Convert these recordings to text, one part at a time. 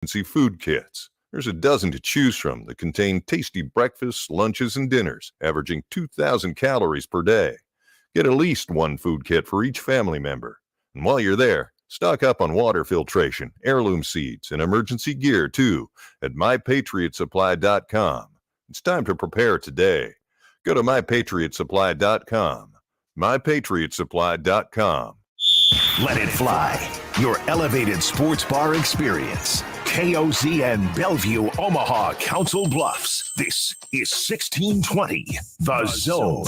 emergency food kits. There's a dozen to choose from that contain tasty breakfasts, lunches, and dinners, averaging 2,000 calories per day. Get at least one food kit for each family member. And while you're there, stock up on water filtration, heirloom seeds, and emergency gear, too, at MyPatriotSupply.com. It's time to prepare today. Go to MyPatriotSupply.com. MyPatriotSupply.com. Let it fly. Your elevated sports bar experience. KOZN Bellevue, Omaha, Council Bluffs. This is 1620, The Zone.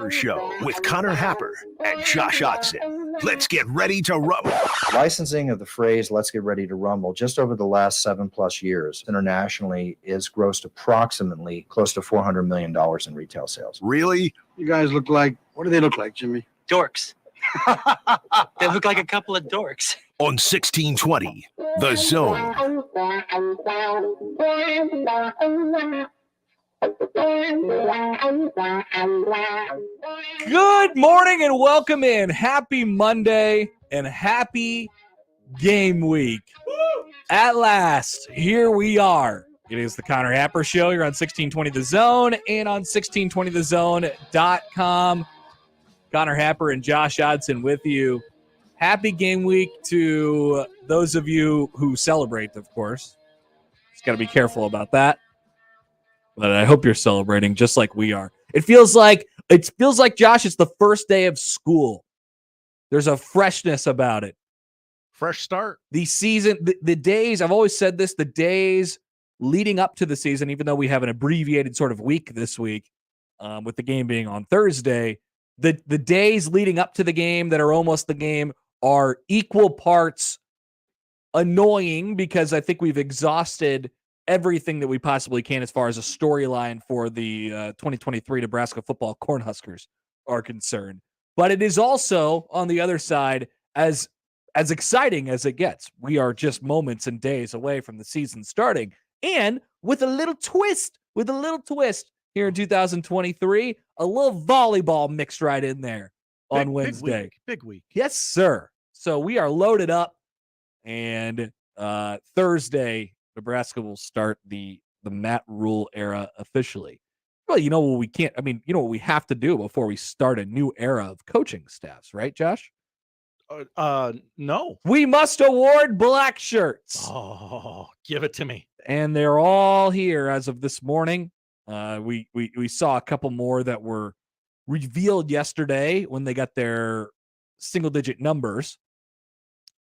Show with Connor Happer and Josh Otson. Let's get ready to rumble. Licensing of the phrase "let's get ready to rumble" just over the last 7+ years internationally is grossed approximately close to $400 million in retail sales. Really? You guys look like, what do they look like, Jimmy? Dorks. They look like a couple of dorks. On 1620, The Zone. Good morning and welcome in. Happy Monday and happy game week. At last, here we are. It is the Connor Happer Show. You're on 1620 The Zone and on 1620thezone.com. Connor Happer and Josh Odson with you. Happy game week to those of you who celebrate, of course. Just got to be careful about that. But I hope you're celebrating just like we are. It feels like, Josh, it's the first day of school. There's a freshness about it. Fresh start. The season, the days, I've always said this, the days leading up to the season, even though we have an abbreviated sort of week this week, with the game being on Thursday, the days leading up to the game that are almost the game are equal parts annoying because I think we've exhausted everything that we possibly can as far as a storyline for the 2023 Nebraska football Cornhuskers are concerned. But it is also, on the other side, as exciting as it gets. We are just moments and days away from the season starting. And with a little twist here in 2023, a little volleyball mixed right in there on Wednesday. Big week. Yes, sir. So we are loaded up, and Thursday, Nebraska will start the Matt Rhule era officially. Well, you know what what we have to do before we start a new era of coaching staffs, right, Josh? No. We must award black shirts. Oh, give it to me. And they're all here as of this morning. We saw a couple more that were revealed yesterday when they got their single-digit numbers.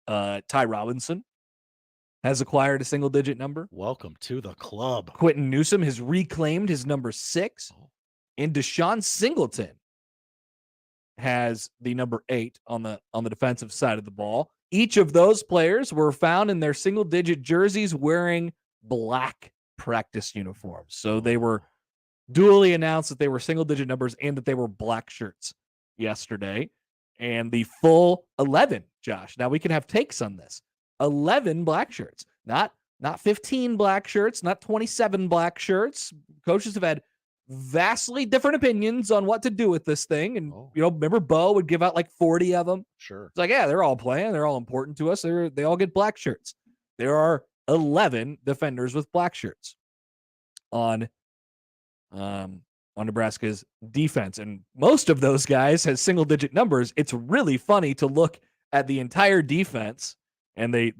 Ty Robinson has acquired a single-digit number. Welcome to the club. Quentin Newsom has reclaimed his number 6. And Deshaun Singleton has the number 8 on the defensive side of the ball. Each of those players were found in their single-digit jerseys wearing black practice uniforms. So they were duly announced that they were single-digit numbers and that they were black shirts yesterday. And the full 11, Josh. Now we can have takes on this. 11 black shirts, not 15 black shirts, not 27 black shirts. Coaches have had vastly different opinions on what to do with this thing. And, remember Bo would give out like 40 of them. Sure. It's like, yeah, they're all playing. They're all important to us. They all get black shirts. There are 11 defenders with black shirts on Nebraska's defense. And most of those guys has single-digit numbers. It's really funny to look at the entire defense. And the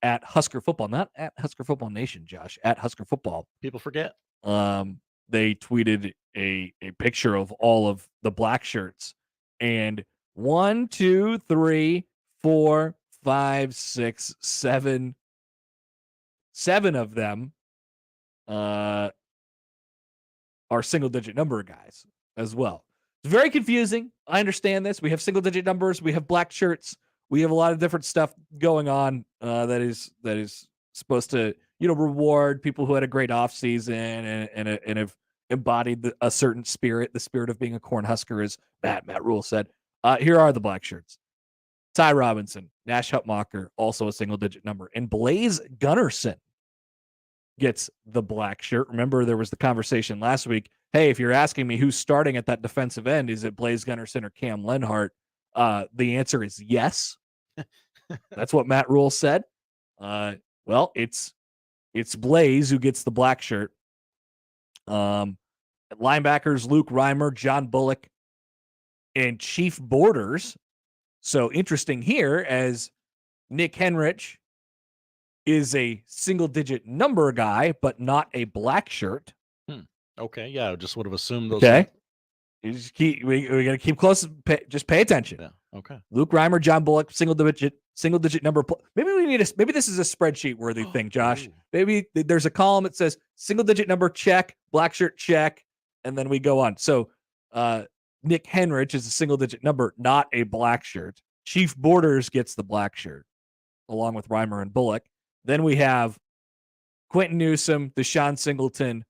at Husker Football, not at Husker Football Nation, Josh, at Husker Football. People forget. They tweeted a picture of all of the black shirts, and 1, 2, 3, 4, 5, 6, 7 of them are single-digit number guys as well. It's very confusing. I understand this. We have single-digit numbers. We have black shirts. We have a lot of different stuff going on that is supposed to, reward people who had a great offseason and have embodied a certain spirit, the spirit of being a Cornhusker, as Matt Rhule said. Here are the black shirts. Ty Robinson, Nash Hutmacher, also a single-digit number. And Blaze Gunnerson gets the black shirt. Remember, there was the conversation last week. Hey, if you're asking me who's starting at that defensive end, is it Blaze Gunnerson or Cam Lenhart? The answer is yes. That's what Matt Rhule said. Well, it's Blaze who gets the black shirt. Linebackers Luke Reimer, John Bullock, and Chief Borders. So interesting here, as Nick Henrich is a single-digit number guy, but not a black shirt. Okay, yeah, I just would have assumed those. Okay. You just we got to keep close. Just pay attention. Yeah. Okay. Luke Reimer, John Bullock, single digit number. Maybe maybe this is a spreadsheet worthy thing, Josh. Ooh. Maybe there's a column that says single digit number check, black shirt check, and then we go on. So Nick Henrich is a single digit number, not a black shirt. Chief Borders gets the black shirt, along with Reimer and Bullock. Then we have Quentin Newsom, Deshaun Singleton,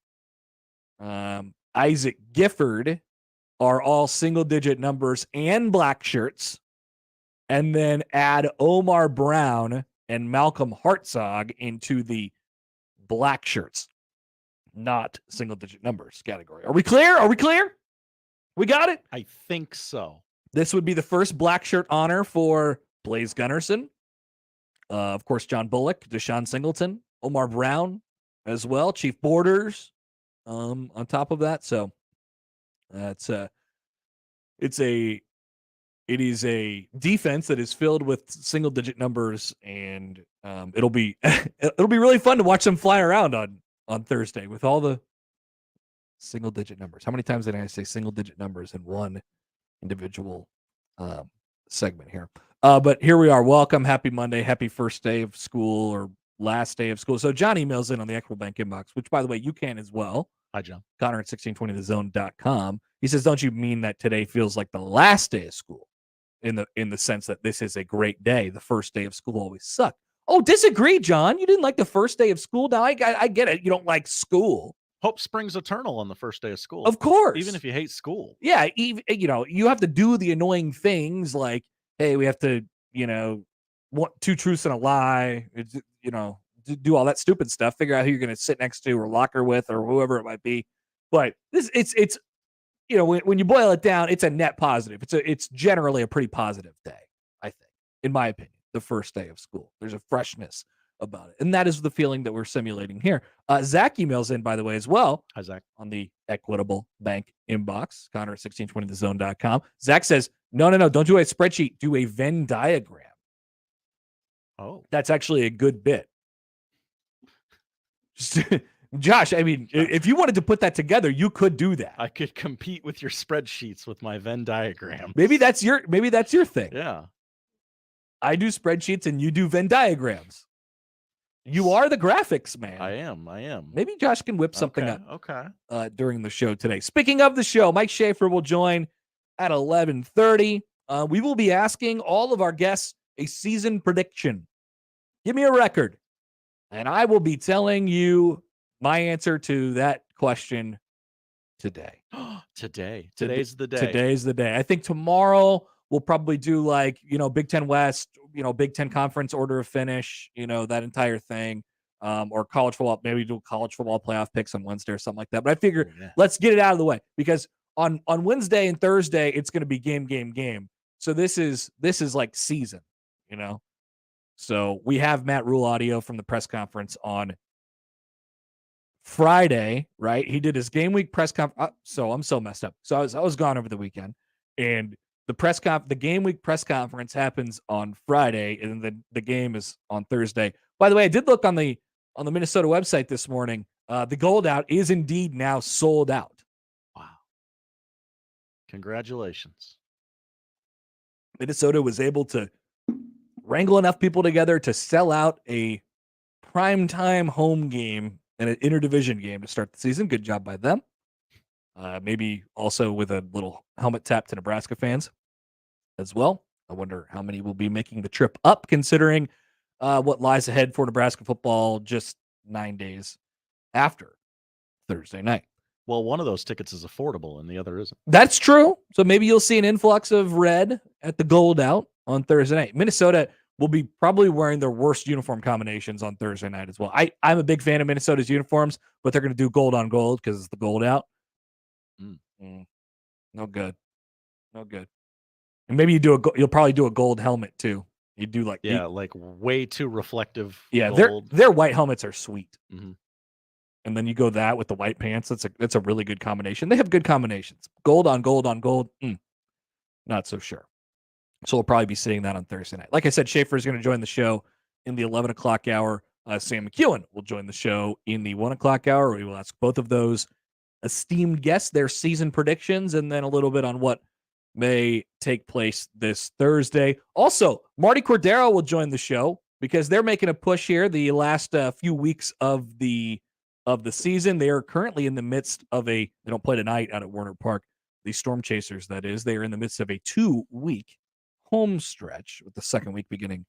Isaac Gifford are all single-digit numbers and black shirts, and then add Omar Brown and Malcolm Hartzog into the black shirts, not single-digit numbers category. Are we clear? Are we clear? We got it? I think so. This would be the first black shirt honor for Blaze Gunnarsson. Of course, John Bullock, Deshaun Singleton, Omar Brown as well, Chief Borders on top of that. So that's it is a defense that is filled with single digit numbers, and it'll be really fun to watch them fly around on Thursday with all the single digit numbers. How many times did I say single digit numbers in one individual segment here? But here we are. Welcome. Happy Monday. Happy first day of school or last day of school. So John emails in on the Equitable Bank inbox, which, by the way, you can as well. Hi, John. Connor at 1620thezone.com. He says, don't you mean that today feels like the last day of school in the sense that this is a great day? The first day of school always sucked. Oh, disagree, John. You didn't like the first day of school. Now, I get it. You don't like school. Hope springs eternal on the first day of school. Of course. Even if you hate school. Yeah. Even, you have to do the annoying things like, hey, we have to, two truths and a lie, do all that stupid stuff, figure out who you're going to sit next to or locker with or whoever it might be. But it's when you boil it down, it's a net positive. It's generally a pretty positive day, I think, in my opinion, the first day of school. There's a freshness about it. And that is the feeling that we're simulating here. Zach emails in, by the way, as well. Hi, Zach. On the Equitable Bank inbox, Connor at 1620thezone.com. Zach says, no, don't do a spreadsheet. Do a Venn diagram. Oh. That's actually a good bit. Josh, I mean, if you wanted to put that together, you could do that. I could compete with your spreadsheets with my Venn diagram. Maybe that's your thing. Yeah. I do spreadsheets and you do Venn diagrams. You are the graphics man. I am. Maybe Josh can whip something up. Okay. During the show today. Speaking of the show, Mike Schaefer will join at 11:30. We will be asking all of our guests a season prediction. Give me a record, and I will be telling you my answer to that question today. Today's the day. Today's the day. I think tomorrow we'll probably do Big Ten West, Big Ten Conference order of finish, that entire thing, or college football. Maybe do college football playoff picks on Wednesday or something like that. But I figure let's get it out of the way, because on Wednesday and Thursday it's going to be game. So this is like season, So we have Matt Rhule audio from the press conference on Friday, right? He did his game week press conference. So I'm so messed up. So I was gone over the weekend, and the game week press conference happens on Friday, and then the game is on Thursday. By the way, I did look on the Minnesota website this morning. The Gold Out is indeed now sold out. Wow! Congratulations. Minnesota was able to wrangle enough people together to sell out a primetime home game and an interdivision game to start the season. Good job by them. Maybe also with a little helmet tap to Nebraska fans as well. I wonder how many will be making the trip up, considering what lies ahead for Nebraska football just 9 days after Thursday night. Well, one of those tickets is affordable and the other isn't. That's true. So maybe you'll see an influx of red at the Gold Out on Thursday night. Minnesota will be probably wearing their worst uniform combinations on Thursday night as well. I'm a big fan of Minnesota's uniforms, but they're going to do gold on gold because it's the Gold Out. No good. And maybe you'll probably do a gold helmet too, You do like like way too reflective. yeah, gold. their white helmets are sweet. Mhm. And then you go that with the white pants. That's a really good combination. They have good combinations. Gold on gold on gold. Not so sure. So we'll probably be seeing that on Thursday night. Like I said, Schaefer is going to join the show in the 11 o'clock hour. Sam McKewon will join the show in the 1 o'clock hour. We will ask both of those esteemed guests their season predictions and then a little bit on what may take place this Thursday. Also, Martie Cordero will join the show because they're making a push here the last few weeks of the season. They are currently in the midst of they don't play tonight out at Werner Park. The Storm Chasers, that is. They are in the midst of a 2-week home stretch with the second week beginning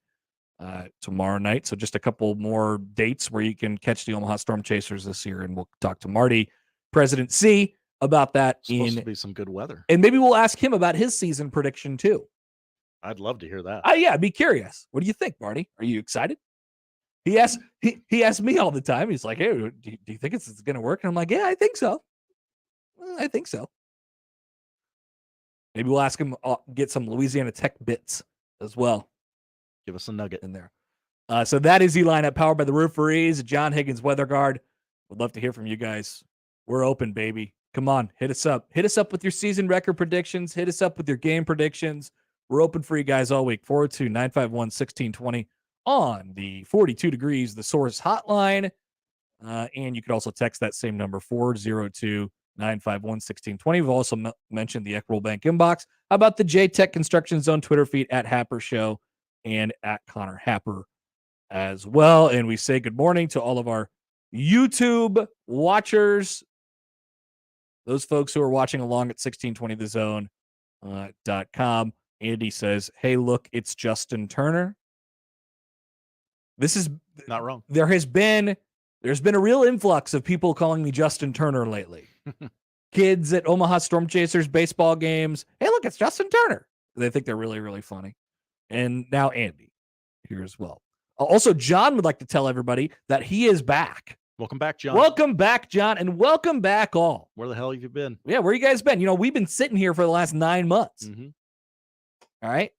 tomorrow night. So just a couple more dates where you can catch the Omaha Storm Chasers this year. And we'll talk to Marty, President C, about that. Supposed to be some good weather. And maybe we'll ask him about his season prediction too. I'd love to hear that. Yeah, I'd be curious. What do you think, Marty? Are you excited? He asks me all the time. He's like, hey, do you think it's going to work? And I'm like, yeah, I think so. I think so. Maybe we'll ask him, get some Louisiana Tech bits as well. Give us a nugget in there. So that is the lineup powered by the Rooferees, John Higgins, Weather Guard. Would love to hear from you guys. We're open, baby. Come on, hit us up. Hit us up with your season record predictions. Hit us up with your game predictions. We're open for you guys all week. 402-951-1620 on the 42 Degrees The Source hotline. And you could also text that same number, 402-951-1620. We've also mentioned the Equitable Bank inbox. How about the J-Tech Construction Zone Twitter feed at Happer Show and at Connor Happer as well. And we say good morning to all of our YouTube watchers, those folks who are watching along at 1620thezone.com. Andy says, hey, look, it's Justin Turner. This is not wrong. There's been a real influx of people calling me Justin Turner lately. Kids at Omaha Storm Chasers baseball games. Hey, look, it's Justin Turner. They think they're really, really funny. And now Andy here as well. Also, John would like to tell everybody that he is back. Welcome back, John. Welcome back, John, and welcome back all. Where the hell have you been? Yeah, where you guys been? You know, we've been sitting here for the last 9 months. Mm-hmm. All right.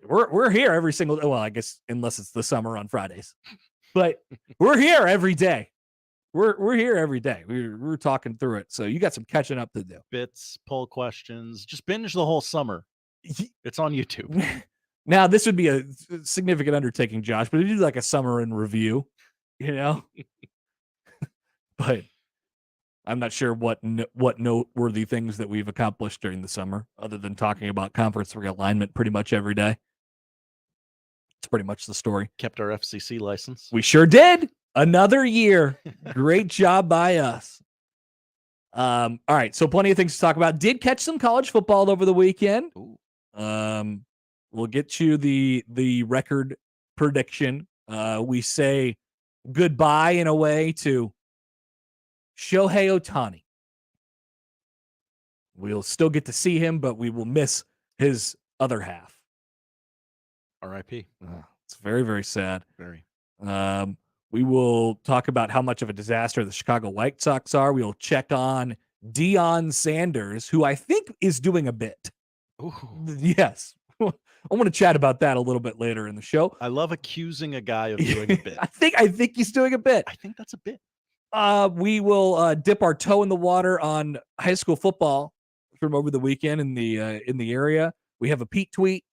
We're here every single day. Well, I guess unless it's the summer on Fridays. But we're here every day. We're here every day. We're talking through it. So you got some catching up to do. Bits, poll questions. Just binge the whole summer. It's on YouTube. Now, this would be a significant undertaking, Josh, but we do like a summer in review, you know? But I'm not sure what noteworthy things that we've accomplished during the summer, other than talking about conference realignment pretty much every day. It's pretty much the story. Kept our FCC license. We sure did. Another year. Great job by us. All right, so plenty of things to talk about. Did catch some college football over the weekend. Ooh. We'll get you the record prediction. We say goodbye in a way to Shohei Ohtani. We'll still get to see him, but we will miss his other half. R.I.P. It's very, very sad. Very. We will talk about how much of a disaster the Chicago White Sox are. We will check on Deion Sanders, who I think is doing a bit. Ooh. Yes. I want to chat about that a little bit later in the show. I love accusing a guy of doing a bit. I think he's doing a bit. I think that's a bit. We will dip our toe in the water on high school football from over the weekend in the area. We have a Pete tweet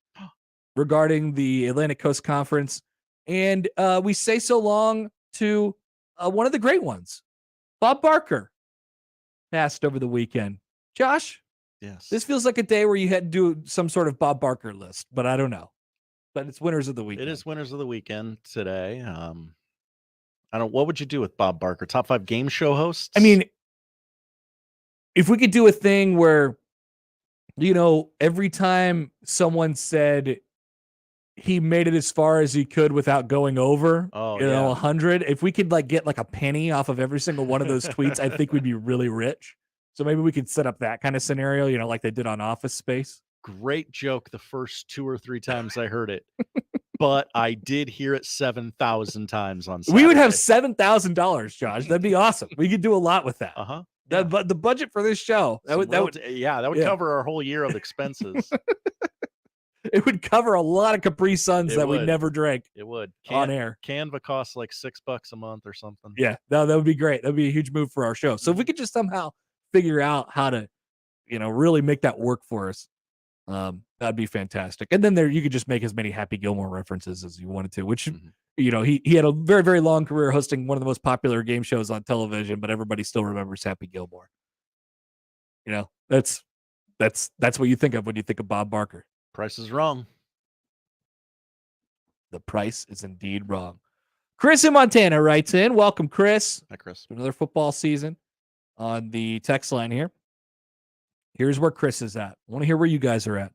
regarding the Atlantic Coast Conference, and we say so long to one of the great ones, Bob Barker, passed over the weekend. Josh, yes, this feels like a day where you had to do some sort of Bob Barker list, but I don't know. But it's winners of the weekend. It is winners of the weekend today. I don't. What would you do with Bob Barker? Top 5 game show hosts? I mean, if we could do a thing where, you know, every time someone said he made it as far as he could without going over, 100, if we could like get like a penny off of every single one of those tweets, I think we'd be really rich. So maybe we could set up that kind of scenario, you know, like they did on Office Space. Great joke the first 2 or 3 times I heard it. But I did hear it 7,000 times on Saturday. We would have $7,000, Josh. That'd be awesome. We could do a lot with that. Uh-huh. But the budget for this show, that would cover our whole year of expenses. It would cover a lot of Capri Suns It that we would. never drank It would. on air. Canva costs like $6 a month or something. Yeah, no, that would be great. That'd be a huge move for our show. So if we could just somehow figure out how to, really make that work for us, that'd be fantastic. And then you could just make as many Happy Gilmore references as you wanted to, which, he had a very, very long career hosting one of the most popular game shows on television, but everybody still remembers Happy Gilmore. That's what you think of when you think of Bob Barker. Price is wrong. The price is indeed wrong. Chris in Montana writes in. Welcome, Chris. Hi, Chris. To another football season on the text line here. Here's where Chris is at. I want to hear where you guys are at.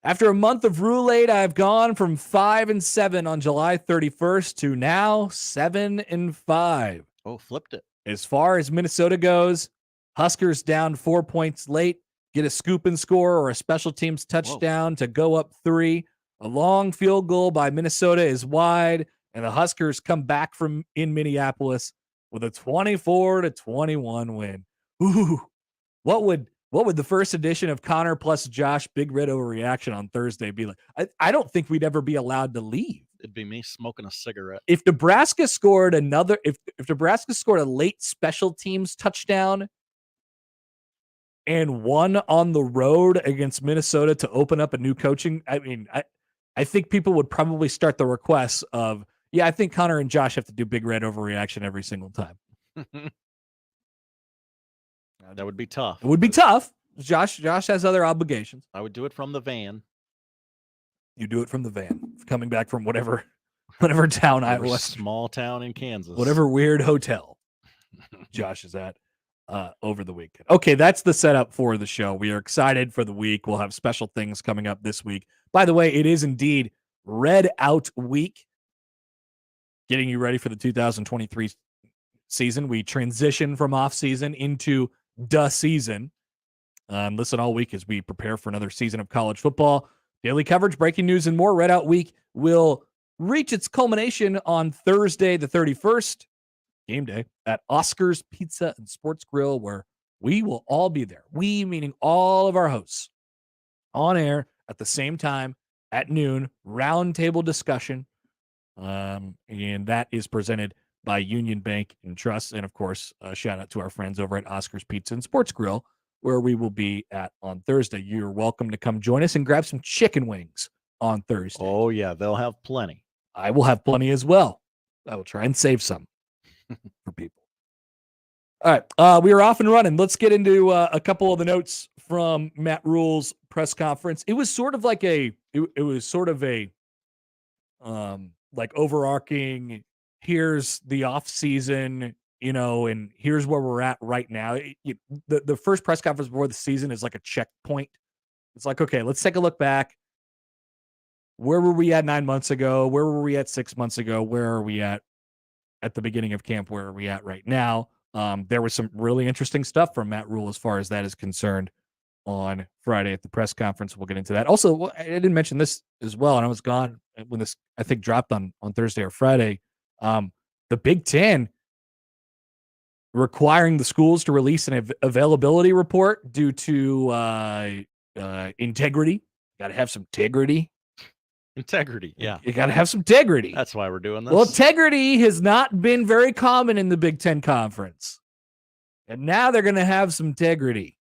After a month of roulette, I've gone from 5-7 on July 31st to now 7-5. Oh, flipped it. As far as Minnesota goes, Huskers down 4 points late, get a scoop and score or a special teams touchdown to go up 3. A long field goal by Minnesota is wide, and the Huskers come back from in Minneapolis with a 24-21 win. Ooh, what would the first edition of Connor plus Josh Big Red Overreaction on Thursday be like? I don't think we'd ever be allowed to leave. It'd be me smoking a cigarette. If Nebraska scored if Nebraska scored a late special teams touchdown and won on the road against Minnesota to open up a new coaching, I think people would probably start the requests of, I think Connor and Josh have to do Big Red Overreaction every single time. That would be tough. It would be tough. Josh has other obligations. I would do it from the van. You do it from the van, coming back from whatever town I was. Small town in Kansas. Whatever weird hotel Josh is at over the weekend. Okay, that's the setup for the show. We are excited for the week. We'll have special things coming up this week. By the way, it is indeed Red Out Week, getting you ready for the 2023 season. We transition from off season into the season. Listen all week as we prepare for another season of college football. Daily coverage, breaking news, and more. Red Out Week will reach its culmination on Thursday, the 31st, game day, at Oscar's Pizza and Sports Grill, where we will all be there. We, meaning all of our hosts, on air at the same time at noon, roundtable discussion. And that is presented by Union Bank and Trust. And of course, a shout out to our friends over at Oscar's Pizza and Sports Grill, where we will be at on Thursday. You're welcome to come join us and grab some chicken wings on Thursday. Oh, yeah, they'll have plenty. I will have plenty as well. I will try and save some for people. All right, we are off and running. Let's get into a couple of the notes from Matt Rhule's press conference. It was sort of like like overarching, here's the off season, and here's where we're at right now. The first press conference before the season is like a checkpoint. It's like, okay, let's take a look back. Where were we at 9 months ago? Where were we at 6 months ago? Where are we at the beginning of camp? Where are we at right now? There was some really interesting stuff from Matt Rhule as far as that is concerned on Friday at the press conference. We'll get into that. Also, I didn't mention this as well, and I was gone when this, I think, dropped on Thursday or Friday. The Big Ten requiring the schools to release an availability report due to integrity. Got to have some integrity. Integrity, yeah. You got to have some integrity. That's why we're doing this. Well, integrity has not been very common in the Big Ten Conference. And now they're going to have some integrity.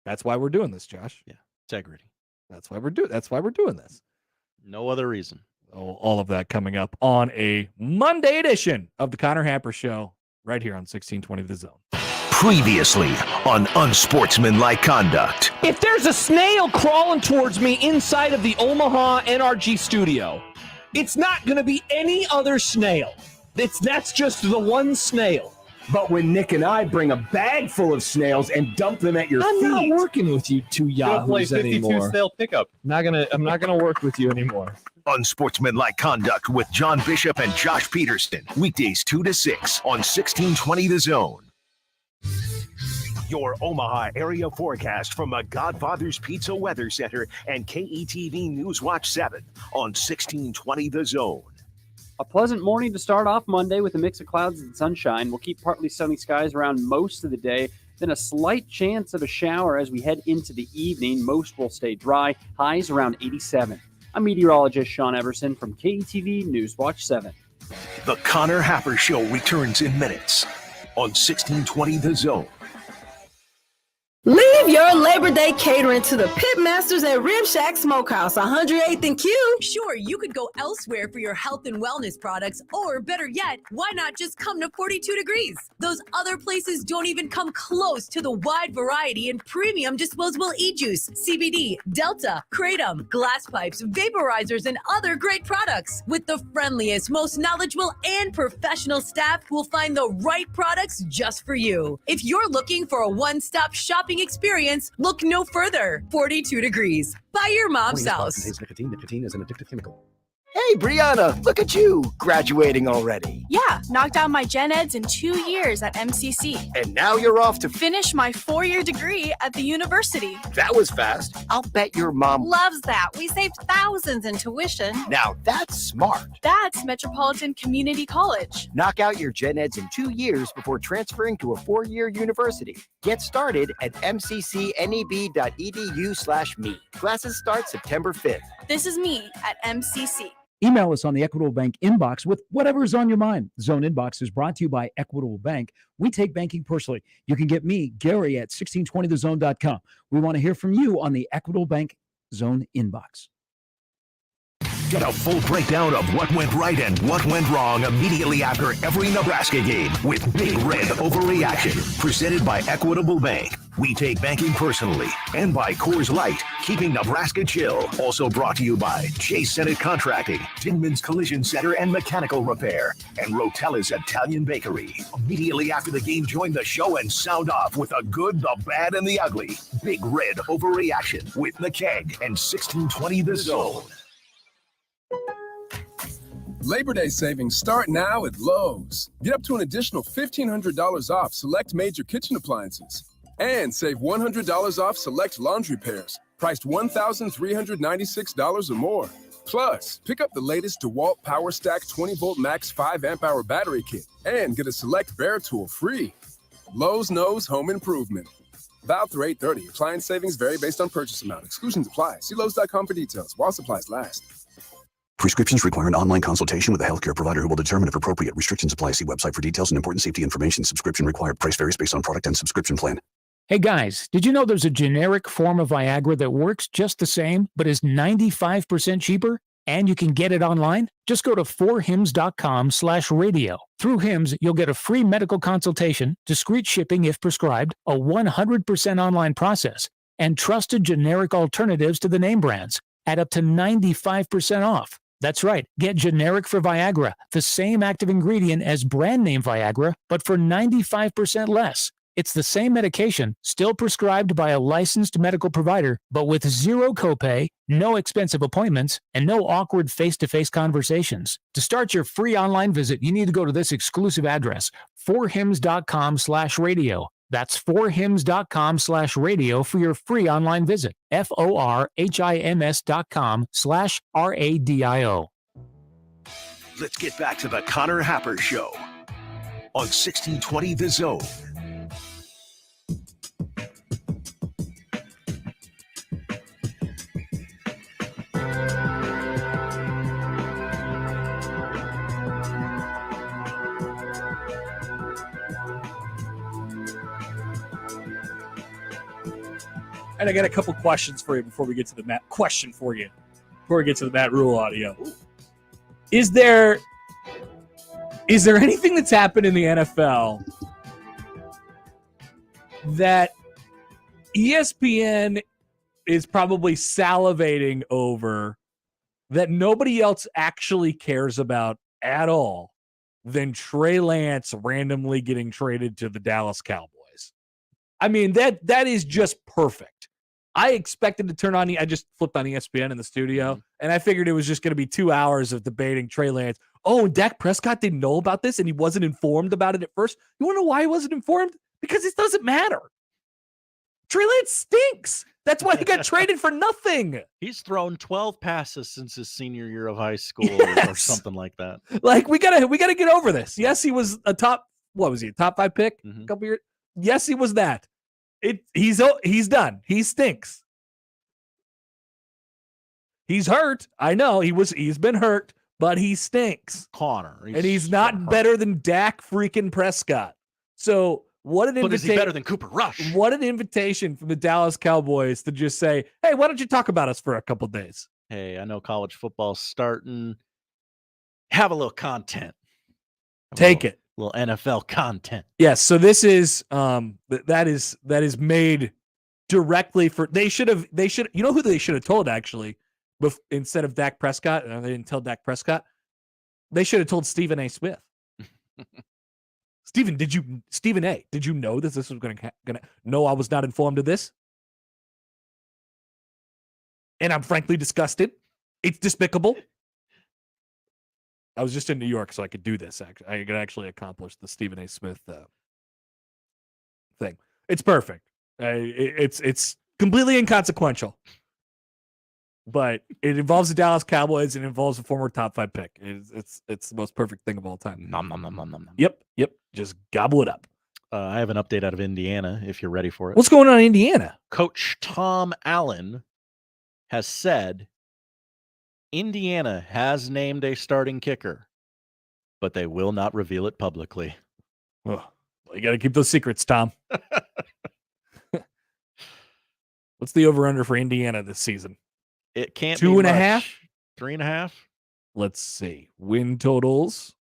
That's why we're doing this, Josh. Yeah, integrity. That's why we're doing this. No other reason. Oh, all of that coming up on a Monday edition of the Connor Happer Show right here on 1620 The Zone. Previously on Unsportsmanlike Conduct. If there's a snail crawling towards me inside of the Omaha NRG studio, it's not going to be any other snail. That's just the one snail. But when Nick and I bring a bag full of snails and dump them at your feet, I'm not working with you two yahoos anymore. Snail pickup. I'm not gonna work with you anymore. Unsportsmanlike Conduct with John Bishop and Josh Peterson. Weekdays 2 to 6 on 1620 The Zone. Your Omaha area forecast from a Godfather's Pizza Weather Center and KETV Newswatch 7 on 1620 The Zone. A pleasant morning to start off Monday with a mix of clouds and sunshine. We'll keep partly sunny skies around most of the day. then a slight chance of a shower as we head into the evening. Most will stay dry, highs around 87. I'm meteorologist Sean Everson from KETV Newswatch 7. The Connor Happer Show returns in minutes on 1620 The Zone. Leave your Labor Day catering to the Pitmasters at Rib Shack Smokehouse, 108th and Q. Sure, you could go elsewhere for your health and wellness products, or better yet, why not just come to 42 Degrees? Those other places don't even come close to the wide variety and premium disposable e-juice, CBD, Delta, Kratom, glass pipes, vaporizers, and other great products. With the friendliest, most knowledgeable, and professional staff who will find the right products just for you. If you're looking for a one-stop shopping experience, look no further. 42 Degrees. By your mom's house. Contains nicotine. Nicotine is an addictive chemical. Hey, Brianna, look at you, graduating already. Yeah, knocked out my gen eds in 2 years at MCC. And now you're off to finish my 4-year degree at the university. That was fast. I'll bet your mom loves that. We saved thousands in tuition. Now that's smart. That's Metropolitan Community College. Knock out your gen eds in 2 years before transferring to a 4-year university. Get started at mccneb.edu/me. Classes start September 5th. This is me at MCC. Email us on the Equitable Bank inbox with whatever is on your mind. Zone Inbox is brought to you by Equitable Bank. We take banking personally. You can get me, Gary, at 1620thezone.com. We want to hear from you on the Equitable Bank Zone Inbox. Get a full breakdown of what went right and what went wrong immediately after every Nebraska game with Big Red Overreaction. Presented by Equitable Bank. We take banking personally. And by Coors Light, keeping Nebraska chill. Also brought to you by J. Sennett Contracting, Tinman's Collision Center and Mechanical Repair, and Rotella's Italian Bakery. Immediately after the game, join the show and sound off with the good, the bad, and the ugly. Big Red Overreaction with the Keg and 1620 The Zone. Labor Day savings start now at Lowe's. Get up to an additional $1,500 off select major kitchen appliances. And save $100 off select laundry pairs, priced $1,396 or more. Plus, pick up the latest DeWalt PowerStack 20-volt max 5 amp-hour battery kit and get a select Bear tool free. Lowe's knows home improvement. Valid through 8/30. Appliance savings vary based on purchase amount. Exclusions apply. See Lowe's.com for details. While supplies last. Prescriptions require an online consultation with a healthcare provider who will determine if appropriate. Restrictions apply. See website for details and important safety information. Subscription required. Price varies based on product and subscription plan. Hey guys, did you know there's a generic form of Viagra that works just the same, but is 95% cheaper? And you can get it online? Just go to 4hims.com/radio. Through Hims, you'll get a free medical consultation, discreet shipping if prescribed, a 100% online process, and trusted generic alternatives to the name brands at up to 95% off. That's right. Get generic for Viagra, the same active ingredient as brand name Viagra, but for 95% less. It's the same medication, still prescribed by a licensed medical provider, but with zero copay, no expensive appointments, and no awkward face-to-face conversations. To start your free online visit, you need to go to this exclusive address, 4hims.com/radio. That's 4hims.com/radio for your free online visit. FORHIMS.com/RADIO. Let's get back to the Connor Happer Show on 1620 The Zone. And I got a couple questions for you before we get to the Matt Rhule audio. Is there anything that's happened in the NFL that ESPN is probably salivating over that nobody else actually cares about at all than Trey Lance randomly getting traded to the Dallas Cowboys? I mean, that is just perfect. I expected to turn on, I just flipped on ESPN in the studio, and I figured it was just going to be 2 hours of debating Trey Lance. Oh, and Dak Prescott didn't know about this, and he wasn't informed about it at first. You want to know why he wasn't informed? Because it doesn't matter. Trey Lance stinks. That's why he got traded for nothing. He's thrown 12 passes since his senior year of high school or something like that. Like, we gotta get over this. Yes, he was a top 5 pick a couple years. Yes, he was that. He's done. He stinks. He's hurt. I know he's been hurt, but he stinks. Connor. And he's not better than Dak freaking Prescott. So what an But is he invitation. better than Cooper Rush? What an invitation from the Dallas Cowboys to just say, hey, why don't you talk about us for a couple days? Hey, I know college football's starting. Have a little content. Take it. Little NFL content. Yes. So this is that is made directly for they should you know who they should have told actually instead of Dak Prescott. They didn't tell Dak Prescott. They should have told Stephen A. Smith. Stephen A., did you know that this was gonna no, I was not informed of this. And I'm frankly disgusted. It's despicable. I was just in New York, so I could do this. I could actually accomplish the Stephen A. Smith thing. It's perfect. It's completely inconsequential, but it involves the Dallas Cowboys and it involves a former top 5 pick. It's the most perfect thing of all time. Nom, nom, nom, nom, nom. Yep. Just gobble it up. I have an update out of Indiana, if you're ready for it. What's going on in Indiana? Coach Tom Allen has said Indiana has named a starting kicker, but they will not reveal it publicly. Oh, well, you got to keep those secrets, Tom. What's the over-under for Indiana this season? It can't 2.5? 3.5? Let's see. Win totals.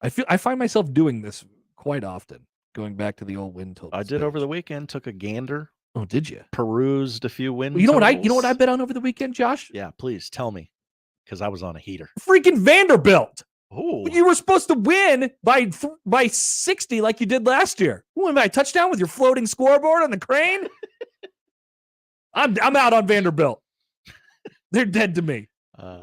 I find myself doing this quite often, going back to the old win totals. I did over the weekend, took a gander. Oh, did you? Perused a few win Well, you know totals. what I bet on over the weekend, Josh? Yeah, please tell me, because I was on a heater. Freaking Vanderbilt. Oh, You were supposed to win by 60 like you did last year. You won by a touchdown with your floating scoreboard on the crane? I'm out on Vanderbilt. They're dead to me.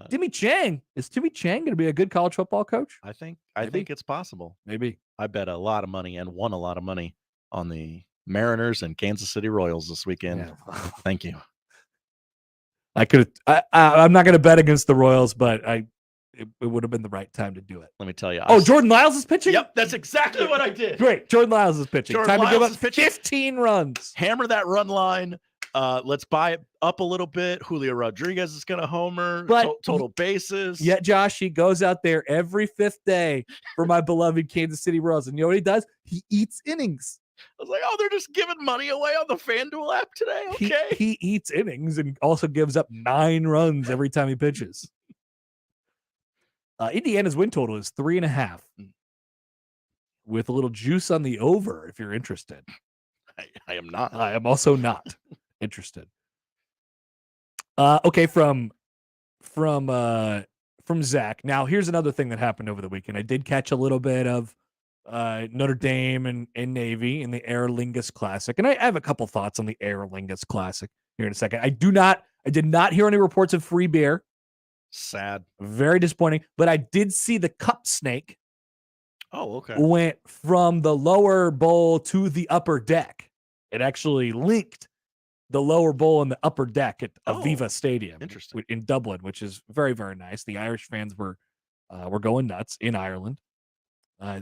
Timmy Chang. Is Timmy Chang going to be a good college football coach? I think it's possible. Maybe. I bet a lot of money and won a lot of money on the Mariners and Kansas City Royals this weekend. Yeah. Thank you. I'm not going to bet against the Royals, but it would have been the right time to do it. Let me tell you. Jordan Lyles is pitching? Yep, that's exactly what I did. Great. Jordan Lyles is pitching. Jordan Time to give Lyles up is pitching. 15 runs. Hammer that run line. Let's buy it up a little bit. Julio Rodriguez is going to homer. But total bases. Yet, Josh, he goes out there every 5th day for my beloved Kansas City Royals. And you know what he does? He eats innings. I was like, oh, they're just giving money away on the FanDuel app today. Okay. He eats innings and also gives up 9 runs every time he pitches. Indiana's win total is 3.5 with a little juice on the over if you're interested. I am not. I am also not interested. Okay, from Zach. Now, here's another thing that happened over the weekend. I did catch a little bit of Notre Dame and Navy in the Air Lingus Classic, and I have a couple thoughts on the Air Lingus Classic here in a second. I did not hear any reports of free beer. Sad. Very disappointing. But I did see the cup snake. Oh, okay. Went from the lower bowl to the upper deck. It actually linked the lower bowl and the upper deck at Aviva Stadium in Dublin, which is very, very nice. The Irish fans were going nuts in Ireland.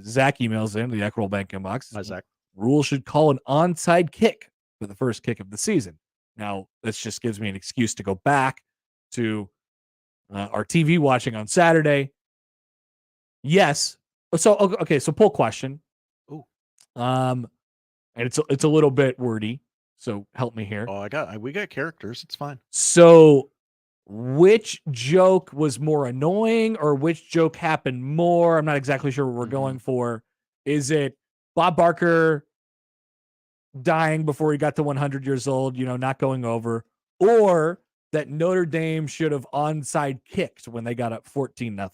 Zach emails in the Equitable Bank inbox. Hi, Zach. Rule should call an onside kick for the first kick of the season. Now, this just gives me an excuse to go back to our TV watching on Saturday. Yes. So, okay. So poll question. Ooh. And it's a little bit wordy. So help me here. Oh, we got characters. It's fine. So which joke was more annoying or which joke happened more? I'm not exactly sure what we're going for. Is it Bob Barker dying before he got to 100 years old, not going over, or that Notre Dame should have onside kicked when they got up 14-0?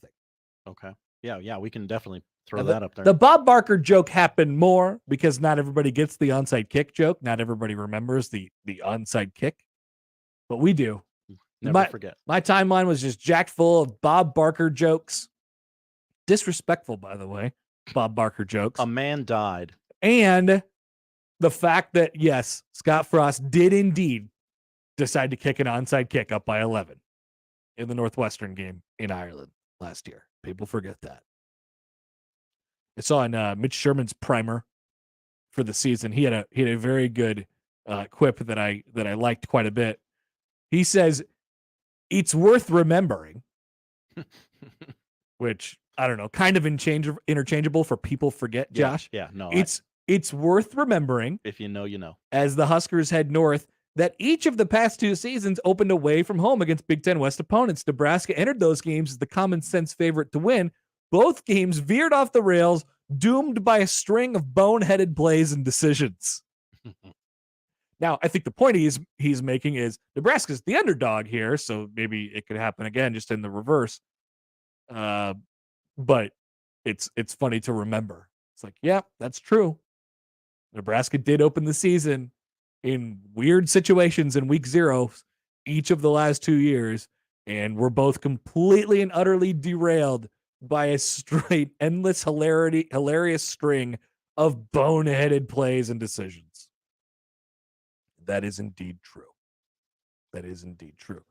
Okay. Yeah, we can definitely throw that up there. The Bob Barker joke happened more because not everybody gets the onside kick joke. Not everybody remembers the onside kick, but we do. Never forget. My timeline was just jacked full of Bob Barker jokes. Disrespectful, by the way, Bob Barker jokes. A man died. And the fact that, yes, Scott Frost did indeed decide to kick an onside kick up by 11 in the Northwestern game in Ireland last year. People forget that. I saw in Mitch Sherman's primer for the season, he had a very good quip that I liked quite a bit. He says, "It's worth remembering," which I don't know, kind of interchangeable for people forget, Josh. Yeah, no. It's worth remembering, if you know, you know, as the Huskers head north, that each of the past 2 seasons opened away from home against Big Ten West opponents. Nebraska entered those games as the common sense favorite to win. Both games veered off the rails, doomed by a string of boneheaded plays and decisions. Now, I think the point he's making is Nebraska's the underdog here, so maybe it could happen again, just in the reverse. But it's funny to remember. It's like, yeah, that's true. Nebraska did open the season in weird situations in week 0 each of the last 2 years, and we're both completely and utterly derailed by a straight, endless, hilarious string of boneheaded plays and decisions. That is indeed true. That is indeed true.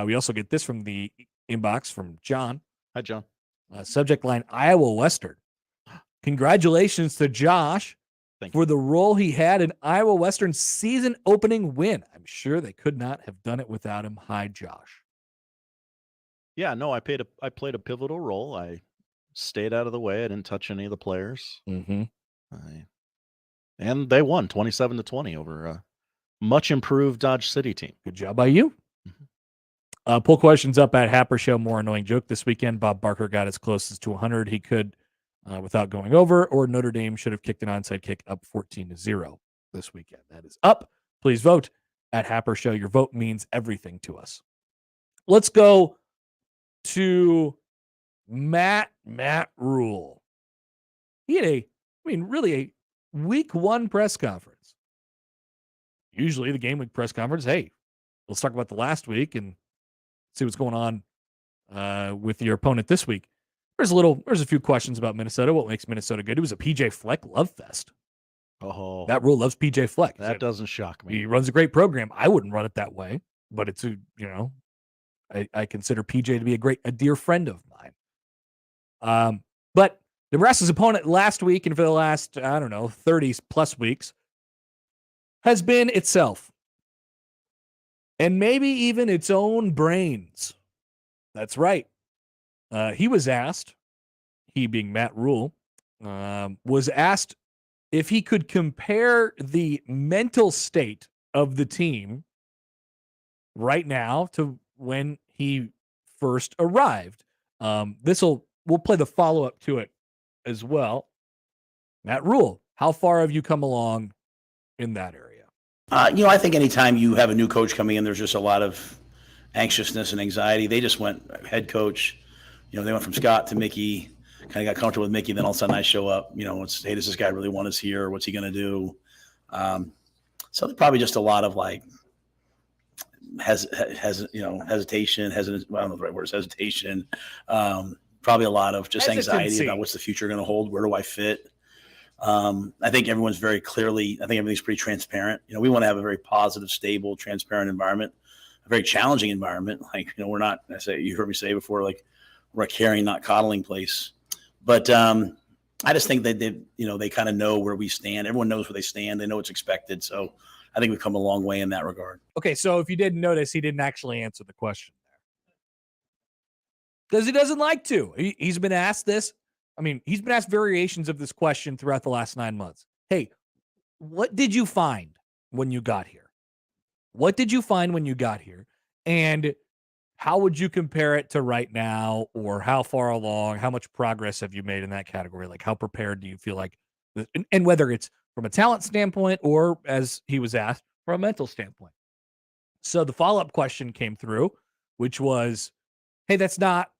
We also get this from the inbox from John. Hi, John. Subject line, Iowa Western. Congratulations to Josh for the role he had in Iowa Western's season opening win. I'm sure they could not have done it without him. Hi, Josh. Yeah, no, I played a pivotal role. I stayed out of the way. I didn't touch any of the players. Mm-hmm. And they won 27-20 over a much improved Dodge City team. Good job by you. Pull questions up at Happer Show. More annoying joke this weekend. Bob Barker got as close as to 100 he could without going over, or Notre Dame should have kicked an onside kick up 14-0 this weekend. That is up. Please vote at Happer Show. Your vote means everything to us. Let's go to Matt Rhule. He had really a week 1 press conference. Usually the game week press conference, hey, let's talk about the last week and see what's going on with your opponent this week. There's a few questions about Minnesota. What makes Minnesota good? It was a PJ Fleck love fest. Oh, Matt Rhule loves PJ Fleck. That doesn't shock me. He runs a great program. I wouldn't run it that way, but it's I consider PJ to be a dear friend of mine. But Nebraska's opponent last week and for the last, 30 plus weeks has been itself. And maybe even its own brains. That's right. He was asked, he being Matt Rhule, was asked if he could compare the mental state of the team right now to when he first arrived. We'll play the follow-up to it as well. Matt Rhule, how far have you come along in that area? I think anytime you have a new coach coming in, there's just a lot of anxiousness and anxiety. They just went head coach. They went from Scott to Mickey, kind of got comfortable with Mickey. Then all of a sudden I show up, it's, hey, does this guy really want us here? What's he going to do? So there's probably just a lot of hesitation, I don't know the right word is hesitation. Probably a lot of just anxiety about what's the future going to hold. Where do I fit? I think everyone's everything's pretty transparent. We want to have a very positive, stable, transparent environment, a very challenging environment. We're not, you heard me say before, we're a caring, not coddling place. But I just think that they kind of know where we stand. Everyone knows where they stand. They know what's expected. So I think we've come a long way in that regard. Okay, so if you didn't notice, he didn't actually answer the question there. Because he doesn't like to. He's been asked this. He's been asked variations of this question throughout the last 9 months. Hey, what did you find when you got here? What did you find when you got here? And how would you compare it to right now, or how far along, how much progress have you made in that category? How prepared do you feel like, and whether it's from a talent standpoint or, as he was asked, from a mental standpoint. So the follow-up question came through, which was, hey, that's not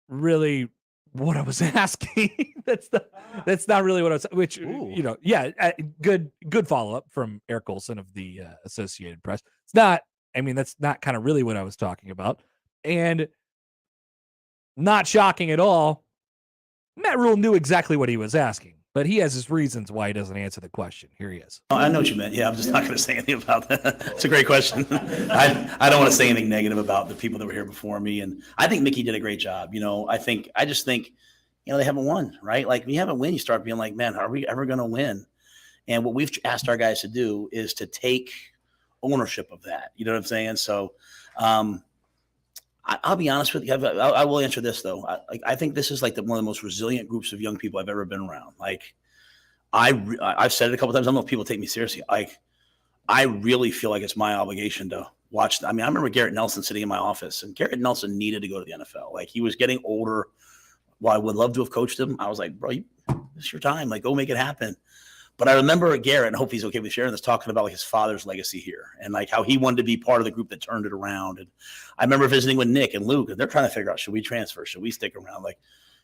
really what I was asking. that's not really what I was, good follow-up from Eric Olson of the Associated Press. It's not, that's not kind of really what I was talking about. And not shocking at all, Matt Rhule knew exactly what he was asking, but he has his reasons why he doesn't answer the question. Here he is. Oh, I know what you meant. Yeah, I'm just not going to say anything about that. It's a great question. I don't want to say anything negative about the people that were here before me. And I think Mickey did a great job. I just think, they haven't won, right? When you haven't won, you start being like, man, are we ever going to win? And what we've asked our guys to do is to take ownership of that. You know what I'm saying? So I'll be honest with you. I will answer this though. I think this is like one of the most resilient groups of young people I've ever been around. Like I've said it a couple times. I don't know if people take me seriously. Like I really feel like it's my obligation to watch. I mean, I remember Garrett Nelson sitting in my office, and Garrett Nelson needed to go to the NFL. Like he was getting older. While I would love to have coached him, I was like, bro, it's your time. Like go make it happen. But I remember Garrett, and I hope he's okay with sharing this, talking about like his father's legacy here and like how he wanted to be part of the group that turned it around. And I remember visiting with Nick and Luke, and they're trying to figure out, should we transfer? Should we stick around? Like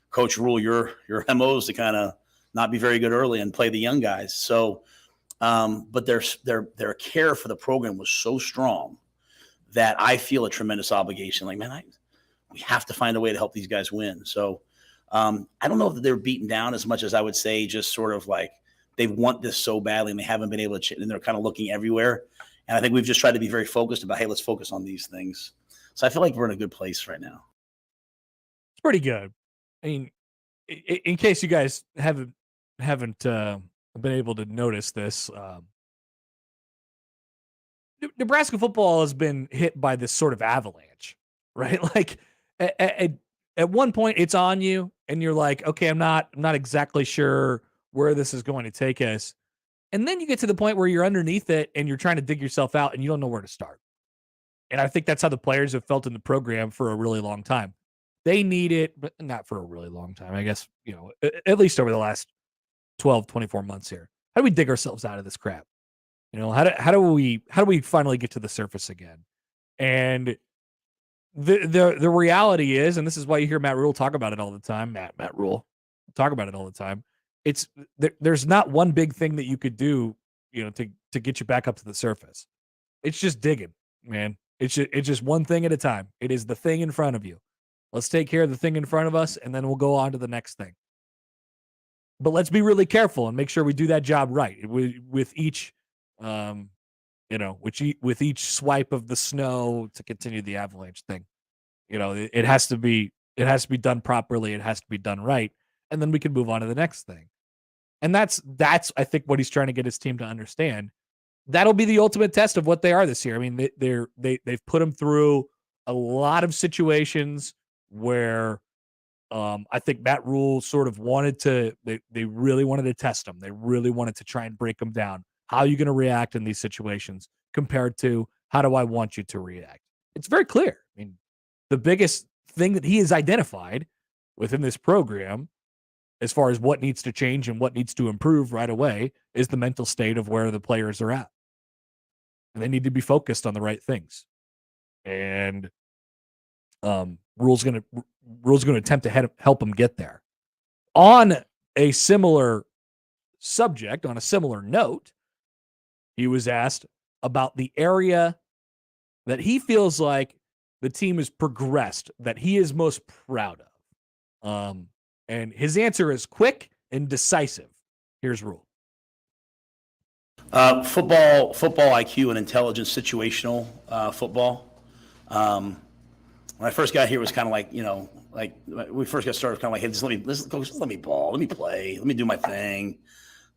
Coach Rhule, your MO is to kind of not be very good early and play the young guys. So, but their care for the program was so strong that I feel a tremendous obligation. Like, man, we have to find a way to help these guys win. So I don't know if they're beaten down as much as I would say just sort of like, they want this so badly and they haven't been able to, and they're kind of looking everywhere. And I think we've just tried to be very focused about, hey, let's focus on these things. So I feel like we're in a good place right now. It's pretty good. I mean, in case you guys haven't been able to notice this, Nebraska football has been hit by this sort of avalanche, right? Like at one point it's on you and you're like, okay, I'm not exactly sure where this is going to take us. And then you get to the point where you're underneath it and you're trying to dig yourself out and you don't know where to start. And I think that's how the players have felt in the program for a really long time. They need it, but not for a really long time. I guess, at least over the last 12, 24 months here. How do we dig ourselves out of this crap? How do we finally get to the surface again? And the reality is, and this is why you hear Matt Rhule talk about it all the time, Matt Rhule talk about it all the time. It's there's not one big thing that you could do, to get you back up to the surface. It's just digging, man. It's just one thing at a time. It is the thing in front of you. Let's take care of the thing in front of us, and then we'll go on to the next thing. But let's be really careful and make sure we do that job right with each, with each swipe of the snow to continue the avalanche thing. It has to be done properly. It has to be done right, and then we can move on to the next thing. And that's I think what he's trying to get his team to understand. That'll be the ultimate test of what they are this year. I mean, they've put them through a lot of situations where I think Matt Rhule sort of they really wanted to test them. They really wanted to try and break them down. How are you going to react in these situations compared to how do I want you to react? It's very clear. I mean, the biggest thing that he has identified within this program as far as what needs to change and what needs to improve right away is the mental state of where the players are at. And they need to be focused on the right things. And Rhule's going to attempt to help them get there. On a similar subject, on a similar note, he was asked about the area that he feels like the team has progressed, that he is most proud of. And his answer is quick and decisive. Here's Rhule. Football IQ and intelligence, situational football. When I first got here, it was kind of like, like we first got started, kind of like, hey, just let me ball, let me play, let me do my thing.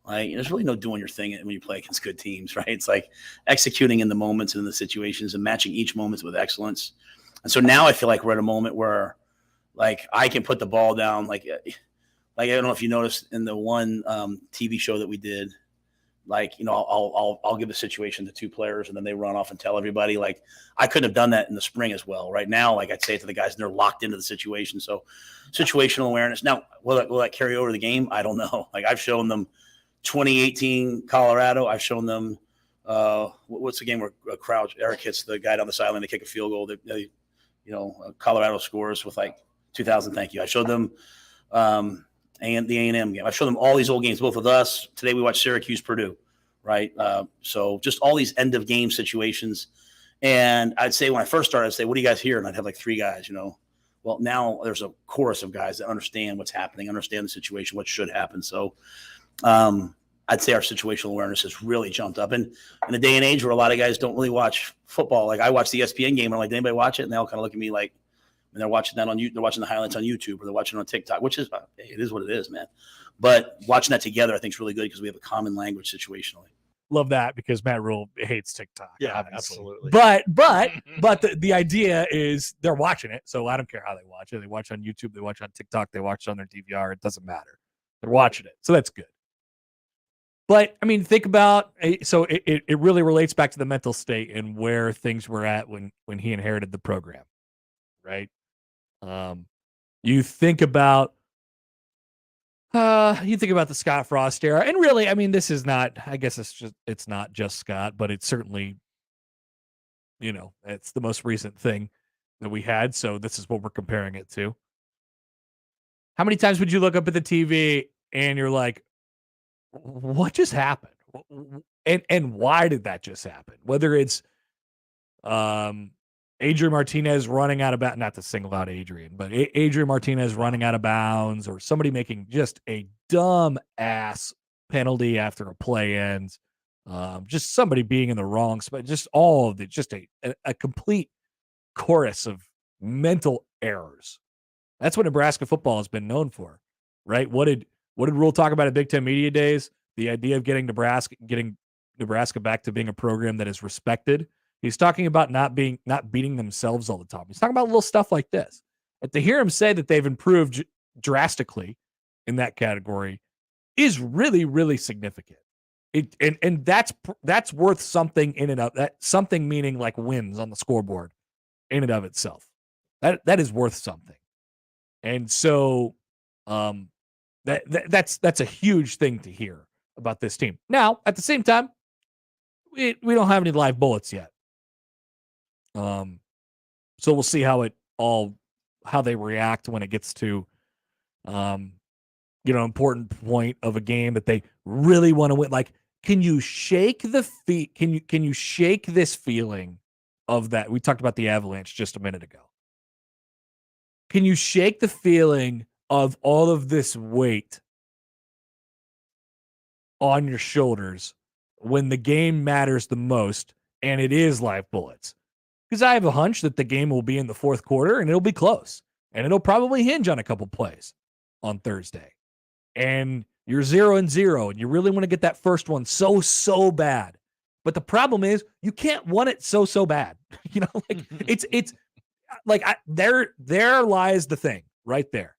Like, there's really no doing your thing when you play against good teams, right? It's like executing in the moments and in the situations and matching each moment with excellence. And so now I feel like we're at a moment where, like, I can put the ball down. Like I don't know if you noticed in the one TV show that we did, like, I'll give a situation to two players and then they run off and tell everybody. Like, I couldn't have done that in the spring as well. Right now, like, I'd say it to the guys and they're locked into the situation. So situational awareness. Now, will that carry over the game? I don't know. Like, I've shown them 2018 Colorado. I've shown them what's the game where Eric hits the guy down the sideline to kick a field goal. Colorado scores with like 2000. Thank you. I showed them and the A&M game. I showed them all these old games, both with us. Today we watched Syracuse, Purdue, right? So just all these end of game situations. And I'd say when I first started, I'd say, what do you guys hear? And I'd have like three guys, Well, now there's a chorus of guys that understand what's happening, understand the situation, what should happen. So I'd say our situational awareness has really jumped up. And in a day and age where a lot of guys don't really watch football, like I watch the ESPN game and I'm like, did anybody watch it? And they all kind of look at me like, and they're watching that on you. They're watching the highlights on YouTube or they're watching on TikTok, which is, it is what it is, man. But watching that together, I think is really good because we have a common language situationally. Love that because Matt Rhule hates TikTok. Yeah, obviously. absolutely. But the idea is they're watching it, so I don't care how they watch it. They watch on YouTube, they watch on TikTok, they watch on their DVR. It doesn't matter. They're watching it, so that's good. But I mean, think about so it really relates back to the mental state and where things were at when he inherited the program, right? You think about the Scott Frost era, and really, I mean, this is not. I guess it's not just Scott, but it's certainly, it's the most recent thing that we had. So this is what we're comparing it to. How many times would you look up at the TV and you're like, what just happened? And why did that just happen? Whether it's Adrian Martinez running out of bounds, not to single out Adrian, but Adrian Martinez running out of bounds, or somebody making just a dumb ass penalty after a play ends, just somebody being in the wrong spot, just all of it, just a complete chorus of mental errors. That's what Nebraska football has been known for, right? What did Rhule talk about at Big Ten Media Days? The idea of getting Nebraska back to being a program that is respected. He's talking about not beating themselves all the time. He's talking about little stuff like this. And to hear him say that they've improved drastically in that category is really, really significant. And that's worth something in and of that. Something meaning like wins on the scoreboard in and of itself. That is worth something. And so that's a huge thing to hear about this team. Now, at the same time, we don't have any live bullets yet. So we'll see how they react when it gets to important point of a game that they really want to win. Like, can you shake can you shake this feeling of that? We talked about the Avalanche just a minute ago. Can you shake the feeling of all of this weight on your shoulders when the game matters the most and it is live bullets? Because I have a hunch that the game will be in the fourth quarter and it'll be close. And it'll probably hinge on a couple plays on Thursday. And you're 0-0 and you really want to get that first one so bad. But the problem is you can't want it so bad. It's like there lies the thing right there.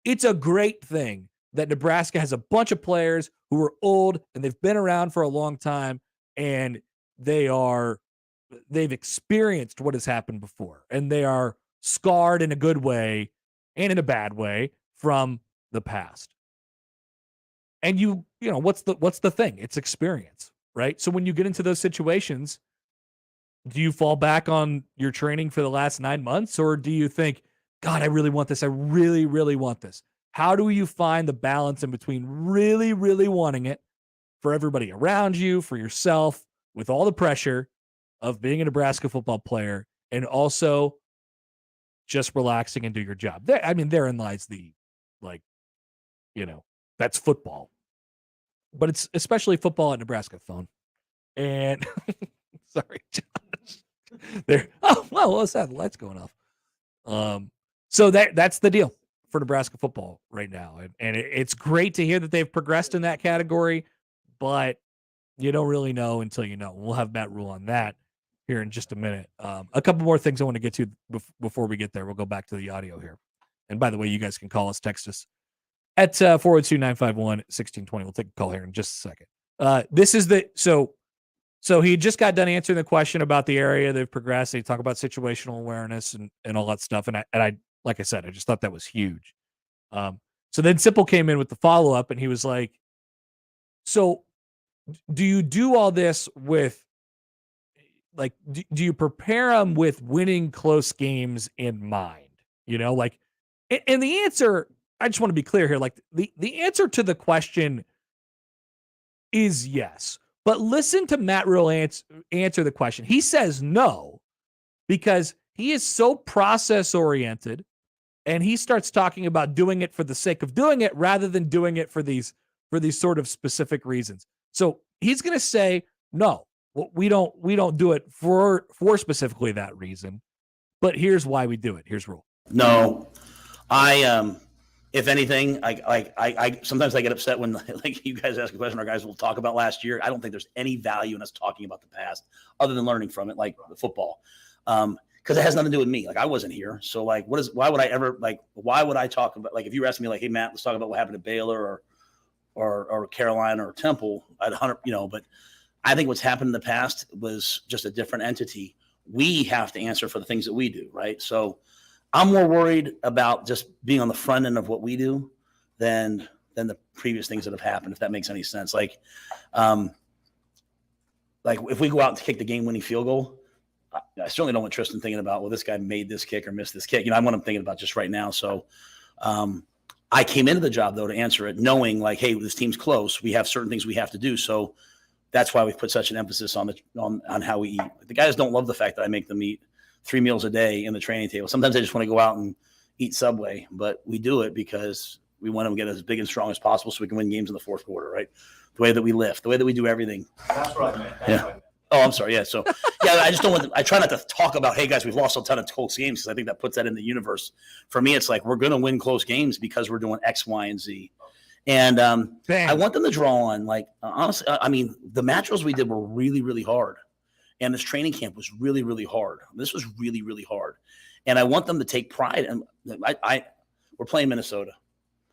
It's a great thing that Nebraska has a bunch of players who are old and they've been around for a long time and they've experienced what has happened before, and they are scarred in a good way and in a bad way from the past. And what's the thing? It's experience, right? So when you get into those situations, do you fall back on your training for the last 9 months, or do you think, God, I really want this. I really, really want this. How do you find the balance in between really, really wanting it for everybody around you, for yourself, with all the pressure of being a Nebraska football player, and also just relaxing and do your job? Therein lies that's football. But it's especially football at Nebraska phone. And sorry, Josh. There. Oh, well, what's that? The lights going off. So that's the deal for Nebraska football right now. And it's great to hear that they've progressed in that category, but you don't really know until you know. We'll have Matt Rhule on that here in just a minute. A couple more things I want to get to before we get there. We'll go back to the audio here. And by the way, you guys can call us, text us at 402-951-1620. We'll take a call here in just a second. This is so he just got done answering the question about the area they've progressed. They talk about situational awareness and all that stuff. And I like I said, I just thought that was huge. So then Sipple came in with the follow-up, and he was like, so do you do all this with, like, do you prepare them with winning close games in mind? And the answer, I just want to be clear here, like the answer to the question is yes. But listen to Matt Rhule answer the question. He says no because he is so process-oriented, and he starts talking about doing it for the sake of doing it rather than doing it for these sort of specific reasons. So he's going to say, no, we don't do it for specifically that reason. But here's why we do it. Here's Rhule. No, I if anything, I sometimes I get upset when like you guys ask a question, our guys will talk about last year. I don't think there's any value in us talking about the past other than learning from it, like the football. Because it has nothing to do with me. Like I wasn't here. So like why would I talk about, like if you were asking me like, hey Matt, let's talk about what happened to Baylor or Carolina or Temple, I'd 100, but I think what's happened in the past was just a different entity. We have to answer for the things that we do, right? So I'm more worried about just being on the front end of what we do than the previous things that have happened, if that makes any sense. Like if we go out and kick the game-winning field goal, I certainly don't want Tristan thinking about, well, this guy made this kick or missed this kick. I want him thinking about just right now. So I came into the job, though, to answer it, knowing like, hey, this team's close. We have certain things we have to do. So that's why we've put such an emphasis on how we eat. The guys don't love the fact that I make them eat 3 meals a day in the training table. Sometimes I just want to go out and eat Subway, but we do it because we want them to get as big and strong as possible so we can win games in the fourth quarter, right? The way that we lift, the way that we do everything. That's what I meant. Yeah. Oh, I'm sorry. Yeah. So, I just don't want I try not to talk about, hey, guys, we've lost a ton of close games because I think that puts that in the universe. For me, it's like we're going to win close games because we're doing X, Y, and Z. And I want them to draw on, like, honestly, I mean, the match drills we did were really, really hard. And this training camp was really, really hard. This was really, really hard. And I want them to take pride. And we're playing Minnesota.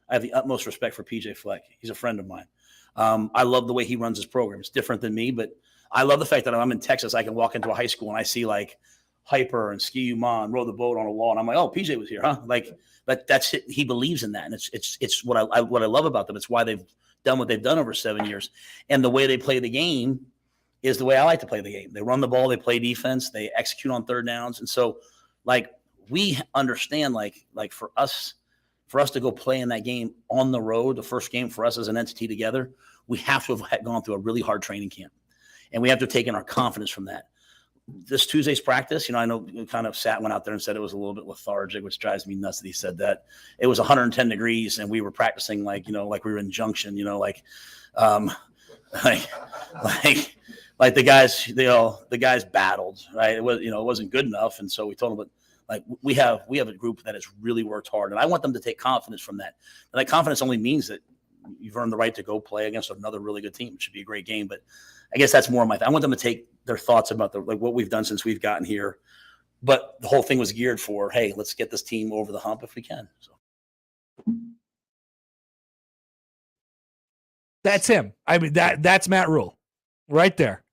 I have the utmost respect for PJ Fleck. He's a friend of mine. I love the way he runs his program. It's different than me, but I love the fact that I'm in Texas. I can walk into a high school and I see like Hyper and Ski Uman row the boat on a wall. And I'm like, oh, PJ was here, huh? Like that's it. He believes in that. And it's what I love about them. It's why they've done what they've done over 7 years. And the way they play the game is the way I like to play the game. They run the ball, they play defense, they execute on third downs. And so like we understand like for us to go play in that game on the road, the first game for us as an entity together, we have to have gone through a really hard training camp. And we have to have taken our confidence from that. This Tuesday's practice, I know kind of went out there and said it was a little bit lethargic, which drives me nuts that he said that. It was 110 degrees and we were practicing like we were in Junction, like the guys battled, right? It was, it wasn't good enough. And so we told them, but like we have a group that has really worked hard, and I want them to take confidence from that. And that confidence only means that you've earned the right to go play against another really good team. It should be a great game, but I guess that's more my thing. I want them to take their thoughts about what we've done since we've gotten here. But the whole thing was geared for, hey, let's get this team over the hump if we can. So that's him. I mean, that's Matt Rhule right there.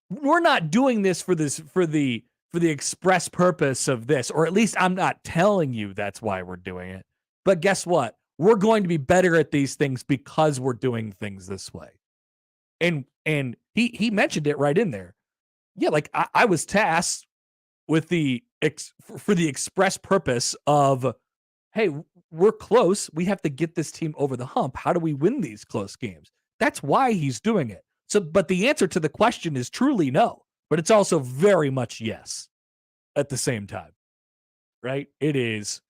We're not doing this for the express purpose of this, or at least I'm not telling you that's why we're doing it. But guess what? We're going to be better at these things because we're doing things this way. And he mentioned it right in there. Yeah, like I was tasked with for the express purpose of, hey, we're close. We have to get this team over the hump. How do we win these close games? That's why he's doing it. So, but the answer to the question is truly no, but it's also very much yes at the same time, right? It is.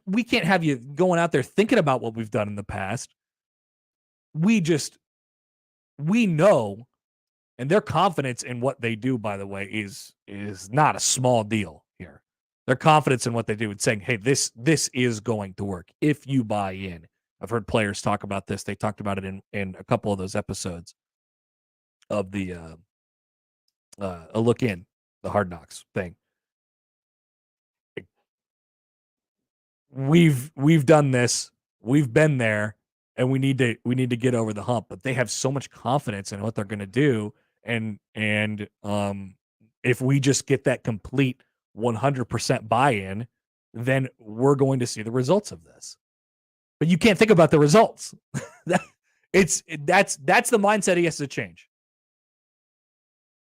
We can't have you going out there thinking about what we've done in the past. We know, and their confidence in what they do, by the way, is not a small deal here. Their confidence in what they do and saying, hey, this is going to work if you buy in. I've heard players talk about this. They talked about it in a couple of those episodes of the a look in, the Hard Knocks thing. We've done this. We've been there, and we need to get over the hump. But they have so much confidence in what they're going to do, and if we just get that complete 100% buy-in, then we're going to see the results of this. But you can't think about the results. That's the mindset he has to change.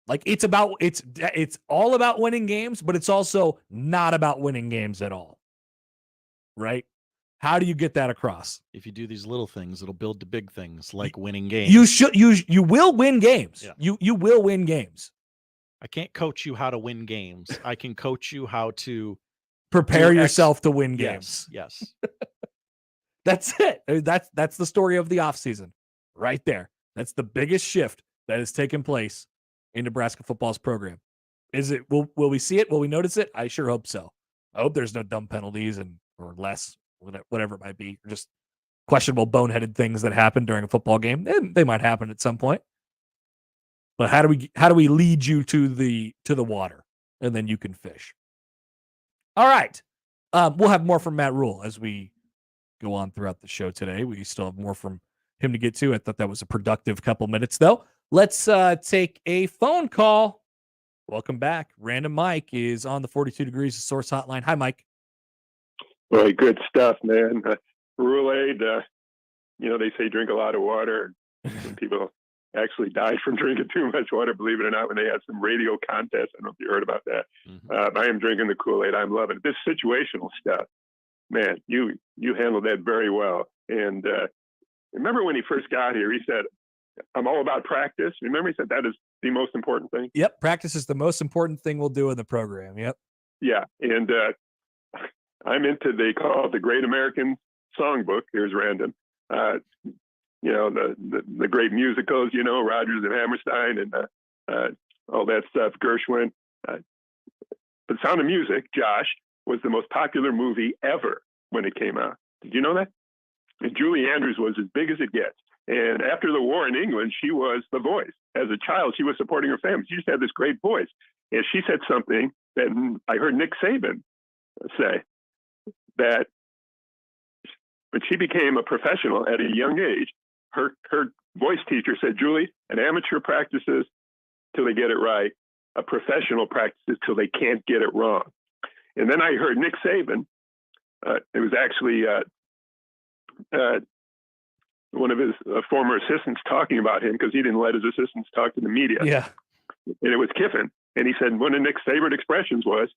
Like it's all about winning games, but it's also not about winning games at all. Right? How do you get that across? If you do these little things, it'll build to big things like winning games. You will win games. Yeah. You will win games. I can't coach you how to win games. I can coach you how to prepare yourself to win games. Yes. That's it. That's the story of the offseason right there. That's the biggest shift that has taken place in Nebraska football's program. Will we see it? Will we notice it? I sure hope so. I hope there's no dumb penalties or less whatever it might be, just questionable, boneheaded things that happen during a football game. And they might happen at some point. But how do we lead you to the water, and then you can fish? All right. We'll have more from Matt Rhule as we go on throughout the show today. We still have more from him to get to. I thought that was a productive couple minutes, though. Let's take a phone call. Welcome back. Random Mike is on the 42 Degrees of Source hotline. Hi, Mike. Well, good stuff, man. Rhule, they say drink a lot of water. People actually died from drinking too much water, believe it or not, when they had some radio contest. I don't know if you heard about that. I am drinking the Kool-Aid. I'm loving it. This situational stuff, man, you handled that very well. And remember when he first got here, he said, I'm all about practice. Remember, he said that is the most important thing. Yep. Practice is the most important thing we'll do in the program. Yep. Yeah. And I'm into, they call it the Great American Songbook. Here's random. The great musicals, Rodgers and Hammerstein and all that stuff, Gershwin. But Sound of Music, Josh, was the most popular movie ever when it came out. Did you know that? And Julie Andrews was as big as it gets. And after the war in England, she was the voice. As a child, she was supporting her family. She just had this great voice. And she said something that I heard Nick Saban say, that when she became a professional at a young age, her voice teacher said, Julie, an amateur practices till they get it right. A professional practices till they can't get it wrong. And then I heard Nick Saban, it was actually one of his former assistants talking about him because he didn't let his assistants talk to the media. Yeah. And it was Kiffin. And he said one of Nick's favorite expressions was,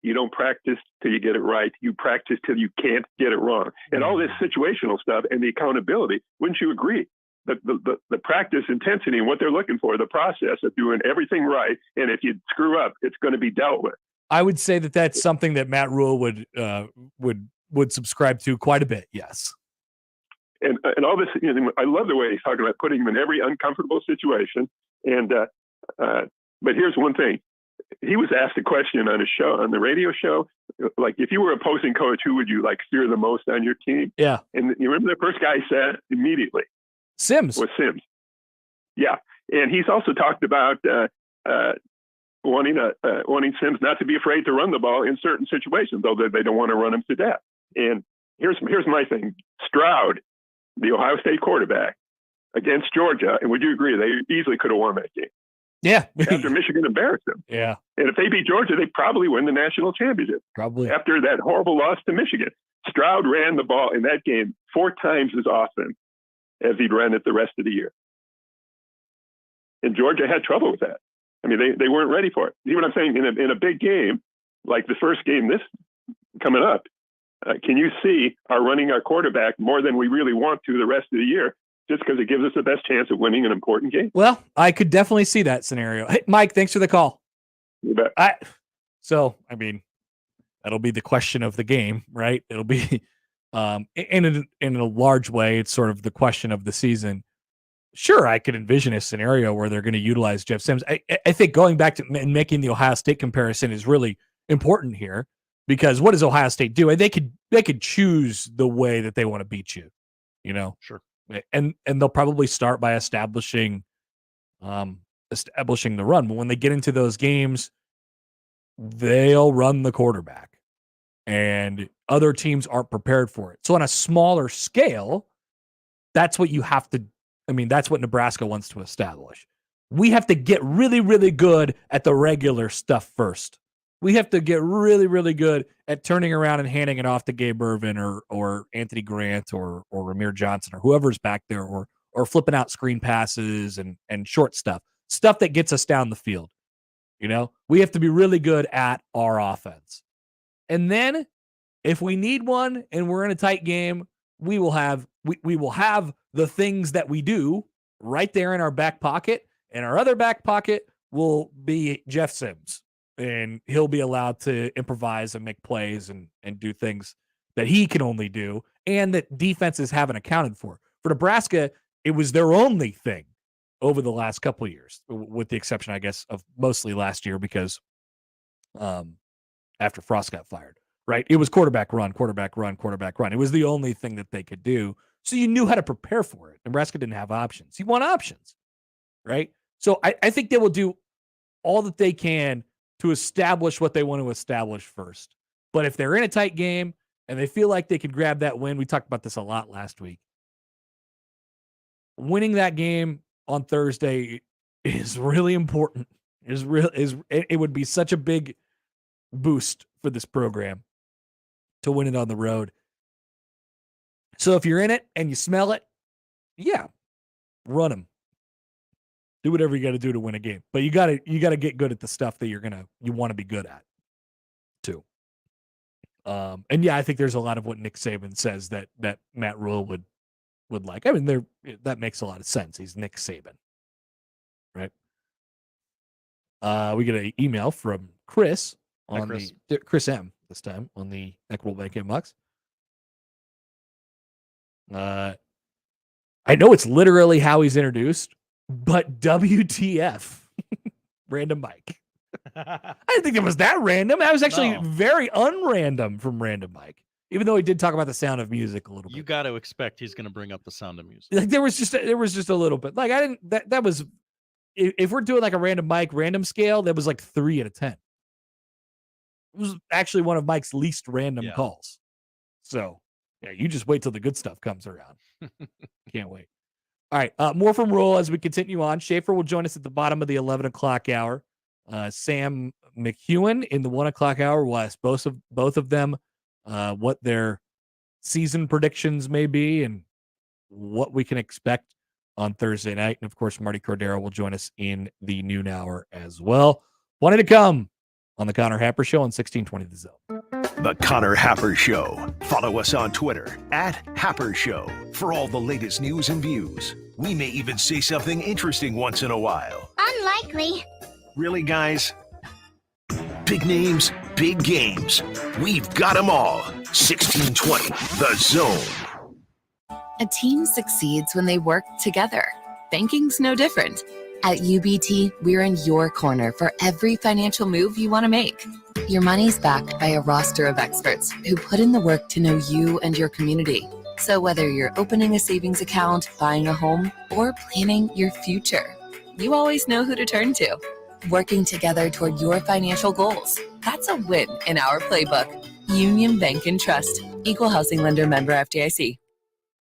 you don't practice till you get it right. You practice till you can't get it wrong. And all this situational stuff and the accountability, wouldn't you agree? The practice intensity and what they're looking for, the process of doing everything right. And if you screw up, it's going to be dealt with. I would say that that's something that Matt Rhule would subscribe to quite a bit. Yes. And all this, I love the way he's talking about putting him in every uncomfortable situation. And but here's one thing. He was asked a question on a show, on the radio show, like, if you were opposing coach, who would you fear the most on your team? Yeah. And you remember the first guy said immediately? Sims. Was Sims. Yeah. And he's also talked about wanting Sims not to be afraid to run the ball in certain situations, although they don't want to run him to death. And here's my thing. Stroud, the Ohio State quarterback, against Georgia, and would you agree they easily could have won that game? Yeah. After Michigan embarrassed them. Yeah. And if they beat Georgia, they probably win the national championship. Probably. After that horrible loss to Michigan. Stroud ran the ball in that game 4 times as often as he'd ran it the rest of the year. And Georgia had trouble with that. I mean, they weren't ready for it. You know what I'm saying? In a big game, like the first game this coming up, can you see our running our quarterback more than we really want to the rest of the year, just because it gives us the best chance of winning an important game? Well, I could definitely see that scenario. Hey, Mike, thanks for the call. You bet. That'll be the question of the game, right? It'll be, in a large way, it's sort of the question of the season. Sure, I could envision a scenario where they're going to utilize Jeff Sims. I think going back to and making the Ohio State comparison is really important here, because what does Ohio State do? They could choose the way that they want to beat you, Sure. And they'll probably start by establishing the run. But when they get into those games, they'll run the quarterback, and other teams aren't prepared for it. So on a smaller scale, that's what you have to. That's what Nebraska wants to establish. We have to get really, really good at the regular stuff first. We have to get really, really good at turning around and handing it off to Gabe Irvin or Anthony Grant or Ramir Johnson or whoever's back there, or flipping out screen passes and short stuff that gets us down the field. We have to be really good at our offense. And then if we need one and we're in a tight game, we will have the things that we do right there in our back pocket, and our other back pocket will be Jeff Sims, and he'll be allowed to improvise and make plays and do things that he can only do and that defenses haven't accounted for. For Nebraska, it was their only thing over the last couple of years, with the exception, I guess, of mostly last year because after Frost got fired, right? It was quarterback run, quarterback run, quarterback run. It was the only thing that they could do. So you knew how to prepare for it. Nebraska didn't have options. You want options, right? So I think they will do all that they can to establish what they want to establish first. But if they're in a tight game and they feel like they can grab that win, we talked about this a lot last week. Winning that game on Thursday is really important. It would be such a big boost for this program to win it on the road. So if you're in it and you smell it, yeah, run them. Do whatever you got to do to win a game. But you got to get good at the stuff that you want to be good at too. And yeah, I think there's a lot of what Nick Saban says that Matt Rhule would like. I mean, that makes a lot of sense. He's Nick Saban, right? We get an email from Chris on Chris M this time on the Equitable Bank inbox. I know it's literally how he's introduced, but WTF, Random Mike. I didn't think it was that random. That was actually very unrandom from Random Mike. Even though he did talk about the Sound of Music a little bit. You got to expect he's going to bring up the Sound of Music. Like there was just a little bit. Like I didn't. That was. If we're doing like a Random Mike random scale, that was like 3 out of 10. It was actually one of Mike's least random calls. So yeah, you just wait till the good stuff comes around. Can't wait. All right, more from Rhule as we continue on. Schaefer will join us at the bottom of the 11 o'clock hour. Sam McKewon in the 1 o'clock hour will ask both of them what their season predictions may be and what we can expect on Thursday night. And of course, Martie Cordero will join us in the noon hour as well. Wanted to come on the Connor Happer Show on 1620 The Zone. The Connor Happer Show. Follow us on Twitter @Happer Show for all the latest news and views. We may even say something interesting once in a while. Unlikely. Really, guys? Big names, big games. We've got them all. 1620 The Zone. A team succeeds when they work together. Banking's no different. At UBT, we're in your corner for every financial move you want to make. Your money's backed by a roster of experts who put in the work to know you and your community. So whether you're opening a savings account, buying a home, or planning your future, you always know who to turn to. Working together toward your financial goals. That's a win in our playbook. Union Bank and Trust. Equal housing lender, member FDIC.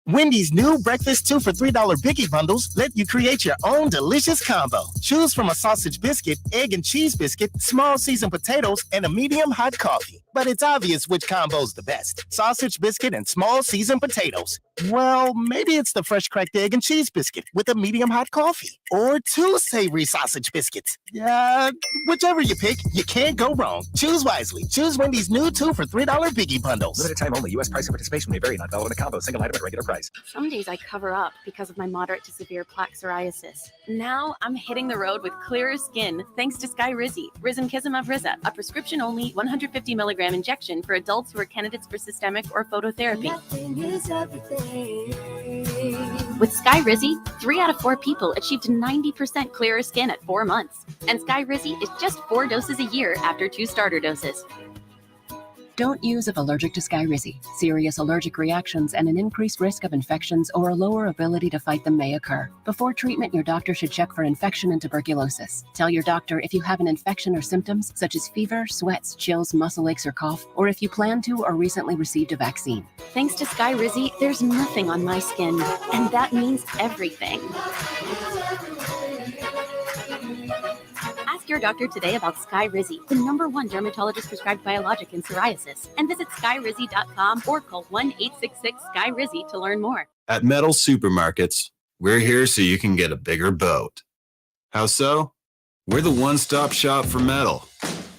Wendy's new breakfast 2 for $3 Biggie bundles let you create your own delicious combo. Choose from a sausage biscuit, egg and cheese biscuit, small seasoned potatoes, and a medium hot coffee. But it's obvious which combo's the best. Sausage biscuit and small seasoned potatoes. Well, maybe it's the fresh cracked egg and cheese biscuit with a medium hot coffee. Or 2 savory sausage biscuits. Whichever you pick, you can't go wrong. Choose wisely. Choose Wendy's new 2 for $3 Biggie bundles. Limited time only. U.S. price and participation may vary. Not valid in a combo. Single item at regular price. Some days I cover up because of my moderate to severe plaque psoriasis. Now I'm hitting the road with clearer skin thanks to Skyrizi, Rizumkizumab Riza, a prescription-only 150 milligram injection for adults who are candidates for systemic or phototherapy. With Skyrizi, 3 out of 4 people achieved 90% clearer skin at 4 months. And Skyrizi is just 4 doses a year after 2 starter doses. Don't use if allergic to Skyrizi. Serious allergic reactions and an increased risk of infections or a lower ability to fight them may occur. Before treatment, your doctor should check for infection and tuberculosis. Tell your doctor if you have an infection or symptoms such as fever, sweats, chills, muscle aches, or cough, or if you plan to or recently received a vaccine. Thanks to Skyrizi, there's nothing on my skin, and that means everything. Ask your doctor today about Skyrizi, the #1 dermatologist-prescribed biologic in psoriasis, and visit skyrizi.com or call 1-866-SKY-RIZZI to learn more. At Metal Supermarkets, we're here so you can get a bigger boat. How so? We're the one-stop shop for metal,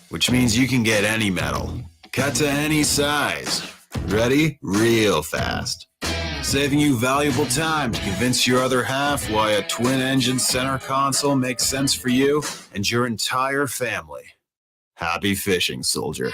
which means you can get any metal, cut to any size, ready real fast, saving you valuable time to convince your other half why a twin-engine center console makes sense for you and your entire family. Happy fishing, soldier.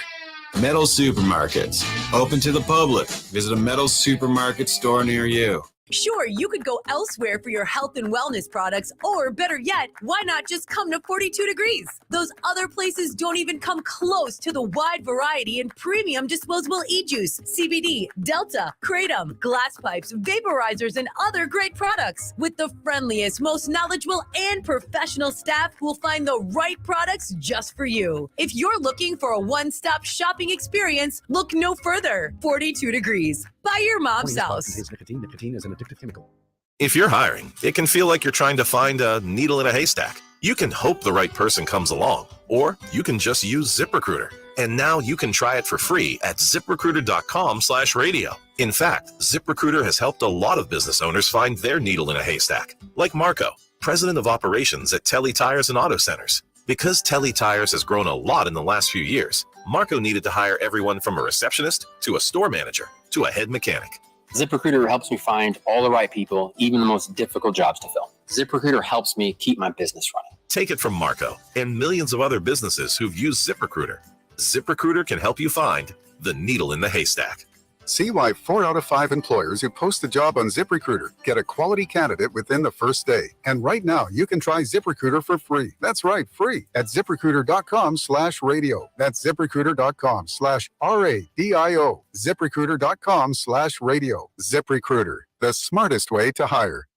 Metal Supermarkets, open to the public. Visit a Metal Supermarket store near you. Sure, you could go elsewhere for your health and wellness products, or better yet, why not just come to 42 Degrees? Those other places don't even come close to the wide variety and premium disposable e-juice, CBD, Delta, Kratom, glass pipes, vaporizers, and other great products. With the friendliest, most knowledgeable, and professional staff who will find the right products just for you. If you're looking for a one-stop shopping experience, look no further. 42 Degrees. By your mom's house. Nicotine is an addictive chemical. If you're hiring, it can feel like you're trying to find a needle in a haystack. You can hope the right person comes along, or you can just use ZipRecruiter. And now you can try it for free at ZipRecruiter.com/radio. In fact, ZipRecruiter has helped a lot of business owners find their needle in a haystack, like Marco, president of operations at Telly Tires and Auto Centers. Because Telly Tires has grown a lot in the last few years, Marco needed to hire everyone from a receptionist to a store manager to a head mechanic. ZipRecruiter helps me find all the right people, even the most difficult jobs to fill. ZipRecruiter helps me keep my business running. Take it from Marco and millions of other businesses who've used ZipRecruiter. ZipRecruiter can help you find the needle in the haystack. See why 4 out of 5 employers who post a job on ZipRecruiter get a quality candidate within the first day. And right now, you can try ZipRecruiter for free. That's right, free at ZipRecruiter.com/radio. That's ZipRecruiter.com/RADIO. ZipRecruiter.com/radio. ZipRecruiter, the smartest way to hire.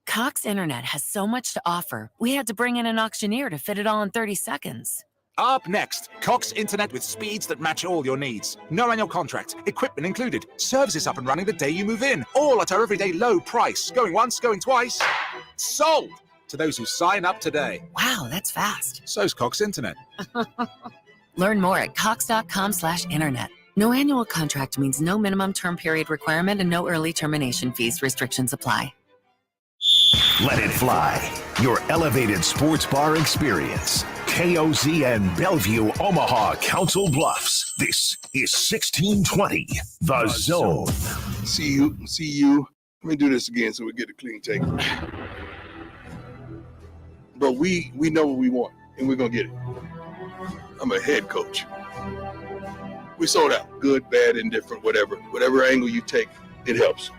Cox Internet has so much to offer. We had to bring in an auctioneer to fit it all in 30 seconds. Up next, Cox Internet with speeds that match all your needs. No annual contract, equipment included, services up and running the day you move in, all at our everyday low price. Going once, going twice. Sold to those who sign up today. Wow, that's fast. So's Cox Internet. Learn more at cox.com/internet. No annual contract means no minimum term period requirement and no early termination fees. Restrictions apply. Let it fly. Your elevated sports bar experience. KOZN Bellevue, Omaha, Council Bluffs. This is 1620, The Zone. See you. Let me do this again so we get a clean take. But we know what we want, and we're going to get it. I'm a head coach. We sold out. Good, bad, indifferent, whatever. Whatever angle you take, it helps.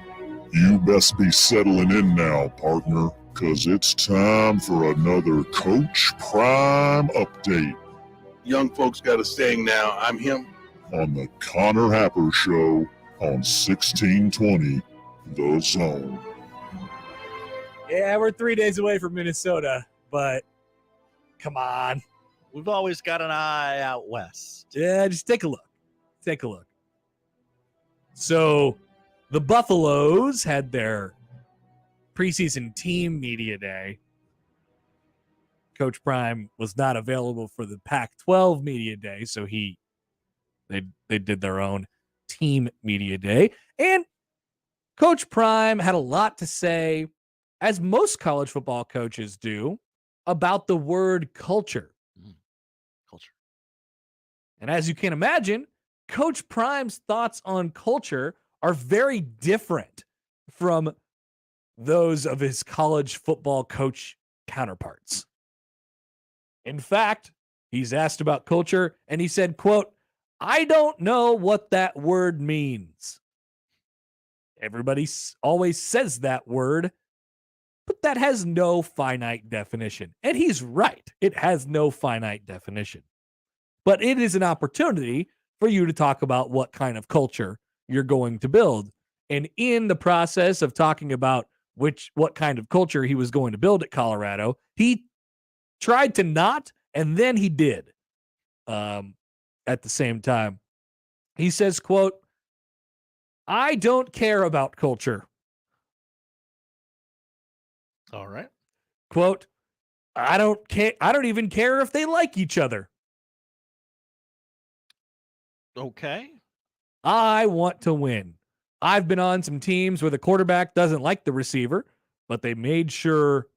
You best be settling in now, partner, because it's time for another Coach Prime update. Young folks got a saying now, I'm him. On the Connor Happer Show on 1620, The Zone. Yeah, we're 3 days away from Minnesota, but come on. We've always got an eye out west. Yeah, just take a look. Take a look. So the Buffaloes had their preseason team media day. Coach Prime was not available for the Pac-12 media day, so they did their own team media day. And Coach Prime had a lot to say, as most college football coaches do, about the word culture. Culture. And as you can imagine, Coach Prime's thoughts on culture are very different from those of his college football coach counterparts. In fact, he's asked about culture and he said, quote, "I don't know what that word means." Everybody always says that word, but that has no finite definition. And he's right. It has no finite definition. But it is an opportunity for you to talk about what kind of culture you're going to build. And in the process of talking about what kind of culture he was going to build at Colorado, he tried to not, and then he did at the same time. He says, quote, "I don't care about culture." All right. Quote, "I don't care. I don't even care if they like each other." Okay. "I want to win. I've been on some teams where the quarterback doesn't like the receiver, but they made sure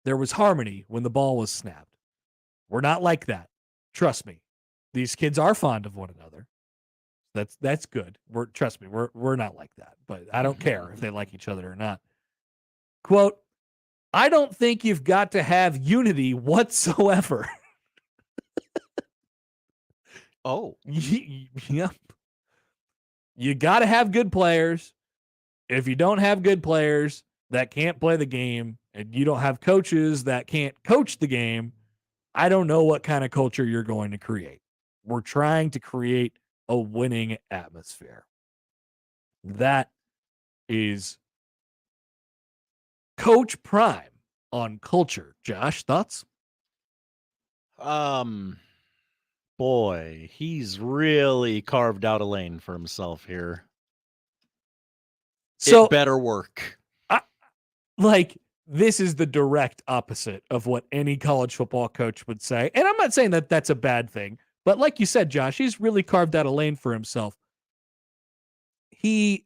there was harmony when the ball was snapped. We're not like that. Trust me. These kids are fond of one another. That's good. Trust me, we're not like that, but I don't care if they like each other or not." Quote, "I don't think you've got to have unity whatsoever." Oh. Yep. You got to have good players. if you don't have good players that can't play the game and you don't have coaches that can't coach the game, I don't know what kind of culture you're going to create. We're trying to create a winning atmosphere. That is Coach Prime on culture. Josh, thoughts? Boy, he's really carved out a lane for himself here. So it better work. This is the direct opposite of what any college football coach would say. And I'm not saying that that's a bad thing, but like you said, Josh, he's really carved out a lane for himself. He,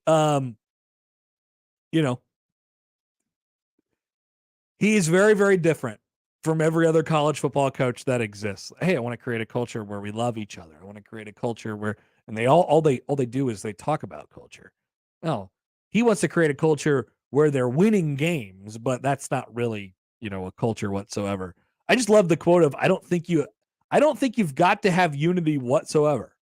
he is very, very different from every other college football coach that exists. Hey, I want to create a culture where we love each other. I want to create a culture where, and they all they do is they talk about culture. No, he wants to create a culture where they're winning games, but that's not really, a culture whatsoever. I just love the quote of, I don't think you've got to have unity whatsoever.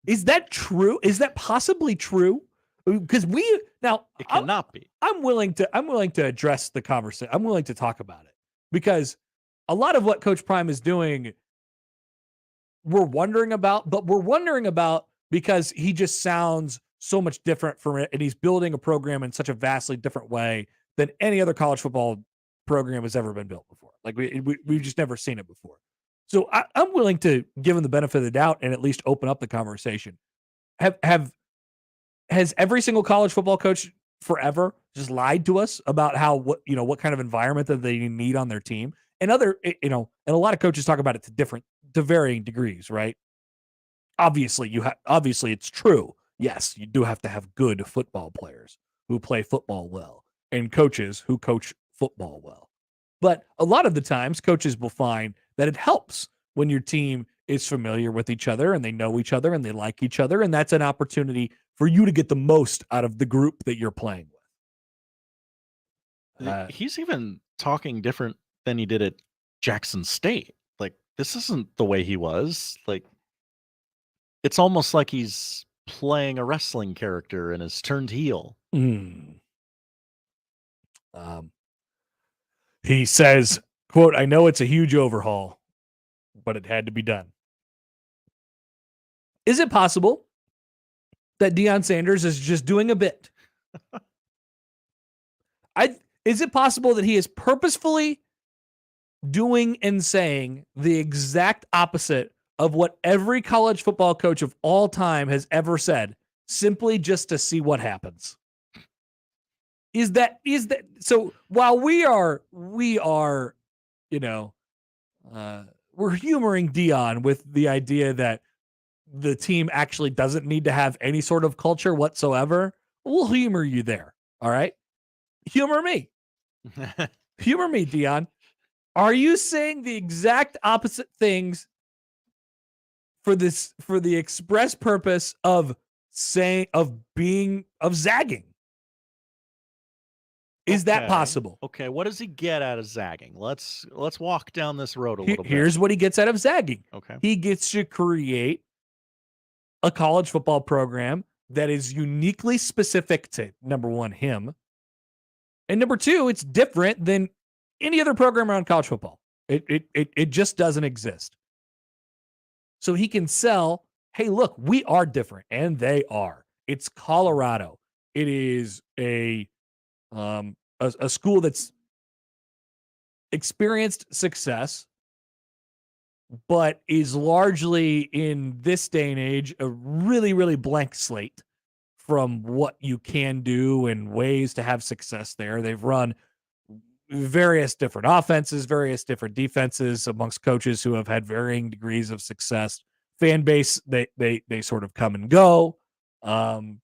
Is that true? Is that possibly true? Because it cannot be. I'm willing to address the conversation. I'm willing to talk about it because a lot of what Coach Prime is doing, we're wondering about because he just sounds so much different from it, and he's building a program in such a vastly different way than any other college football program has ever been built before. Like we've just never seen it before. So I'm willing to give him the benefit of the doubt and at least open up the conversation. Has every single college football coach forever just lied to us about what kind of environment that they need on their team? And and a lot of coaches talk about it to varying degrees, right? Obviously it's true. Yes, you do have to have good football players who play football well and coaches who coach football well. But a lot of the times coaches will find that it helps when your team is familiar with each other and they know each other and they like each other. And that's an opportunity for you to get the most out of the group that you're playing with. He's even talking different than he did at Jackson State. Like, this isn't the way he was. Like, it's almost like he's playing a wrestling character and has turned heel. He says, quote, I know it's a huge overhaul, but it had to be done. Is it possible that Deion Sanders is just doing a bit? Is it possible that he is purposefully doing and saying the exact opposite of what every college football coach of all time has ever said, simply just to see what happens? Is that so? While we are we're humoring Deion with the idea that the team actually doesn't need to have any sort of culture whatsoever, we'll humor you there. All right, humor me. Humor me, Deion. Are you saying the exact opposite things for the express purpose of zagging? Is that possible? Okay, what does he get out of zagging? Let's walk down this road a little bit. Here's what he gets out of zagging. Okay. He gets to create a college football program that is uniquely specific to, number one, him. And number two, it's different than any other program around college football. It just doesn't exist. So he can sell, hey, look, we are different. And they are. It's Colorado. It is a school that's experienced success, but is largely in this day and age a really, really blank slate from what you can do and ways to have success there. They've run various different offenses, various different defenses amongst coaches who have had varying degrees of success. Fan base, they sort of come and go. And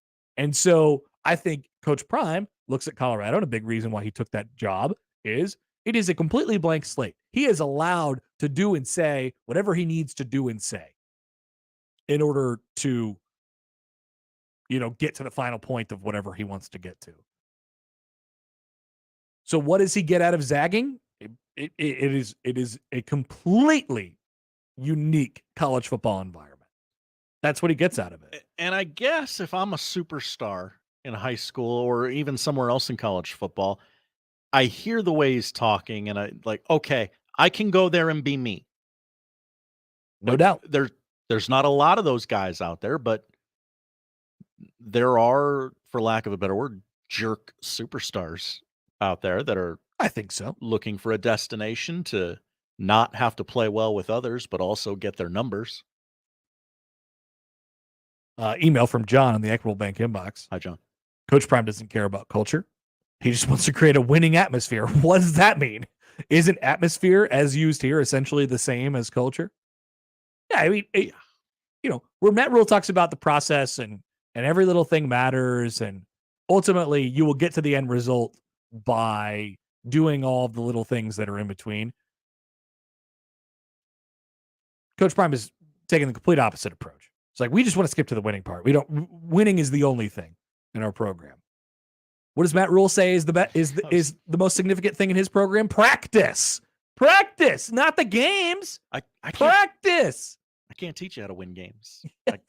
so I think Coach Prime looks at Colorado, and a big reason why he took that job is it is a completely blank slate. He is allowed to do and say whatever he needs to do and say in order to, get to the final point of whatever he wants to get to. So what does he get out of zagging? It is a completely unique college football environment. That's what he gets out of it. And I guess if I'm a superstar in high school or even somewhere else in college football, I hear the way he's talking and I like, okay, I can go there and be me. No doubt. There's not a lot of those guys out there, but there are, for lack of a better word, jerk superstars out there that are, I think so, looking for a destination to not have to play well with others, but also get their numbers. Email from John in the Equitable Bank inbox. Hi, John. Coach Prime doesn't care about culture. He just wants to create a winning atmosphere. What does that mean? Isn't atmosphere, as used here, essentially the same as culture? Yeah, I mean, where Matt Rhule talks about the process and every little thing matters, and ultimately you will get to the end result by doing all of the little things that are in between. Coach Prime is taking the complete opposite approach. It's like, we just want to skip to the winning part. Winning is the only thing in our program. What does Matt Rhule say is the most significant thing in his program? Practice, not the games. Practice. I can't teach you how to win games.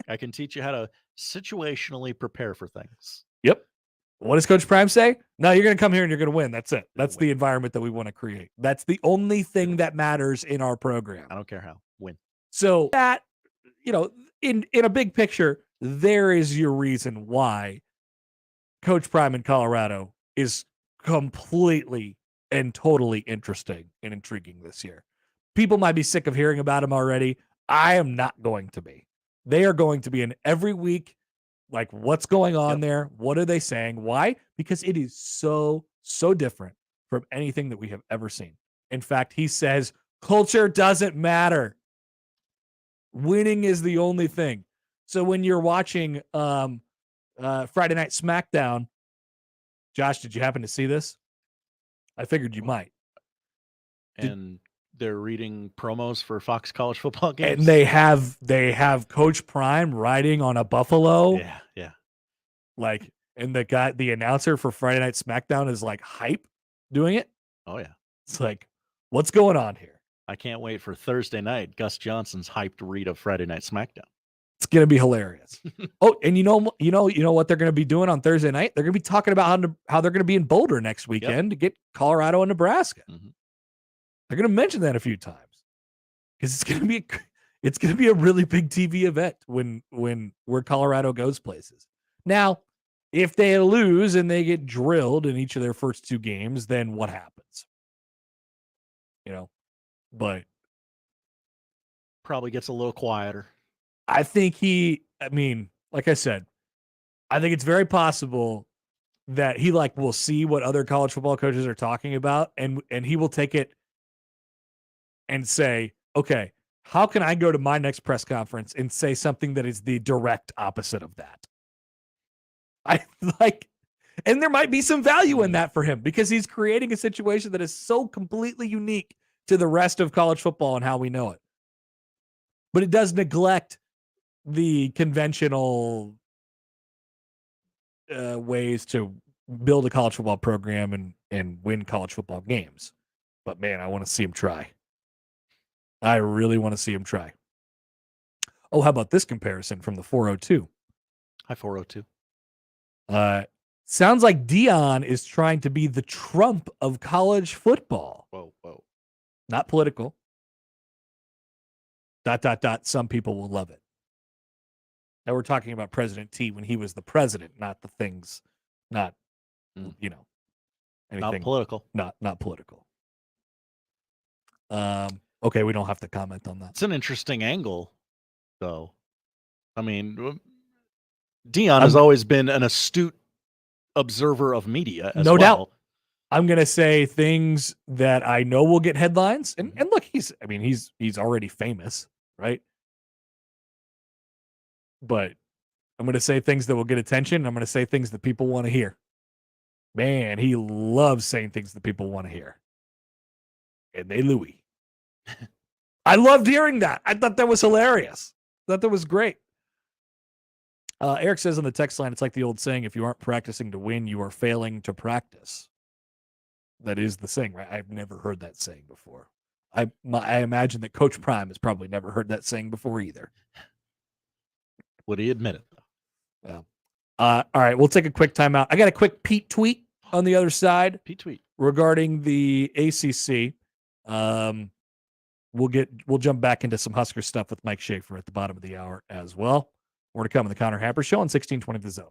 I can teach you how to situationally prepare for things. Yep. What does Coach Prime say? No, you're going to come here and you're going to win. That's it. That's the environment that we want to create. That's the only thing that matters in our program. I don't care how. Win. So that, in a big picture, there is your reason why Coach Prime in Colorado is completely and totally interesting and intriguing this year. People might be sick of hearing about him already. I am not going to be. They are going to be in every week. Like, what's going on there? What are they saying? Why? Because it is so different from anything that we have ever seen. In fact, he says culture doesn't matter. Winning is the only thing. So when you're watching Friday Night SmackDown, Josh, did you happen to see this? I figured you might. And they're reading promos for Fox College football games. And they have Coach Prime riding on a buffalo. Yeah. Like, and the announcer for Friday Night SmackDown is like hype doing it. Oh yeah. It's like, what's going on here? I can't wait for Thursday night. Gus Johnson's hyped read of Friday Night SmackDown. It's gonna be hilarious. Oh, and you know what they're gonna be doing on Thursday night? They're gonna be talking about how they're gonna be in Boulder next weekend to get Colorado and Nebraska. Mm-hmm. They're gonna mention that a few times because it's gonna be a really big TV event where Colorado goes places. Now, if they lose and they get drilled in each of their first two games, then what happens? But probably gets a little quieter. I think like I said, I think it's very possible that he will see what other college football coaches are talking about and he will take it and say, okay, how can I go to my next press conference and say something that is the direct opposite of that? And there might be some value in that for him because he's creating a situation that is so completely unique to the rest of college football and how we know it. But it does neglect the conventional ways to build a college football program and win college football games. But man, I want to see him try. I really want to see him try. Oh, how about this comparison from the 402? Hi, 402. Sounds like Dion is trying to be the Trump of college football. Whoa. Not political. ... Some people will love it. Now we're talking about President T when he was the president, not the things, not anything. Not political. Not political. Okay, we don't have to comment on that. It's an interesting angle, though. I mean, Dion has always been an astute observer of media as no well. doubt. I'm going to say things that I know will get headlines. And look, he's already famous, right? But I'm going to say things that will get attention. I'm going to say things that people want to hear. Man, he loves saying things that people want to hear. And they Louis. I loved hearing that. I thought that was hilarious. I thought that was great. Eric says on the text line, it's like the old saying, if you aren't practicing to win, you are failing to practice. That is the saying, right? I've never heard that saying before. I imagine that Coach Prime has probably never heard that saying before either. Would he admit it? Well, all right, we'll take a quick timeout. I got a quick Pete tweet on the other side. Pete tweet regarding the ACC. We'll jump back into some Husker stuff with Mike Schaefer at the bottom of the hour as well. More to come on the Connor Happer Show on 1620 The Zone.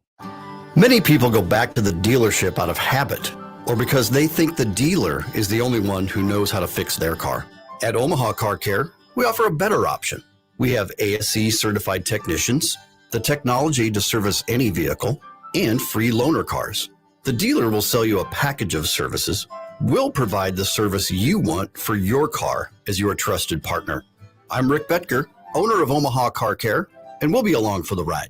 Many people go back to the dealership out of habit or because they think the dealer is the only one who knows how to fix their car. At Omaha Car Care, we offer a better option. We have ASE certified technicians, the technology to service any vehicle, and free loaner cars. The dealer will sell you a package of services. We'll provide the service you want for your car as your trusted partner. I'm Rick Betker, owner of Omaha Car Care, and we'll be along for the ride.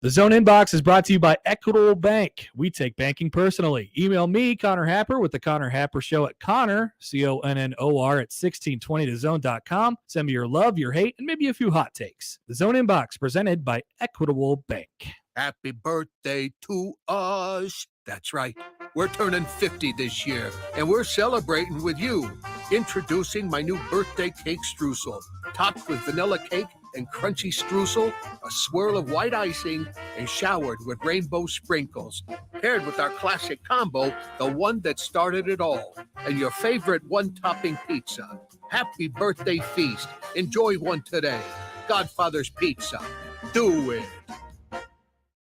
The Zone Inbox is brought to you by Equitable Bank. We take banking personally. Email me, Connor Happer, with the Connor Happer Show at Connor, CONNOR, at 1620thezone.com. Send me your love, your hate, and maybe a few hot takes. The Zone Inbox, presented by Equitable Bank. Happy birthday to us. That's right. We're turning 50 this year, and we're celebrating with you. Introducing my new birthday cake streusel, topped with vanilla cake and crunchy streusel, a swirl of white icing, and showered with rainbow sprinkles. Paired with our classic combo, the one that started it all, and your favorite one-topping pizza. Happy birthday feast. Enjoy one today. Godfather's Pizza. Do it.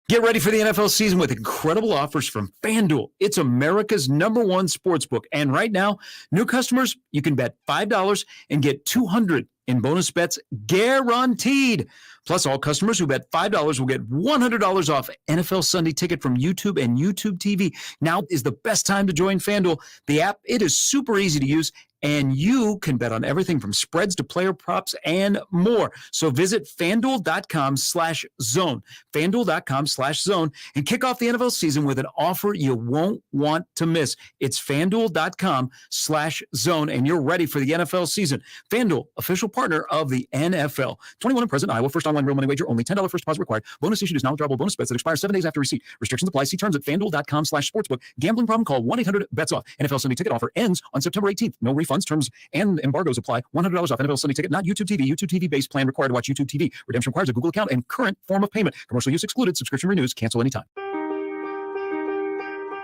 Get ready for the NFL season with incredible offers from FanDuel. It's America's #1 sportsbook. And right now, new customers, you can bet $5 and get $200 in bonus bets guaranteed. Plus, all customers who bet $5 will get $100 off NFL Sunday Ticket from YouTube and YouTube TV. Now is the best time to join FanDuel. The app, it is super easy to use, and you can bet on everything from spreads to player props and more. So visit FanDuel.com/zone, FanDuel.com/zone, and kick off the NFL season with an offer you won't want to miss. It's FanDuel.com/zone, and you're ready for the NFL season. FanDuel, official partner of the NFL. 21 and present, Iowa. First online real money wager. Only $10 first deposit required. Bonus issued is non-withdrawable bonus bets that expire 7 days after receipt. Restrictions apply. See terms at FanDuel.com/sportsbook. Gambling problem? Call 1-800-BETS-OFF. NFL Sunday Ticket offer ends on September 18th. No refunds, terms, and embargoes apply. $100 off NFL Sunday Ticket, not YouTube TV. YouTube TV-based plan required to watch YouTube TV. Redemption requires a Google account and current form of payment. Commercial use excluded. Subscription renews. Cancel anytime.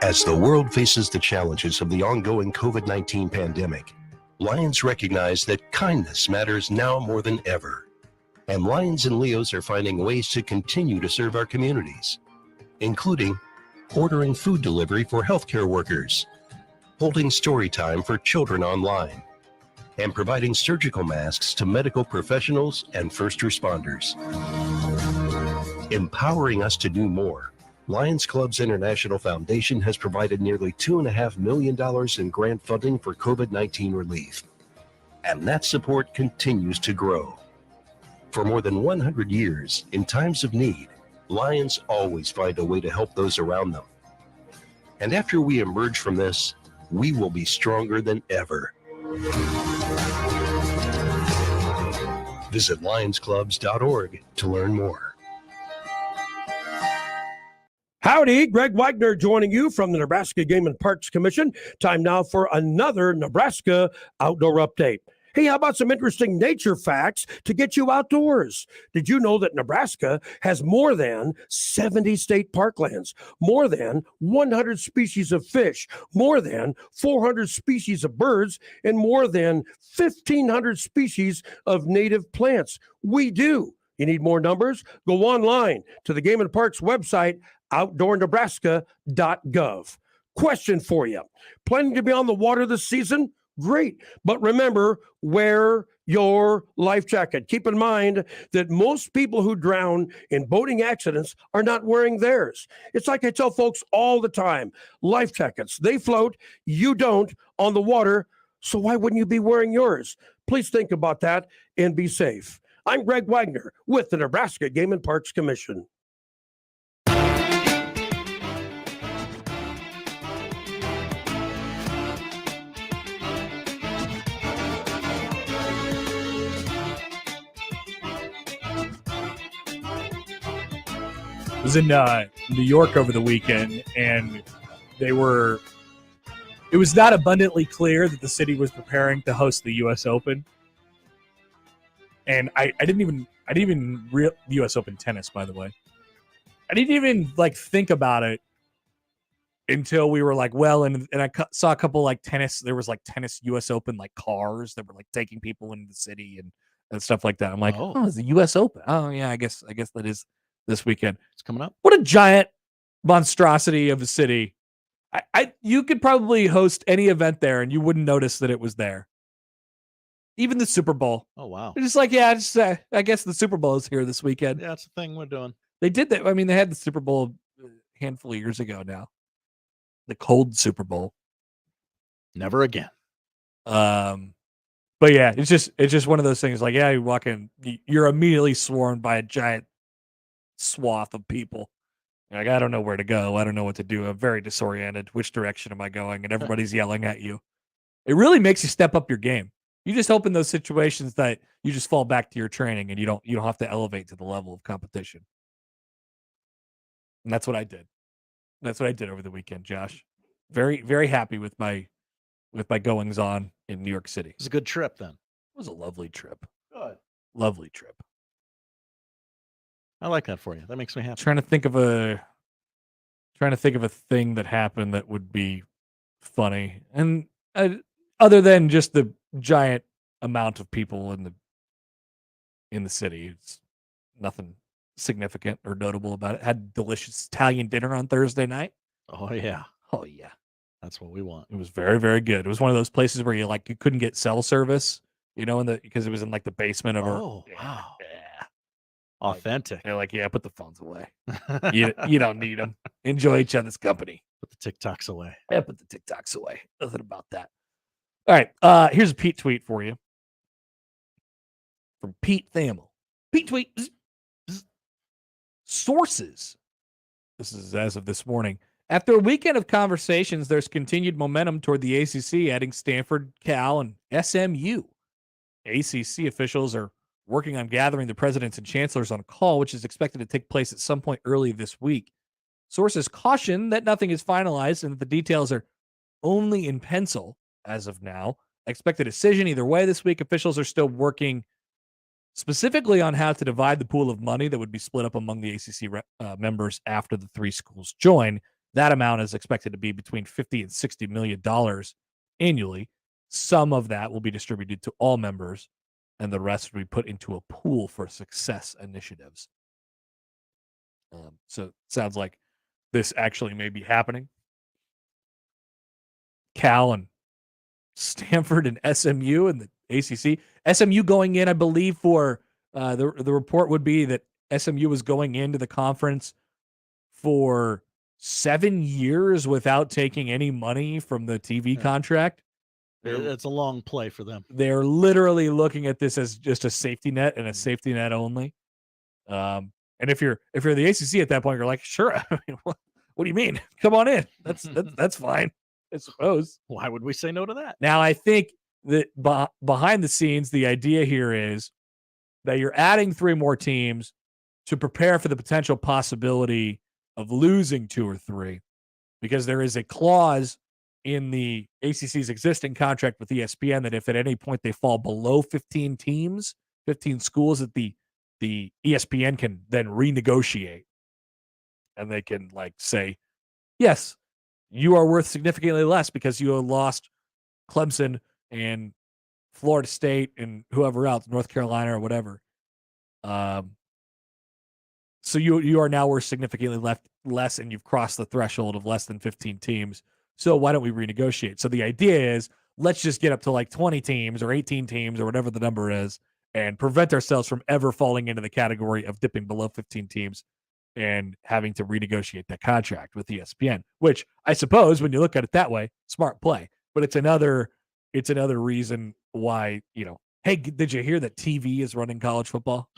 As the world faces the challenges of the ongoing COVID-19 pandemic, Lions recognize that kindness matters now more than ever. And Lions and Leos are finding ways to continue to serve our communities, including ordering food delivery for healthcare workers, holding story time for children online, and providing surgical masks to medical professionals and first responders. Empowering us to do more, Lions Clubs International Foundation has provided nearly $2.5 million in grant funding for COVID-19 relief. And that support continues to grow. For more than 100 years, in times of need, Lions always find a way to help those around them. And after we emerge from this, we will be stronger than ever. Visit lionsclubs.org to learn more. Howdy, Greg Wagner joining you from the Nebraska Game and Parks Commission. Time now for another Nebraska Outdoor Update. Hey, how about some interesting nature facts to get you outdoors? Did you know that Nebraska has more than 70 state parklands, more than 100 species of fish, more than 400 species of birds, and more than 1,500 species of native plants? We do. You need more numbers? Go online to the Game and Parks website, outdoornebraska.gov. Question for you. Planning to be on the water this season? Great. But remember, wear your life jacket. Keep in mind that most people who drown in boating accidents are not wearing theirs. It's like I tell folks all the time, life jackets, they float, you don't on the water, so why wouldn't you be wearing yours? Please think about that and be safe. I'm Greg Wagner with the Nebraska Game and Parks Commission. I was in New York over the weekend, and it was not abundantly clear that the city was preparing to host the U.S. Open. And I didn't even I didn't even U.S. Open tennis, by the way. I didn't even like think about it until we were like, well, and I saw a couple like tennis. There was like tennis U.S. Open like cars that were like taking people into the city and stuff like that. I'm like, oh, it's the U.S. Open. Oh yeah, I guess that is this weekend. It's coming up. What a giant monstrosity of a city. You could probably host any event there and you wouldn't notice that it was there. Even the Super Bowl. Oh, wow. It's just like, yeah, I guess the Super Bowl is here this weekend. Yeah, that's the thing we're doing. They did that. I mean, they had the Super Bowl a handful of years ago now. The cold Super Bowl. Never again. But yeah, it's just one of those things. Like, yeah, you walk in, you're immediately swarmed by a giant swath of people. You're like, I don't know where to go. I don't know what to do. I'm very disoriented. Which direction am I going? And everybody's yelling at you. It really makes you step up your game. You just hope in those situations that you just fall back to your training and you don't have to elevate to the level of competition. And that's what I did. That's what I did over the weekend, Josh. Very, very happy with my goings on in New York City. It was a good trip then. It was a lovely trip. Good. Lovely trip. I like that for you. That makes me happy. Trying to think of a thing that happened that would be funny. And other than just the giant amount of people in the city, it's nothing significant or notable about it. Had delicious Italian dinner on Thursday night. Oh yeah. Oh yeah. That's what we want. It was very, very good. It was one of those places where you couldn't get cell service, because it was in like the basement of wow. Yeah. Authentic. They're like, yeah, put the phones away. you don't need them. Enjoy each other's company. Put the TikToks away. Yeah, put the TikToks away. Nothing about that. All right. Here's a Pete tweet for you. From Pete Thamel. Pete tweet. Sources. This is as of this morning. After a weekend of conversations, there's continued momentum toward the ACC, adding Stanford, Cal, and SMU. ACC officials are working on gathering the presidents and chancellors on a call, which is expected to take place at some point early this week. Sources caution that nothing is finalized and that the details are only in pencil as of now. Expect a decision either way this week. Officials are still working specifically on how to divide the pool of money that would be split up among the ACC members after the three schools join. That amount is expected to be between $50 and $60 million annually. Some of that will be distributed to all members, and the rest will be put into a pool for success initiatives. So it sounds like this actually may be happening. Cal and Stanford and SMU and the ACC. SMU going in, I believe, for the report would be that SMU was going into the conference for 7 years without taking any money from the TV contract. It's a long play for them. They're literally looking at this as just a safety net and a safety net only. And if you're the ACC at that point, you're like, sure. I mean, what do you mean? Come on in. That's fine, I suppose. Why would we say no to that? Now, I think that behind the scenes, the idea here is that you're adding 3 more teams to prepare for the potential possibility of losing 2 or 3, because there is a clause in the ACC's existing contract with ESPN that if at any point they fall below 15 teams, 15 schools, that the ESPN can then renegotiate, and they can say, yes, you are worth significantly less because you have lost Clemson and Florida State and whoever else, North Carolina or whatever. So you are now worth significantly less, and you've crossed the threshold of less than 15 teams. So why don't we renegotiate? So the idea is, let's just get up to 20 teams or 18 teams or whatever the number is, and prevent ourselves from ever falling into the category of dipping below 15 teams and having to renegotiate that contract with ESPN, which I suppose when you look at it that way, smart play. But it's another reason why, hey, did you hear that TV is running college football?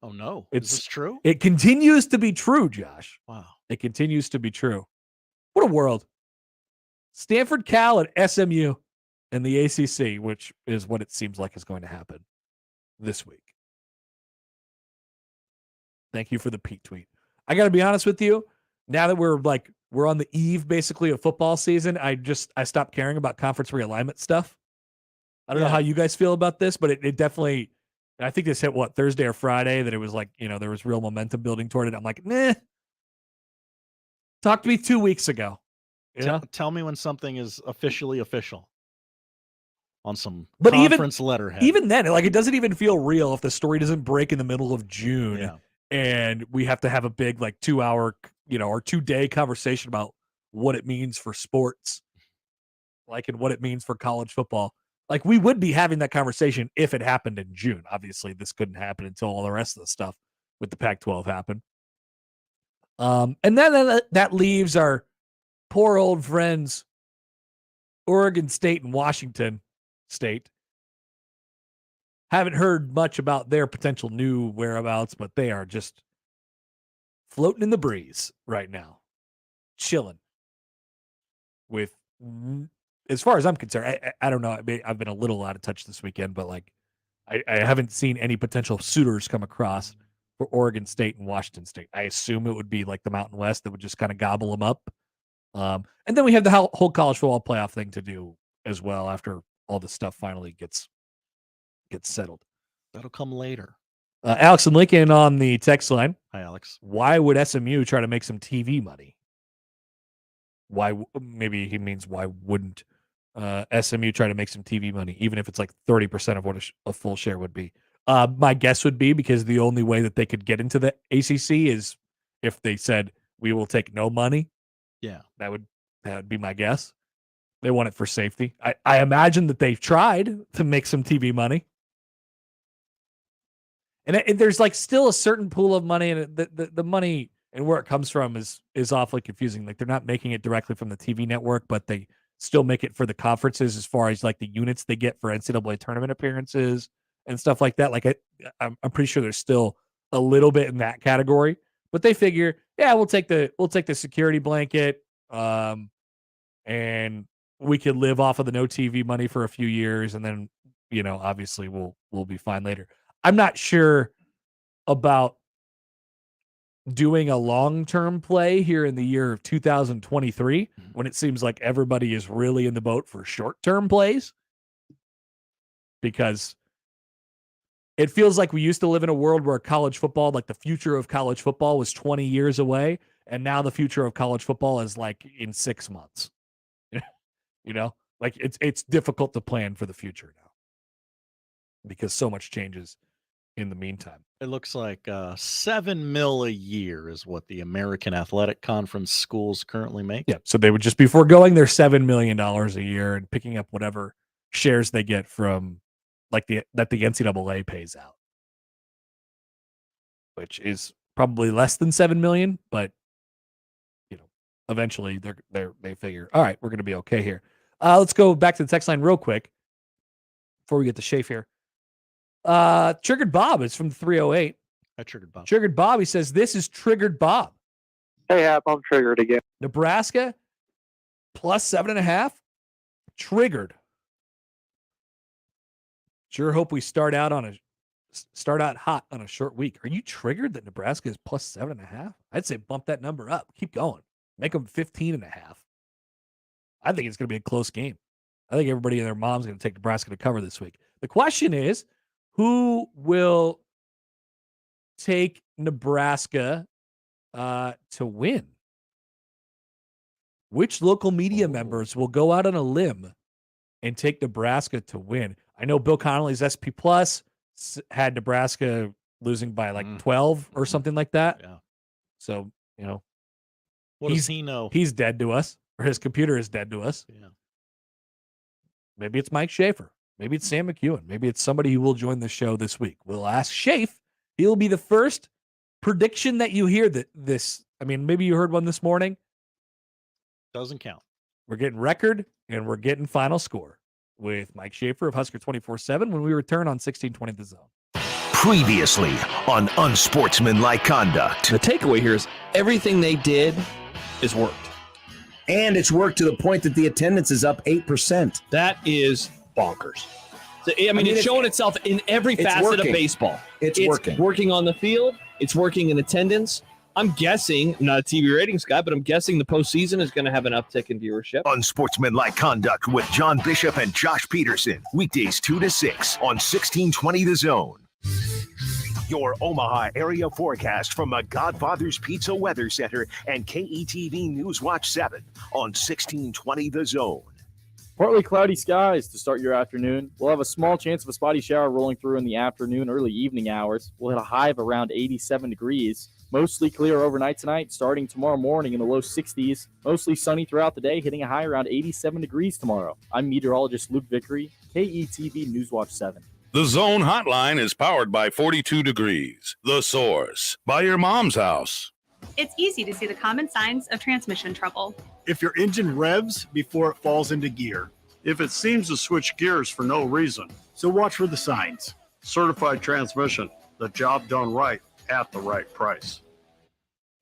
Oh no. Is this true? It continues to be true, Josh. Wow. It continues to be true. What a world. Stanford, Cal, and SMU and the ACC, which is what it seems like is going to happen this week. Thank you for the Pete tweet. I got to be honest with you. Now that we're on the eve basically of football season, I stopped caring about conference realignment stuff. I don't know how you guys feel about this, but it definitely And I think this hit, Thursday or Friday, that it was like, there was real momentum building toward it. I'm like, nah. Talk to me 2 weeks ago. Tell me when something is officially official on some But conference letterhead. Even then, it doesn't even feel real if the story doesn't break in the middle of June and we have to have a big 2 hour, or 2 day conversation about what it means for sports, and what it means for college football. We would be having that conversation if it happened in June. Obviously, this couldn't happen until all the rest of the stuff with the Pac-12 happened. And then that leaves our poor old friends, Oregon State and Washington State. Haven't heard much about their potential new whereabouts, but they are just floating in the breeze right now, chilling with, as far as I'm concerned, I don't know. I've been a little out of touch this weekend, but I haven't seen any potential suitors come across for Oregon State and Washington State. I assume it would be like the Mountain West that would just kind of gobble them up. And then we have the whole college football playoff thing to do as well after all this stuff finally gets settled. That'll come later. Alex and Lincoln on the text line. Hi, Alex. Why would SMU try to make some TV money? Maybe he means why wouldn't SMU try to make some TV money, even if it's 30% of what a full share would be? My guess would be because the only way that they could get into the ACC is if they said, we will take no money. Yeah. That would be my guess. They want it for safety. I imagine that they've tried to make some TV money. And there's still a certain pool of money, and the money and where it comes from is awfully confusing. They're not making it directly from the TV network, but they still make it for the conferences as far as the units they get for NCAA tournament appearances and stuff like that. I'm pretty sure there's still a little bit in that category, but they figure, we'll take the security blanket, and we could live off of the no TV money for a few years, and then obviously we'll be fine later. I'm not sure about doing a long-term play here in the year of 2023 when it seems like everybody is really in the boat for short-term plays, because it feels like we used to live in a world where college football, the future of college football was 20 years away, and now the future of college football is in 6 months. It's difficult to plan for the future now because so much changes in the meantime. It looks like $7 million a year is what the American Athletic Conference schools currently make. Yeah, so they would just be foregoing their $7 million a year and picking up whatever shares they get from that the NCAA pays out, which is probably less than $7 million, but eventually they figure, all right, we're going to be okay here. Let's go back to the text line real quick before we get to Schaefer. Triggered Bob is from 308. I triggered Bob. Triggered Bob. He says, this is Triggered Bob. Hey, Hap, I'm triggered again. Nebraska plus 7.5. Triggered. Sure hope we start out hot on a short week. Are you triggered that Nebraska is plus 7.5? I'd say bump that number up. Keep going. Make them 15.5. I think it's going to be a close game. I think everybody and their mom's going to take Nebraska to cover this week. The question is, who will take Nebraska to win? Which local media members will go out on a limb and take Nebraska to win? I know Bill Connolly's SP Plus had Nebraska losing by 12 or something like that. Yeah. So, what does he know? He's dead to us, or his computer is dead to us. Yeah. Maybe it's Mike Schaefer. Maybe it's Sam McKewon. Maybe it's somebody who will join the show this week. We'll ask Schaefer. He'll be the first prediction that you hear maybe you heard one this morning. Doesn't count. We're getting record and we're getting final score with Mike Schaefer of Husker 24/7 when we return on 1620 The Zone. Previously on Unsportsmanlike Conduct. The takeaway here is everything they did is worked. And it's worked to the point that the attendance is up 8%. That is bonkers. So, it's showing itself in every facet of baseball. It's working. Working on the field. It's working in attendance. I'm guessing, I'm not a TV ratings guy, but I'm guessing the postseason is going to have an uptick in viewership. Unsportsmanlike Conduct with John Bishop and Josh Peterson. Weekdays 2 to 6 on 1620 The Zone. Your Omaha area forecast from the Godfather's Pizza Weather Center and KETV News Watch 7 on 1620 The Zone. Partly cloudy skies to start your afternoon. We'll have a small chance of a spotty shower rolling through in the afternoon, early evening hours. We'll hit a high of around 87 degrees. Mostly clear overnight tonight, starting tomorrow morning in the low 60s. Mostly sunny throughout the day, hitting a high around 87 degrees tomorrow. I'm meteorologist Luke Vickery, KETV Newswatch 7. The Zone Hotline is powered by 42 Degrees, The Source, by your mom's house. It's easy to see the common signs of transmission trouble. If your engine revs before it falls into gear. If it seems to switch gears for no reason. So watch for the signs. Certified transmission, the job done right at the right price.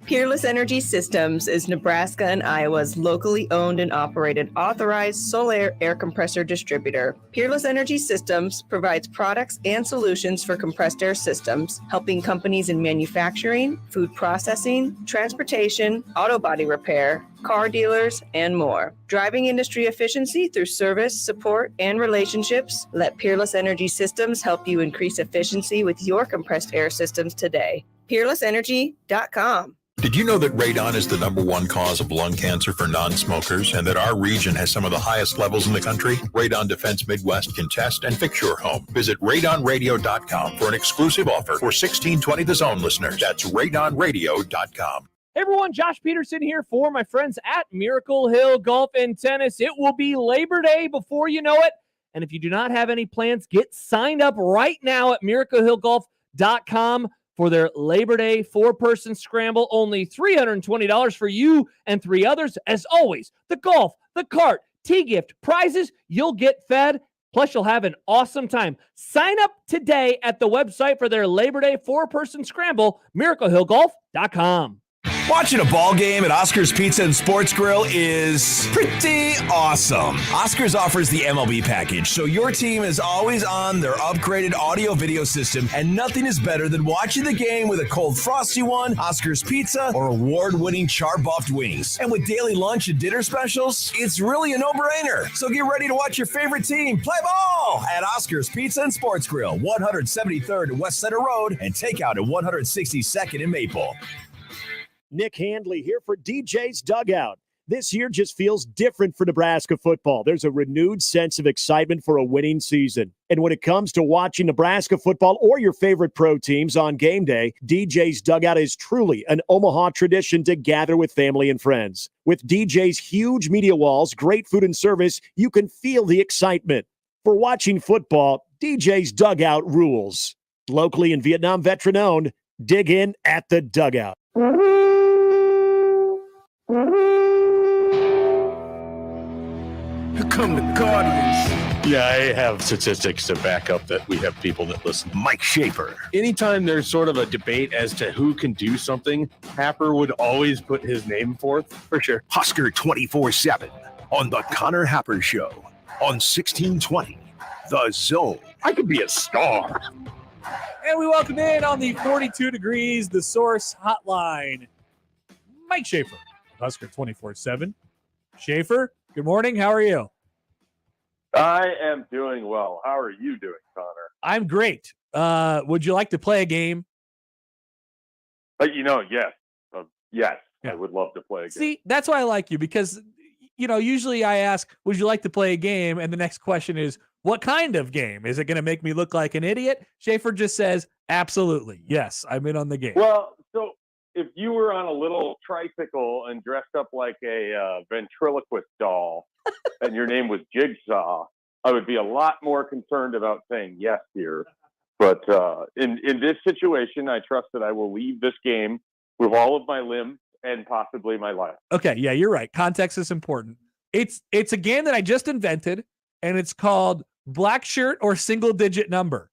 Peerless Energy Systems is Nebraska and Iowa's locally owned and operated authorized solar air compressor distributor. Peerless Energy Systems provides products and solutions for compressed air systems, helping companies in manufacturing, food processing, transportation, auto body repair, car dealers, and more. Driving industry efficiency through service, support, and relationships, let Peerless Energy Systems help you increase efficiency with your compressed air systems today. PeerlessEnergy.com. Did you know that radon is the #1 cause of lung cancer for non-smokers and that our region has some of the highest levels in the country? Radon Defense Midwest can test and fix your home. Visit radonradio.com for an exclusive offer for 1620 The Zone listeners. That's radonradio.com. Hey everyone, Josh Peterson here for my friends at Miracle Hill Golf and Tennis. It will be Labor Day before you know it. And if you do not have any plans, get signed up right now at miraclehillgolf.com for their Labor Day 4-person scramble. Only $320 for you and 3 others. As always, the golf, the cart, tee gift, prizes, you'll get fed. Plus, you'll have an awesome time. Sign up today at the website for their Labor Day 4-person scramble, miraclehillgolf.com. Watching a ball game at Oscar's Pizza and Sports Grill is pretty awesome. Oscar's offers the MLB package, so your team is always on their upgraded audio-video system, and nothing is better than watching the game with a cold frosty one, Oscar's Pizza, or award-winning char-buffed wings. And with daily lunch and dinner specials, it's really a no-brainer. So get ready to watch your favorite team play ball at Oscar's Pizza and Sports Grill, 173rd and West Center Road, and takeout at 162nd and Maple. Nick Handley here for DJ's Dugout. This year just feels different for Nebraska football. There's a renewed sense of excitement for a winning season. And when it comes to watching Nebraska football or your favorite pro teams on game day, DJ's Dugout is truly an Omaha tradition to gather with family and friends. With DJ's huge media walls, great food and service, you can feel the excitement. For watching football, DJ's Dugout rules. Locally and Vietnam veteran-owned, dig in at the Dugout. Here come the Guardians. Yeah, I have statistics to back up that we have people that listen. Mike Schaefer. Anytime there's sort of a debate as to who can do something, Happer would always put his name forth, for sure. Husker 24/7 on the Connor Happer Show on 1620 The Zone. I could be a star. And we welcome in on the 42 Degrees, The Source Hotline, Mike Schaefer, Husker 24/7. Schaefer, good morning. How are you? I am doing well. How are you doing, Connor? I'm great. Would you like to play a game? Yes. Yes, Yeah. I would love to play a game. See, that's why I like you because, usually I ask, would you like to play a game? And the next question is, what kind of game? Is it going to make me look like an idiot? Schaefer just says, absolutely. Yes, I'm in on the game. Well, so if you were on a little tricycle and dressed up like a ventriloquist doll and your name was Jigsaw, I would be a lot more concerned about saying yes here. But in this situation, I trust that I will leave this game with all of my limbs and possibly my life. Okay, yeah, you're right. Context is important. It's a game that I just invented, and it's called Black Shirt or Single Digit Number.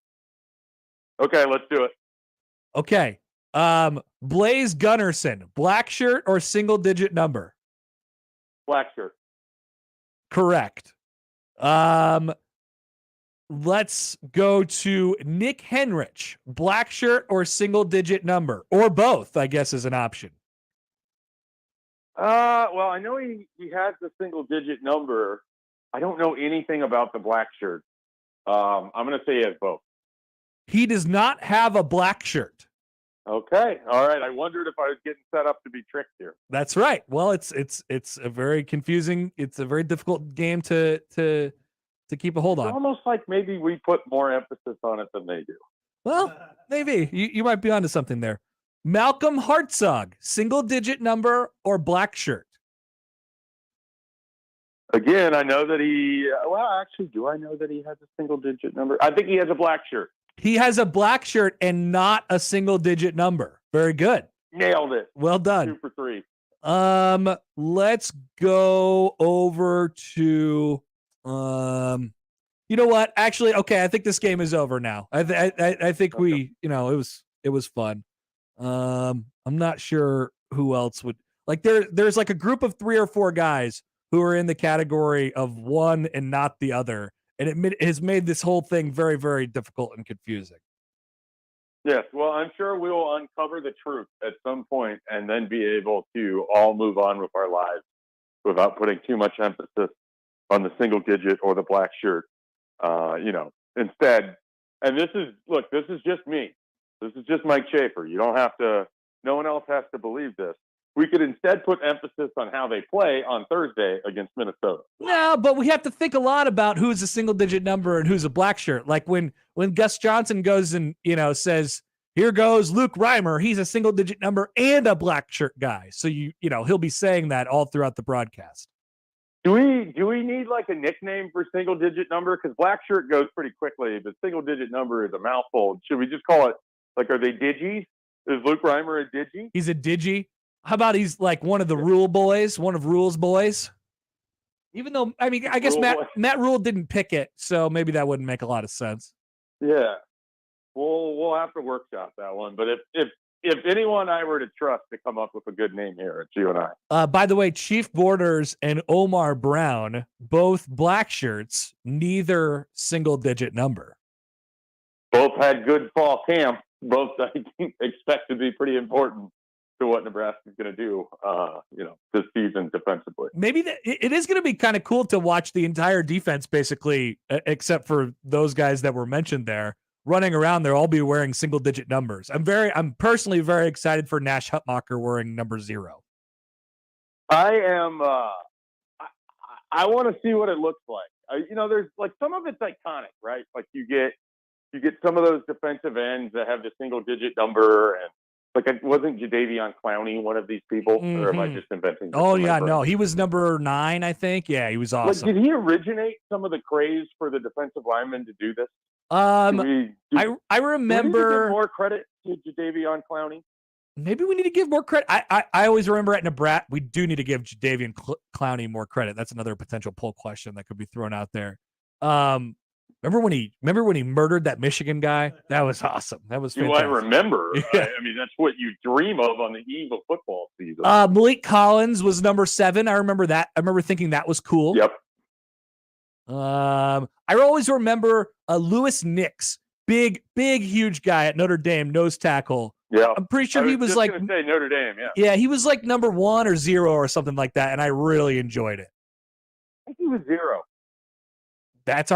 Okay, let's do it. Okay. Blaze Gunnarsson, black shirt or single digit number? Black shirt. Correct. Let's go to Nick Henrich, black shirt or single digit number, or both, I guess, is an option. Well, I know he has the single digit number. I don't know anything about the black shirt. I'm going to say he has both. He does not have a black shirt. Okay. All right. I wondered if I was getting set up to be tricked here. That's right. Well, it's a very confusing. It's a very difficult game to keep a hold It's on. almost like maybe we put more emphasis on it than they do. Well, maybe you might be onto something there. Malcolm Hartzog, single digit number or black shirt? Again, I know that do I know that he has a single digit number? I think he has a black shirt. He has a black shirt and not a single digit number. Very good. Nailed it. Well done. 2 for 3. Let's go over to you know what? Actually, okay, I think this game is over now. I think we, it was fun. I'm not sure who else would like there's like a group of 3 or 4 guys who are in the category of one and not the other. And it has made this whole thing very, very difficult and confusing. Yes. Well, I'm sure we will uncover the truth at some point and then be able to all move on with our lives without putting too much emphasis on the single digit or the black shirt. Instead, and this is just me. This is just Mike Schaefer. No one else has to believe this. We could instead put emphasis on how they play on Thursday against Minnesota. No, but we have to think a lot about who's a single digit number and who's a black shirt. Like when Gus Johnson goes and, says, here goes Luke Reimer. He's a single digit number and a black shirt guy. So he'll be saying that all throughout the broadcast. Do we need like a nickname for single digit number? Because black shirt goes pretty quickly, but single digit number is a mouthful. Should we just call it are they digis? Is Luke Reimer a digi? He's a digi. How about he's like one of the Rhule boys, one of Rhule's boys? Even though, I guess Matt Rhule didn't pick it, so maybe that wouldn't make a lot of sense. Yeah. We'll have to workshop that one. But if anyone I were to trust to come up with a good name here, it's you and I. By the way, Chief Borders and Omar Brown, both black shirts, neither single digit number. Both had good fall camp. Both I expect to be pretty important to what Nebraska's going to do, this season defensively. Maybe it is going to be kind of cool to watch the entire defense, basically, except for those guys that were mentioned there, running around. They'll all be wearing single-digit numbers. I'm personally very excited for Nash Hutmacher wearing number 0. I am. I want to see what it looks like. There's like some of it's iconic, right? Like you get some of those defensive ends that have the single-digit number and. Wasn't Jadeveon Clowney one of these people? Or am I just inventing this? Oh, yeah, no. He was number 9, I think. Yeah, he was awesome. Did he originate some of the craze for the defensive linemen to do this? I remember. Do we need to give more credit to Jadeveon Clowney? Maybe we need to give more credit. I always remember at Nebraska, we do need to give Jadeveon Clowney more credit. That's another potential poll question that could be thrown out there. Remember when he murdered that Michigan guy? That was awesome. That was fantastic. Do I remember? Yeah. That's what you dream of on the eve of football season. Malik Collins was number 7. I remember that. I remember thinking that was cool. Yep. I always remember Lewis Nix, big, huge guy at Notre Dame, nose tackle. Yeah. I'm pretty sure he was just gonna say Notre Dame. Yeah. Yeah, he was like number 1 or 0 or something like that, and I really enjoyed it. I think he was 0. That's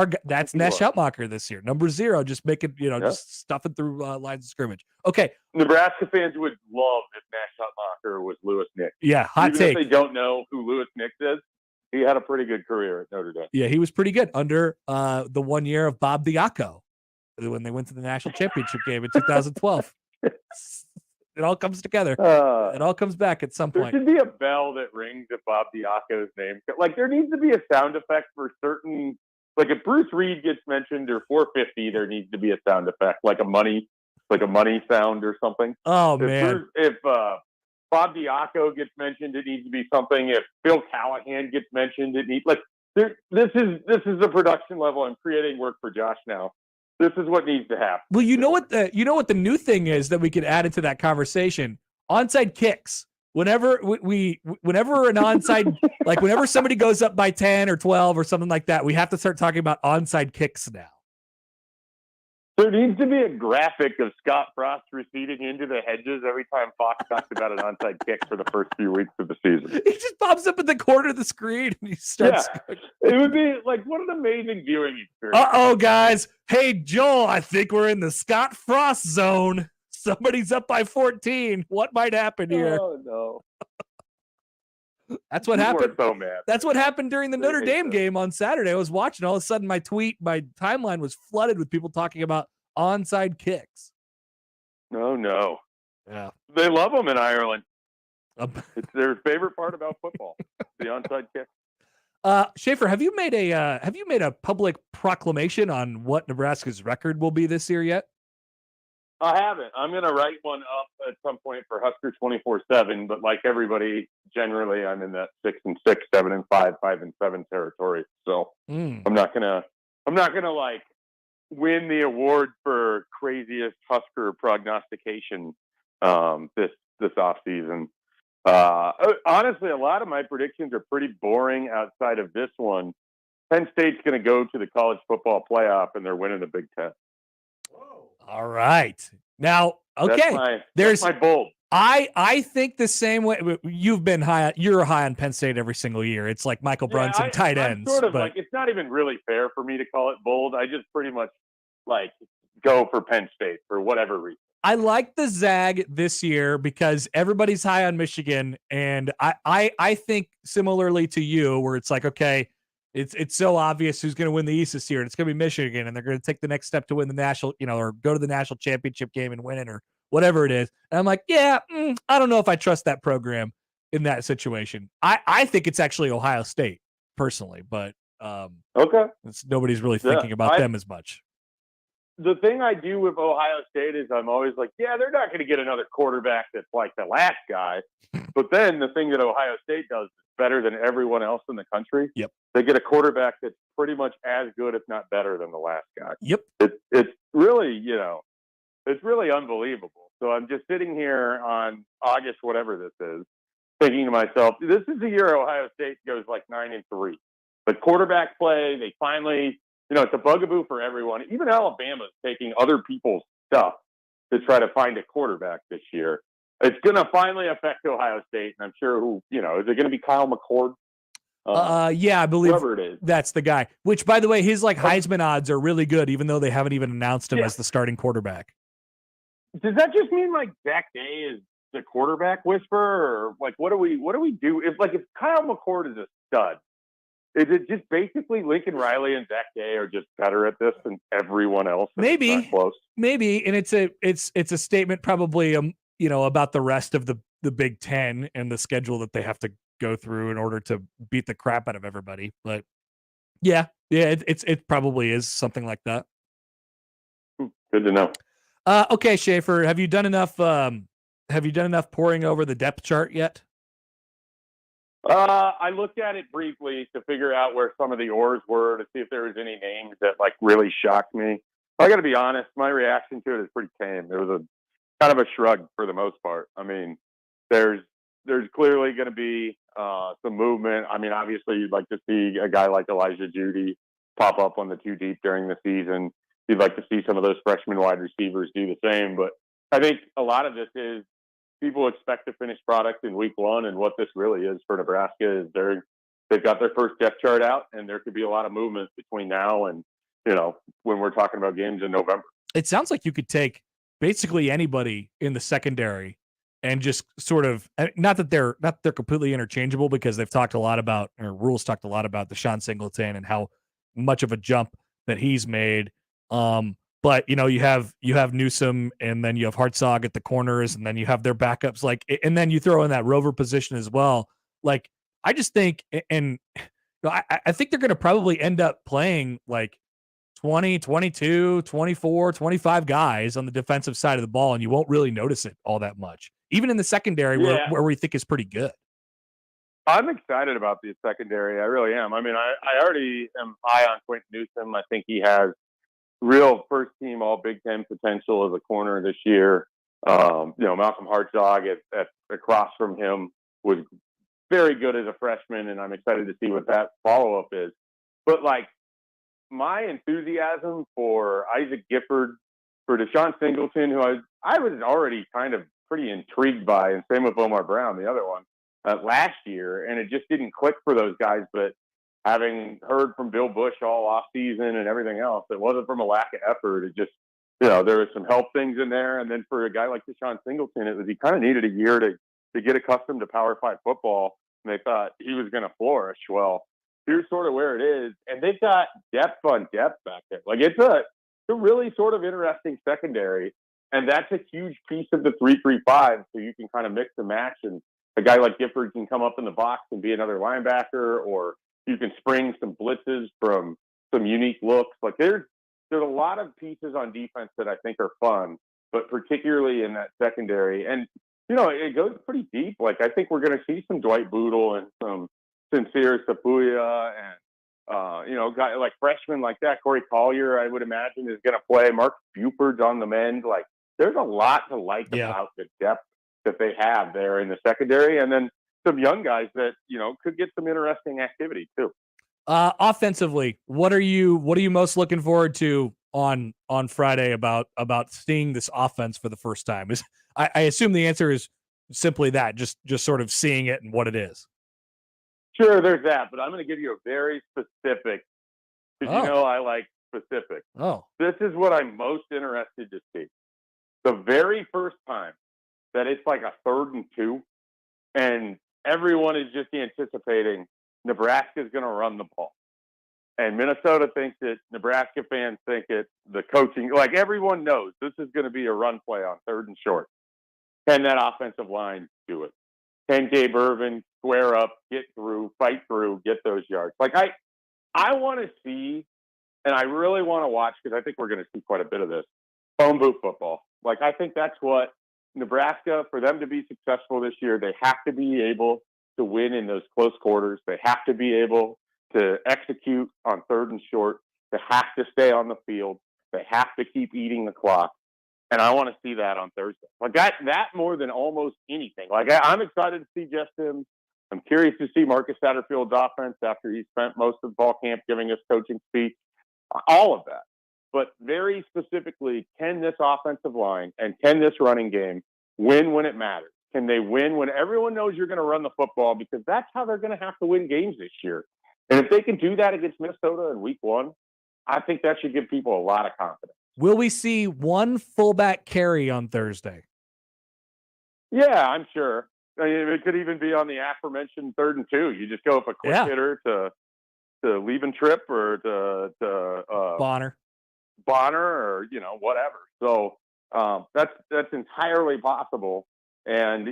Nash Hutmacher this year. Number 0, just make it, just stuff it through lines of scrimmage. Okay. Nebraska fans would love if Nash Hutmacher was Lewis Nix. Yeah, hot Even take. If they don't know who Lewis Nix is, he had a pretty good career at Notre Dame. Yeah, he was pretty good under the 1 year of Bob Diaco when they went to the national championship game in 2012. It all comes together. It all comes back at some point. There should be a bell that rings at Bob Diaco's name. Like there needs to be a sound effect for certain. Like if Bruce Reed gets mentioned or 450, there needs to be a sound effect, like a money sound or something. Oh man! If Bob Diaco gets mentioned, it needs to be something. If Bill Callahan gets mentioned, it needs this is the production level. I'm creating work for Josh now. This is what needs to happen. Well, you know what the new thing is that we could add into that conversation: onside kicks. Whenever an onside, like whenever somebody goes up by 10 or 12 or something like that, we have to start talking about onside kicks now. There needs to be a graphic of Scott Frost receding into the hedges every time Fox talks about an onside kick for the first few weeks of the season. He just pops up in the corner of the screen and he starts. Yeah, it would be like, what an amazing viewing experience. Uh-oh, guys. Hey, Joel, I think we're in the Scott Frost zone. Somebody's up by 14. What might happen here? Oh, no. That's what People happened. are so mad. That's what happened during the Notre Dame game on Saturday. I was watching. All of a sudden, my timeline was flooded with people talking about onside kicks. Oh, no. Yeah. They love them in Ireland. It's their favorite part about football, the onside kick. Schaefer, have you made a public proclamation on what Nebraska's record will be this year yet? I haven't. I'm going to write one up at some point for Husker 24/7, but like everybody, generally I'm in that 6-6, 7-5, 5-7 territory. So I'm not gonna like win the award for craziest Husker prognostication this off season. Honestly, a lot of my predictions are pretty boring outside of this one. Penn State's going to go to the college football playoff, and they're winning the Big Ten. All right. Now, okay. That's my bold. I think the same way. You're high on Penn State every single year. It's like Michael Brunson, tight ends. Sort of but like, it's not even really fair for me to call it bold. I just pretty much like go for Penn State for whatever reason. I like the Zag this year because everybody's high on Michigan, and I think similarly to you, where it's like, okay, it's so obvious who's going to win the East this year, and it's going to be Michigan, and they're going to take the next step to win the national, or go to the national championship game and win it, or whatever it is. And I'm like, yeah, I don't know if I trust that program in that situation. I think it's actually Ohio State personally, but okay, nobody's really thinking about them as much. The thing I do with Ohio State is I'm always like, yeah, they're not going to get another quarterback that's like the last guy. But then the thing that Ohio State does is better than everyone else in the country. Yep. They get a quarterback that's pretty much as good, if not better, than the last guy. Yep. It's really, it's really unbelievable. So I'm just sitting here on August, whatever this is, thinking to myself, this is the year Ohio State goes like 9-3. But quarterback play, they finally, it's a bugaboo for everyone. Even Alabama's taking other people's stuff to try to find a quarterback this year. It's going to finally affect Ohio State, and I'm sure is it going to be Kyle McCord? Yeah, I believe whoever it is. That's the guy. Which, by the way, his Heisman odds are really good, even though they haven't even announced him as the starting quarterback. Does that just mean like Zach Day is the quarterback whisperer, or like what do we do if Kyle McCord is a stud? Is it just basically Lincoln Riley and Zach Day are just better at this than everyone else? Maybe, not close. Maybe, and it's a statement probably about the rest of the Big Ten and the schedule that they have to go through in order to beat the crap out of everybody. But yeah, it probably is something like that. Good to know. Okay, Schaefer, have you done enough poring over the depth chart yet? I looked at it briefly to figure out where some of the oars were to see if there was any names that really shocked me. I got to be honest, my reaction to it is pretty tame. It was a kind of a shrug for the most part. I mean, there's clearly going to be some movement. I mean, obviously you'd like to see a guy like Elijah Judy pop up on the 2 deep during the season. You'd like to see some of those freshman wide receivers do the same. But I think a lot of this is people expect to finish product in week 1, and what this really is for Nebraska is they've got their first depth chart out, and there could be a lot of movement between now and when we're talking about games in November. It sounds like you could take basically anybody in the secondary and just sort of not that they're completely interchangeable, because they've talked a lot about, or Rhule's talked a lot about Deshaun Singleton and how much of a jump that he's made. But you have Newsome, and then you have Hartzog at the corners, and then you have their backups, and then you throw in that rover position as well. I just think, and I think they're going to probably end up playing 20, 22, 24, 25 guys on the defensive side of the ball, and you won't really notice it all that much, even in the secondary where we think is pretty good. I'm excited about the secondary. I really am. I mean, I already am high on Quentin Newsome. I think he has real first team all Big Ten potential as a corner this year. Malcolm Hartzog at across from him was very good as a freshman, and I'm excited to see what that follow-up is. But my enthusiasm for Isaac Gifford for Deshaun Singleton, who I was already kind of pretty intrigued by, and same with Omar Brown, the other one, last year, and it just didn't click for those guys. But having heard from Bill Bush all off season and everything else, it wasn't from a lack of effort. It just, there was some help things in there. And then for a guy like Deshaun Singleton, he kind of needed a year to get accustomed to Power 5 football, and they thought he was going to flourish. Well, here's sort of where it is, and they've got depth on depth back there. Like, it's a really sort of interesting secondary, and that's a huge piece of the 3-3-5. So you can kind of mix and match, and a guy like Gifford can come up in the box and be another linebacker, or you can spring some blitzes from some unique looks. Like, there's a lot of pieces on defense that I think are fun, but particularly in that secondary. And, it goes pretty deep. Like, I think we're going to see some Dwight Boodle and some Sincere Sapuya and, guy like freshmen like that. Corey Collier, I would imagine, is going to play. Mark Buford's on the mend. Like, there's a lot to like about the depth that they have there in the secondary. And then some young guys that, could get some interesting activity too. Offensively, what are you most looking forward to on Friday about seeing this offense for the first time? I assume the answer is simply that, just sort of seeing it and what it is. Sure, there's that, but I'm going to give you a very specific, because I like specific. Oh. This is what I'm most interested to see. The very first time that it's like a 3rd and 2, and everyone is just anticipating Nebraska is going to run the ball. And Minnesota thinks it, Nebraska fans think it, the coaching, like everyone knows this is going to be a run play on 3rd and short. Can that offensive line do it? Can Gabe Irvin square up, get through, fight through, get those yards? Like, I want to see, and I really want to watch, because I think we're going to see quite a bit of this, phone booth football. Like, I think that's what Nebraska, for them to be successful this year, they have to be able to win in those close quarters. They have to be able to execute on 3rd and short. They have to stay on the field. They have to keep eating the clock. And I want to see that on Thursday. Like, that more than almost anything. Like, I'm excited to see Jeff Sims. I'm curious to see Marcus Satterfield's offense after he spent most of fall camp giving us coaching speech. All of that. But very specifically, can this offensive line and can this running game win when it matters? Can they win when everyone knows you're going to run the football? Because that's how they're going to have to win games this year. And if they can do that against Minnesota in week 1, I think that should give people a lot of confidence. Will we see one fullback carry on Thursday? Yeah, I'm sure. I mean, it could even be on the aforementioned 3rd and 2. You just go with a quick hitter to Leaving Trip or to Bonner, or whatever. So that's entirely possible, and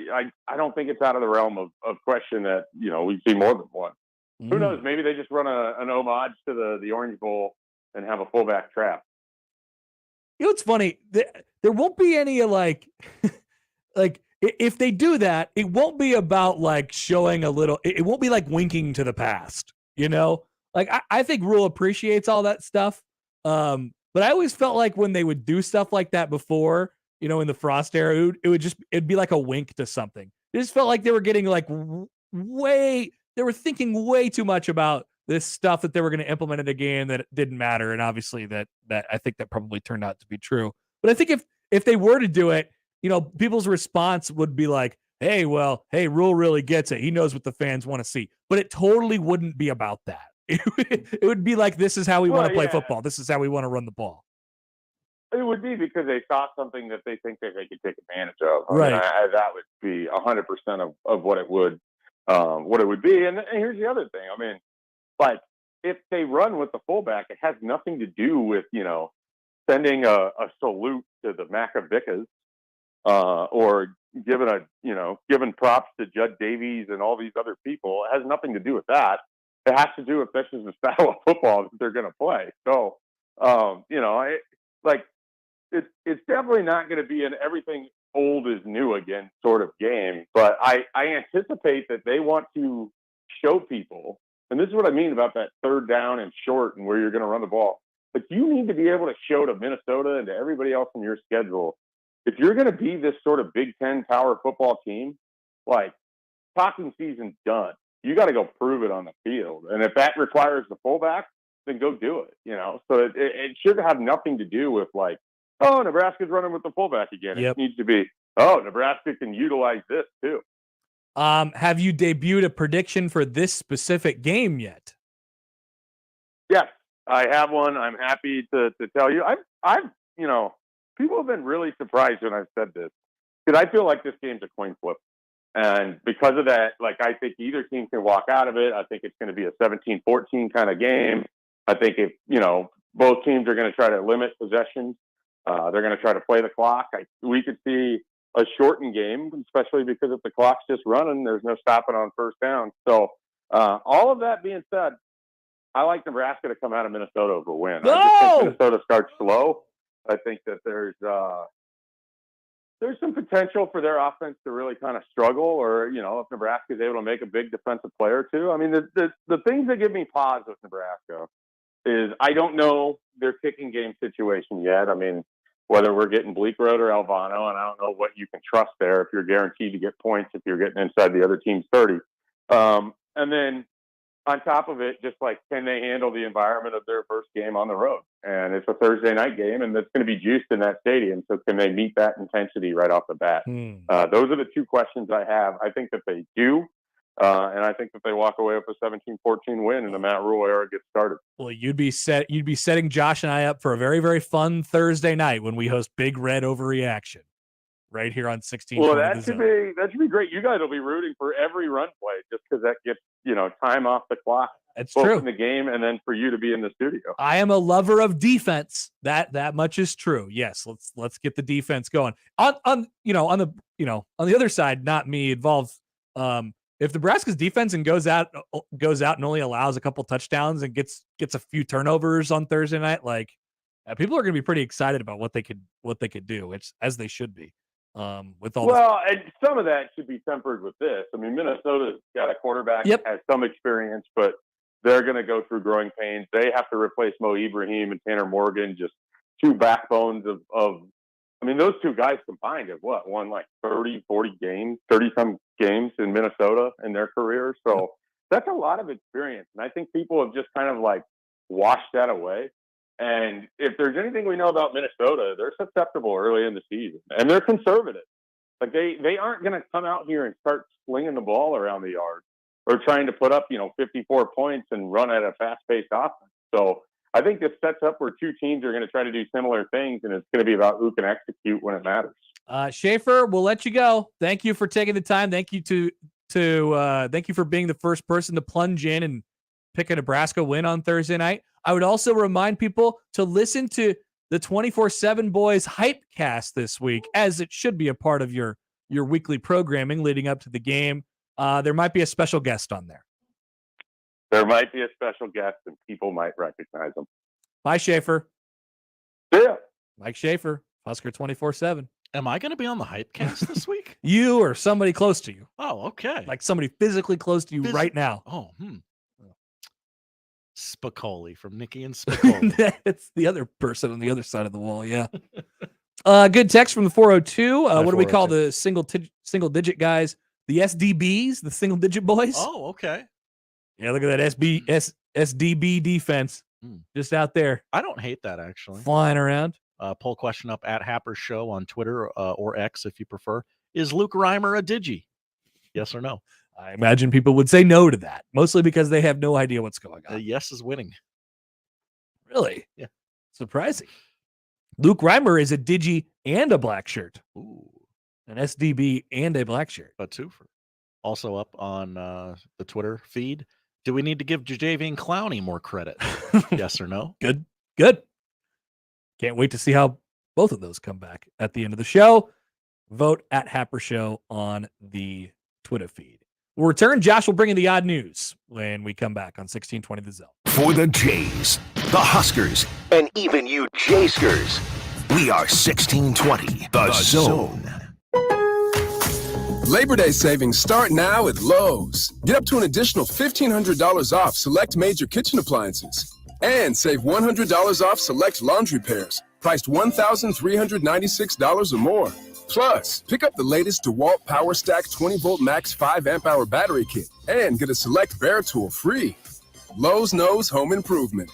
I don't think it's out of the realm of question that we see more than one. Who knows? Maybe they just run an homage to the Orange Bowl and have a fullback trap. It's funny. There won't be any like if they do that, it won't be about like showing a little. It won't be like winking to the past. Like I think Rhule appreciates all that stuff. But I always felt like when they would do stuff like that before, in the Frost era, it'd be like a wink to something. It just felt like they were getting like they were thinking way too much about this stuff that they were going to implement in a game that didn't matter. And obviously that I think that probably turned out to be true. But I think if they were to do it, people's response would be like, hey, Rhule really gets it. He knows what the fans want to see. But it totally wouldn't be about that. It would be like, this is how we want to play football. This is how we want to run the ball. It would be because they saw something that they think that they could take advantage of. Right. That would be 100% of what it would be. And here's the other thing. I mean, like, if they run with the fullback, it has nothing to do with, sending a salute to the Macavickas or giving props to Judd Davies and all these other people. It has nothing to do with that. It has to do with this is the style of football that they're going to play. So, it's definitely not going to be an everything old is new again sort of game. But I anticipate that they want to show people, and this is what I mean about that 3rd down and short and where you're going to run the ball. But you need to be able to show to Minnesota and to everybody else in your schedule, if you're going to be this sort of Big Ten power football team, like, talking season's done. You got to go prove it on the field. And if that requires the fullback, then go do it, So it should have nothing to do with, like, oh, Nebraska's running with the fullback again. Yep. It needs to be, oh, Nebraska can utilize this too. Have you debuted a prediction for this specific game yet? Yes, I have one. I'm happy to tell you. I've people have been really surprised when I've said this because I feel like this game's a coin flip. And because of that, like, I think either team can walk out of it. I think it's going to be a 17-14 kind of game. I think if, both teams are going to try to limit possessions, they're going to try to play the clock. We could see a shortened game, especially because if the clock's just running, there's no stopping on first down. So all of that being said, I like Nebraska to come out of Minnesota with a win. I just think Minnesota starts slow. I think that there's some potential for their offense to really kind of struggle, or, if Nebraska is able to make a big defensive play or two. I mean, the things that give me pause with Nebraska is I don't know their kicking game situation yet. I mean, whether we're getting Bleekrode or Albano, and I don't know what you can trust there if you're guaranteed to get points if you're getting inside the other team's 30. And then on top of it, just like, can they handle the environment of their first game on the road? And it's a Thursday night game, and it's going to be juiced in that stadium. So can they meet that intensity right off the bat? Those are the two questions I have. I think that they do. And I think that they walk away with a 17-14 win and the Matt Rhule era gets started. Well, you'd be setting Josh and I up for a very, very fun Thursday night when we host Big Red Overreaction right here on 16. Well, that should be great. You guys will be rooting for every run play just because that gets, time off the clock. That's both true. In the game and then for you to be in the studio. I am a lover of defense. That much is true. Yes, let's get the defense going. On the other side, not me involved. If Nebraska's defense goes out and only allows a couple touchdowns and gets a few turnovers on Thursday night, people are going to be pretty excited about what they could do. It's as they should be. With all and some of that should be tempered with this. I mean, Minnesota's got a quarterback that has some experience, but they're going to go through growing pains. They have to replace Mo Ibrahim and Tanner Morgan, just two backbones of. I mean, those two guys combined have won like 30 some games in Minnesota in their career. So that's a lot of experience. And I think people have just kind of like washed that away. And if there's anything we know about Minnesota, they're susceptible early in the season and they're conservative. Like they aren't going to come out here and start slinging the ball around the yard or trying to put up, 54 points and run at a fast-paced offense. So I think this sets up where two teams are going to try to do similar things, and it's going to be about who can execute when it matters. Schaefer, we'll let you go. Thank you for taking the time. Thank you thank you for being the first person to plunge in and pick a Nebraska win on Thursday night. I would also remind people to listen to the 24/7 Boys Hypecast this week, as it should be a part of your weekly programming leading up to the game. There might be a special guest on there. There might be a special guest, and people might recognize them. Bye, Schaefer. Yeah. Mike Schaefer, Husker 24/7. Am I going to be on the Hypecast this week? You or somebody close to you. Oh, okay. Like somebody physically close to you right now. Oh, Spicoli from Nikki and Spicoli. It's the other person on the other side of the wall. Yeah. Good text from the 402. What do we call the single digit guys? The SDBs, the single digit boys. Oh, okay. Yeah, look at that SDB defense just out there. I don't hate that, actually. Flying around. Poll question up at Happer Show on Twitter or X if you prefer. Is Luke Reimer a digi? Yes or no? I imagine people would say no to that, mostly because they have no idea what's going on. Yes is winning. Really? Yeah. Surprising. Luke Reimer is a digi and a black shirt. Ooh. An SDB and a black shirt. A twofer. Also up on the Twitter feed. Do we need to give Jadeveon Clowney more credit? Yes or no? Good. Can't wait to see how both of those come back at the end of the show. Vote at Happer Show on the Twitter feed. We'll return. Josh will bring in the odd news when we come back on 1620 The Zone. For the Jays, the Huskers, and even you Jayskers, we are 1620 The Zone. Labor Day savings start now at Lowe's. Get up to an additional $1,500 off select major kitchen appliances. And save $100 off select laundry pairs, priced $1,396 or more. Plus, pick up the latest DeWalt PowerStack 20-volt max 5-amp-hour battery kit and get a select Bear tool free. Lowe's knows home improvement.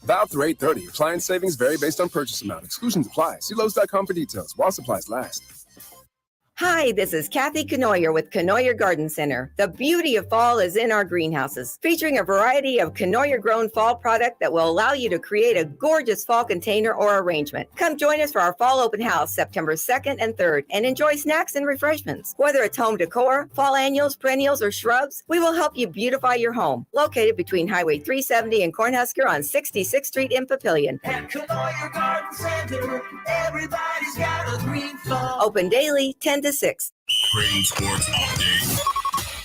Valve through 8/30. Appliance savings vary based on purchase amount. Exclusions apply. See Lowe's.com for details. While supplies last. Hi, this is Kathy Canoyer with Canoyer Garden Center. The beauty of fall is in our greenhouses, featuring a variety of Canoyer-grown fall product that will allow you to create a gorgeous fall container or arrangement. Come join us for our fall open house September 2nd and 3rd and enjoy snacks and refreshments. Whether it's home decor, fall annuals, perennials, or shrubs, we will help you beautify your home. Located between Highway 370 and Cornhusker on 66th Street in Papillion. At Canoyer Garden Center, everybody's got a green thumb. Open daily, 10 to 6. Creighton Sports Update.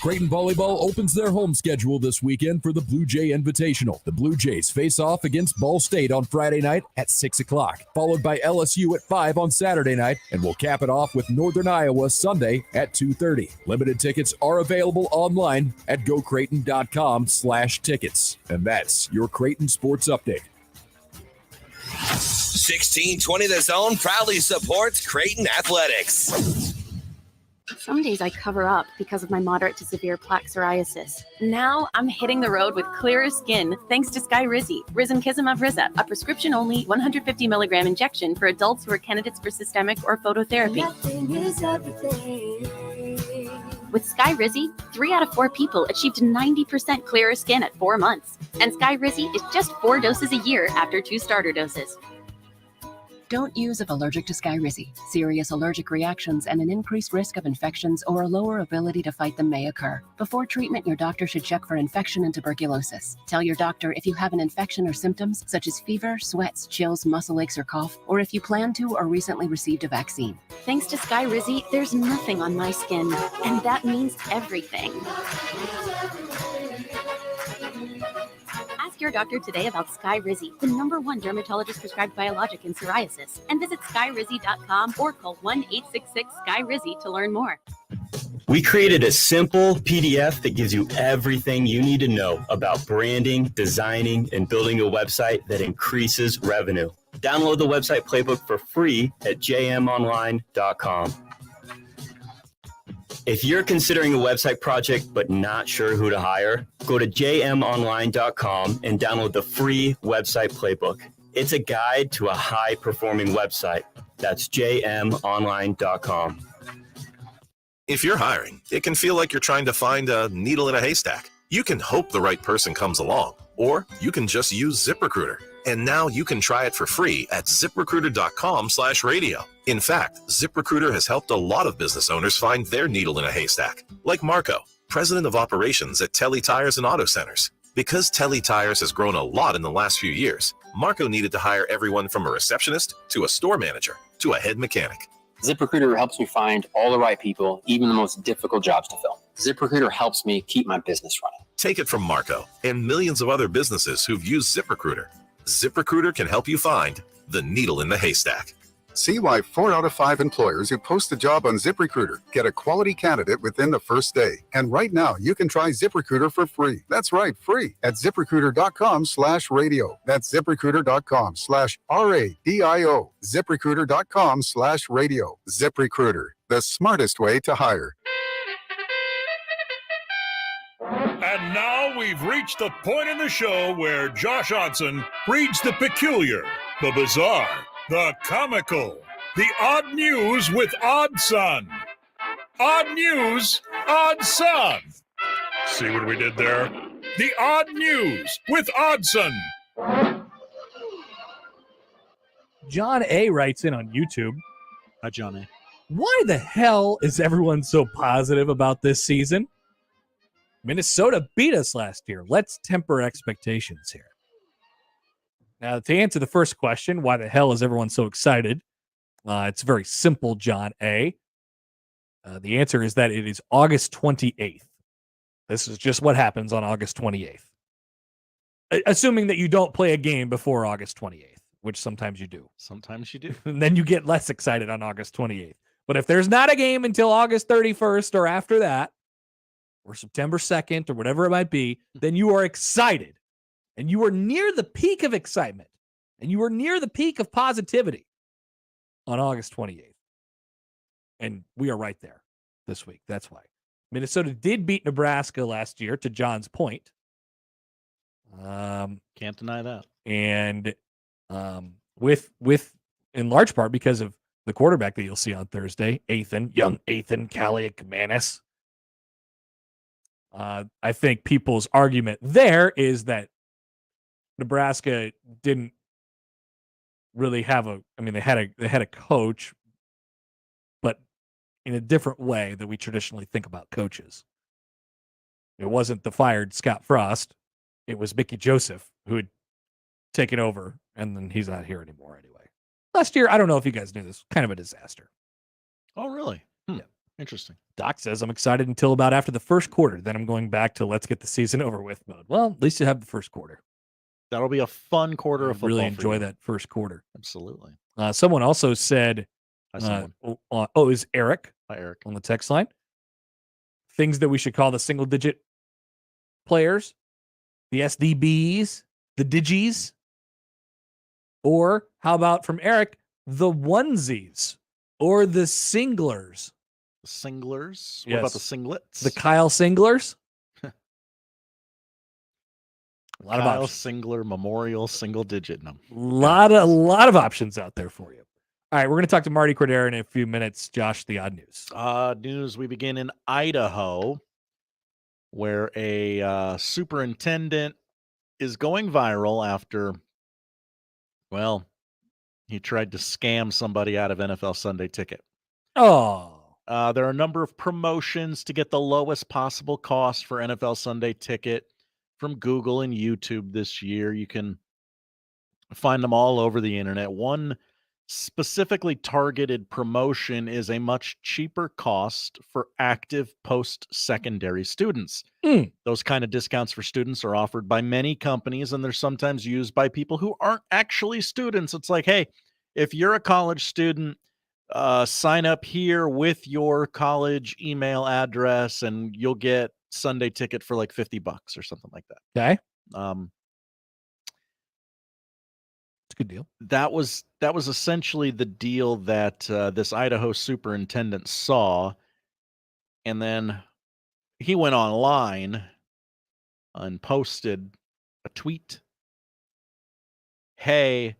Creighton Volleyball opens their home schedule this weekend for the Blue Jay Invitational. The Blue Jays face off against Ball State on Friday night at 6 o'clock, followed by LSU at 5 on Saturday night, and we'll cap it off with Northern Iowa Sunday at 2:30. Limited tickets are available online at gocreighton.com/tickets. And that's your Creighton Sports Update. 1620 The Zone proudly supports Creighton Athletics. Some days I cover up because of my moderate to severe plaque psoriasis. Now I'm hitting the road with clearer skin thanks to Skyrizi, Risankizumab Riza, a prescription-only 150 milligram injection for adults who are candidates for systemic or phototherapy. With Skyrizi, 3 out of 4 people achieved 90% clearer skin at 4 months. And Skyrizi is just 4 doses a year after 2 starter doses. Don't use if allergic to Skyrizi. Serious allergic reactions and an increased risk of infections or a lower ability to fight them may occur. Before treatment, your doctor should check for infection and tuberculosis. Tell your doctor if you have an infection or symptoms such as fever, sweats, chills, muscle aches, or cough, or if you plan to or recently received a vaccine. Thanks to Skyrizi, there's nothing on my skin, and that means everything. Ask your doctor today about Skyrizi, the #1 dermatologist-prescribed biologic in psoriasis, and visit skyrizi.com or call 1-866-SKY-RIZI to learn more. We created a simple PDF that gives you everything you need to know about branding, designing, and building a website that increases revenue. Download the website playbook for free at jmonline.com. If you're considering a website project but not sure who to hire, go to jmonline.com and download the free website playbook. It's a guide to a high-performing website. That's jmonline.com. If you're hiring, it can feel like you're trying to find a needle in a haystack. You can hope the right person comes along, or you can just use ZipRecruiter. And now you can try it for free at ziprecruiter.com/radio. In fact, ZipRecruiter has helped a lot of business owners find their needle in a haystack, like Marco, president of operations at Telly Tires and Auto Centers. Because Telly Tires has grown a lot in the last few years, Marco needed to hire everyone from a receptionist to a store manager to a head mechanic. ZipRecruiter helps me find all the right people, even the most difficult jobs to fill. ZipRecruiter helps me keep my business running. Take it from Marco and millions of other businesses who've used ZipRecruiter. ZipRecruiter can help you find the needle in the haystack. See why 4 out of 5 employers who post a job on ZipRecruiter get a quality candidate within the first day. And right now, you can try ZipRecruiter for free. That's right, free at ZipRecruiter.com/radio. That's ZipRecruiter.com/RADIO. ZipRecruiter.com/radio. ZipRecruiter, the smartest way to hire. And now we've reached the point in the show where Josh Odson reads the peculiar, the bizarre, the comical, the odd news with Odd Son. Odd news, Odd Son. See what we did there? The odd news with Oddson. John A. writes in on YouTube. Hi, John A. Why the hell is everyone so positive about this season? Minnesota beat us last year. Let's temper expectations here. Now, to answer the first question, why the hell is everyone so excited? It's very simple, John A. The answer is that it is August 28th. This is just what happens on August 28th. Assuming that you don't play a game before August 28th, which sometimes you do. Sometimes you do. And then you get less excited on August 28th. But if there's not a game until August 31st or after that, or September 2nd or whatever it might be, then you are excited. And you are near the peak of excitement. And you are near the peak of positivity on August 28th. And we are right there this week. That's why. Minnesota did beat Nebraska last year, to John's point. Can't deny that. And with in large part because of the quarterback that you'll see on Thursday, young Ethan Kaliakmanis. I think people's argument there is that Nebraska didn't really have they had a coach, but in a different way that we traditionally think about coaches. It wasn't the fired Scott Frost. It was Mickey Joseph who had taken over, and then he's not here anymore anyway. Last year, I don't know if you guys knew this, kind of a disaster. Oh, really? Yeah. Interesting. Doc says, I'm excited until about after the first quarter. Then I'm going back to let's get the season over with mode. Well, at least you have the first quarter. That'll be a fun quarter of football. Really enjoy that first quarter. Absolutely. Someone also said, is Eric. Hi, Eric. On the text line. Things that we should call the single-digit players, the SDBs, the Digis, or how about from Eric, the onesies or the singlers? The singlers? What Yes. about the singlets? The Kyle Singlers? A lot Kyle of options. Singler Memorial Single Digit. No. A lot of options out there for you. All right, we're going to talk to Martie Cordero in a few minutes. Josh, the odd news. We begin in Idaho, where a superintendent is going viral after, well, he tried to scam somebody out of NFL Sunday Ticket. Oh. There are a number of promotions to get the lowest possible cost for NFL Sunday Ticket from Google and YouTube this year. You can find them all over the internet. One specifically targeted promotion is a much cheaper cost for active post-secondary students. Those kind of discounts for students are offered by many companies, and they're sometimes used by people who aren't actually students. It's like, hey, if you're a college student, sign up here with your college email address and you'll get Sunday Ticket for like $50 or something like that. Okay. It's a good deal. That was essentially the deal that this Idaho superintendent saw. And then he went online and posted a tweet. Hey,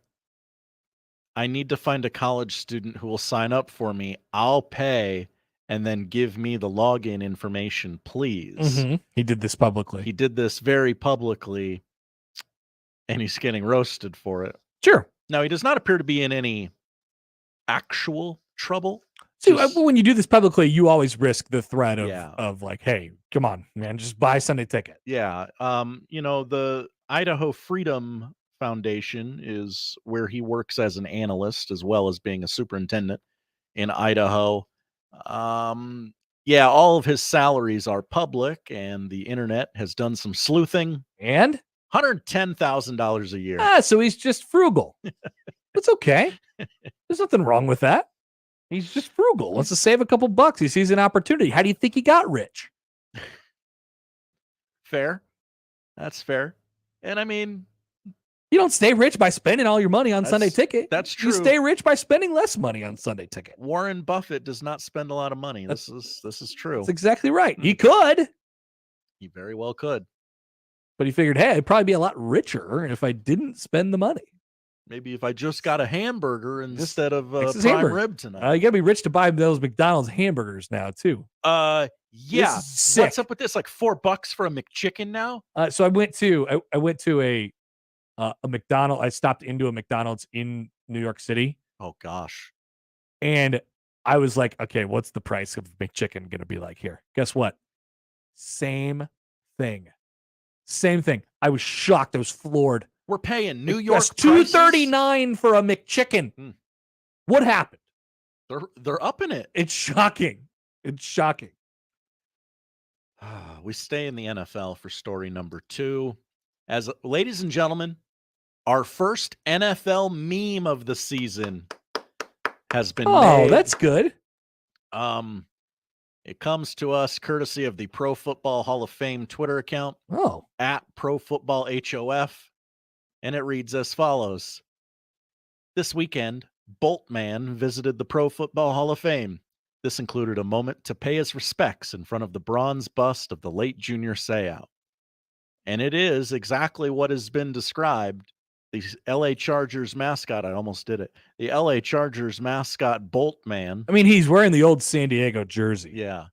I need to find a college student who will sign up for me. I'll pay and then give me the login information, please. Mm-hmm. He did this publicly. He did this very publicly, and he's getting roasted for it. Sure. Now, he does not appear to be in any actual trouble. See, when you do this publicly, you always risk the threat of like, hey, come on, man, just buy Sunday Ticket. Yeah. The Idaho Freedom Foundation is where he works as an analyst as well as being a superintendent in Idaho. All of his salaries are public, and the internet has done some sleuthing. And $110,000 a year. So he's just frugal. It's okay. There's nothing wrong with that. He's just frugal. Wants to save a couple bucks. He sees an opportunity. How do you think he got rich? Fair. That's fair. And I mean, you don't stay rich by spending all your money on Sunday Ticket. That's true. You stay rich by spending less money on Sunday Ticket. Warren Buffett does not spend a lot of money. This is true. That's exactly right. He could. He very well could. But he figured, hey, I'd probably be a lot richer if I didn't spend the money. Maybe if I just got a hamburger instead of prime hamburger. rib tonight. You got to be rich to buy those McDonald's hamburgers now, too. Yeah. Sick. What's up with this? Like $4 for a McChicken now? So I went to a McDonald's. I stopped into a McDonald's in New York City. Oh gosh. And I was like, okay, what's the price of McChicken going to be like here? Guess what? Same thing. I was shocked. I was floored. We're paying New York $2.39 for a McChicken. What happened? They're upping it. It's shocking. We stay in the NFL for story number 2. As ladies and gentlemen, our first NFL meme of the season has been made. Oh, that's good. It comes to us courtesy of the Pro Football Hall of Fame Twitter account. At ProFootballHOF. And it reads as follows. This weekend, Boltman visited the Pro Football Hall of Fame. This included a moment to pay his respects in front of the bronze bust of the late Junior Seau. And it is exactly what has been described. The LA Chargers mascot, I almost did it. The LA Chargers mascot, Bolt Man. I mean, he's wearing the old San Diego jersey. Yeah.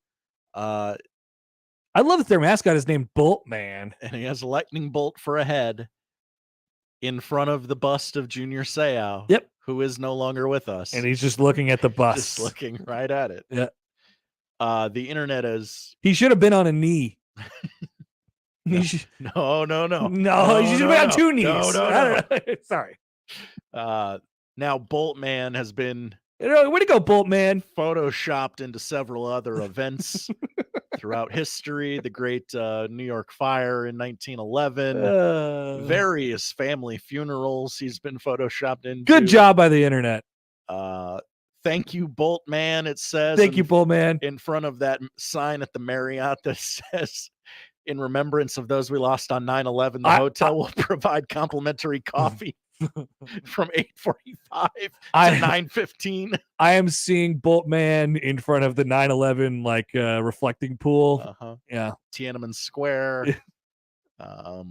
I love that their mascot is named Bolt Man. And he has a lightning bolt for a head in front of the bust of Junior Seau. Yep. Who is no longer with us. And he's just looking at the bus. Just looking right at it. Yeah. The internet is... He should have been on a knee. No, he should... no. No, he should have been on two knees. No. Sorry. Now Bolt Man has been... Way to go, Bolt Man. Photoshopped into several other events throughout history. The Great New York Fire in 1911. Various family funerals he's been photoshopped into. Good job by the internet. Thank you, Bolt Man, it says. Thank you, Bolt Man. In front of that sign at the Marriott that says, in remembrance of those we lost on 9/11, the hotel will provide complimentary coffee. From 8:45 to 9:15. I am seeing Bolt Man in front of the 9/11 reflecting pool. Yeah, Tiananmen Square. Not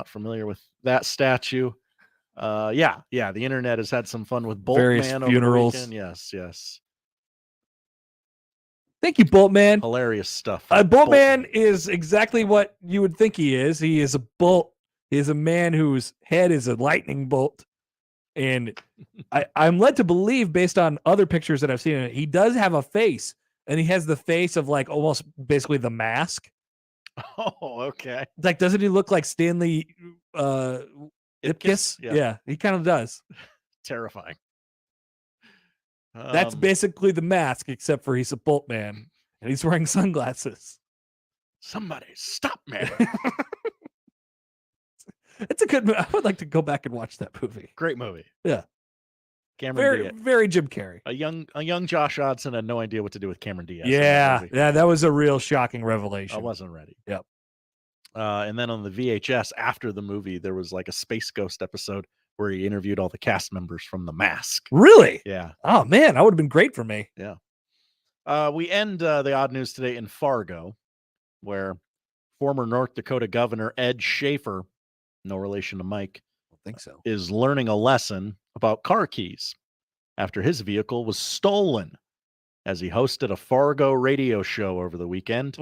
familiar with that statue. The internet has had some fun with Bolt Various Man funerals. over the weekend. Yes. Thank you, Bolt Man. Hilarious stuff. Bolt Man is exactly what you would think he is. He is a bolt. He is a man whose head is a lightning bolt. And I'm led to believe, based on other pictures that I've seen, he does have a face. And he has the face of almost basically the Mask. Oh, okay. Doesn't he look like Stanley Ipkiss? Yeah, he kind of does. Terrifying. That's basically the Mask, except for he's a Bolt Man. And he's wearing sunglasses. Somebody stop me. It's a good movie. I would like to go back and watch that movie. Great movie. Yeah. Cameron Very, Diaz. very Jim Carrey. A young Josh Hodson had no idea what to do with Cameron Diaz. Yeah, that was a real shocking revelation. I wasn't ready. Yep. And then on the VHS after the movie, there was a Space Ghost episode where he interviewed all the cast members from The Mask. Really? Yeah. Oh man, that would have been great for me. Yeah. We end the odd news today in Fargo, where former North Dakota Governor Ed Schaefer, no relation to Mike, I don't think so, is learning a lesson about car keys after his vehicle was stolen as he hosted a Fargo radio show over the weekend.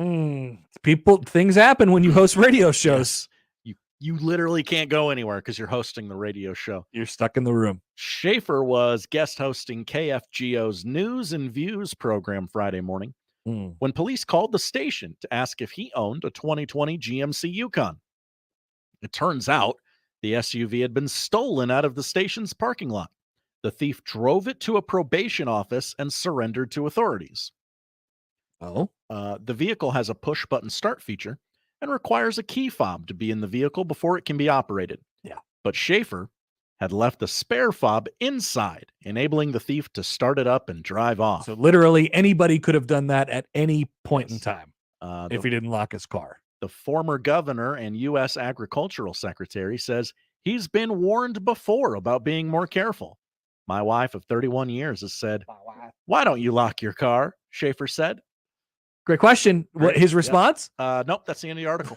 Things happen when you host radio shows. Yes. You literally can't go anywhere because you're hosting the radio show. You're stuck in the room. Schaefer was guest hosting KFGO's News and Views program Friday morning when police called the station to ask if he owned a 2020 GMC Yukon. It turns out the SUV had been stolen out of the station's parking lot. The thief drove it to a probation office and surrendered to authorities. Oh? The vehicle has a push-button start feature and requires a key fob to be in the vehicle before it can be operated. Yeah. But Schaefer had left the spare fob inside, enabling the thief to start it up and drive off. So literally anybody could have done that at any point in time if he didn't lock his car. The former governor and U.S. Agricultural Secretary says he's been warned before about being more careful. My wife of 31 years has said, "Why don't you lock your car?" Schaefer said. Great question. What his response? Yeah. Nope, that's the end of the article.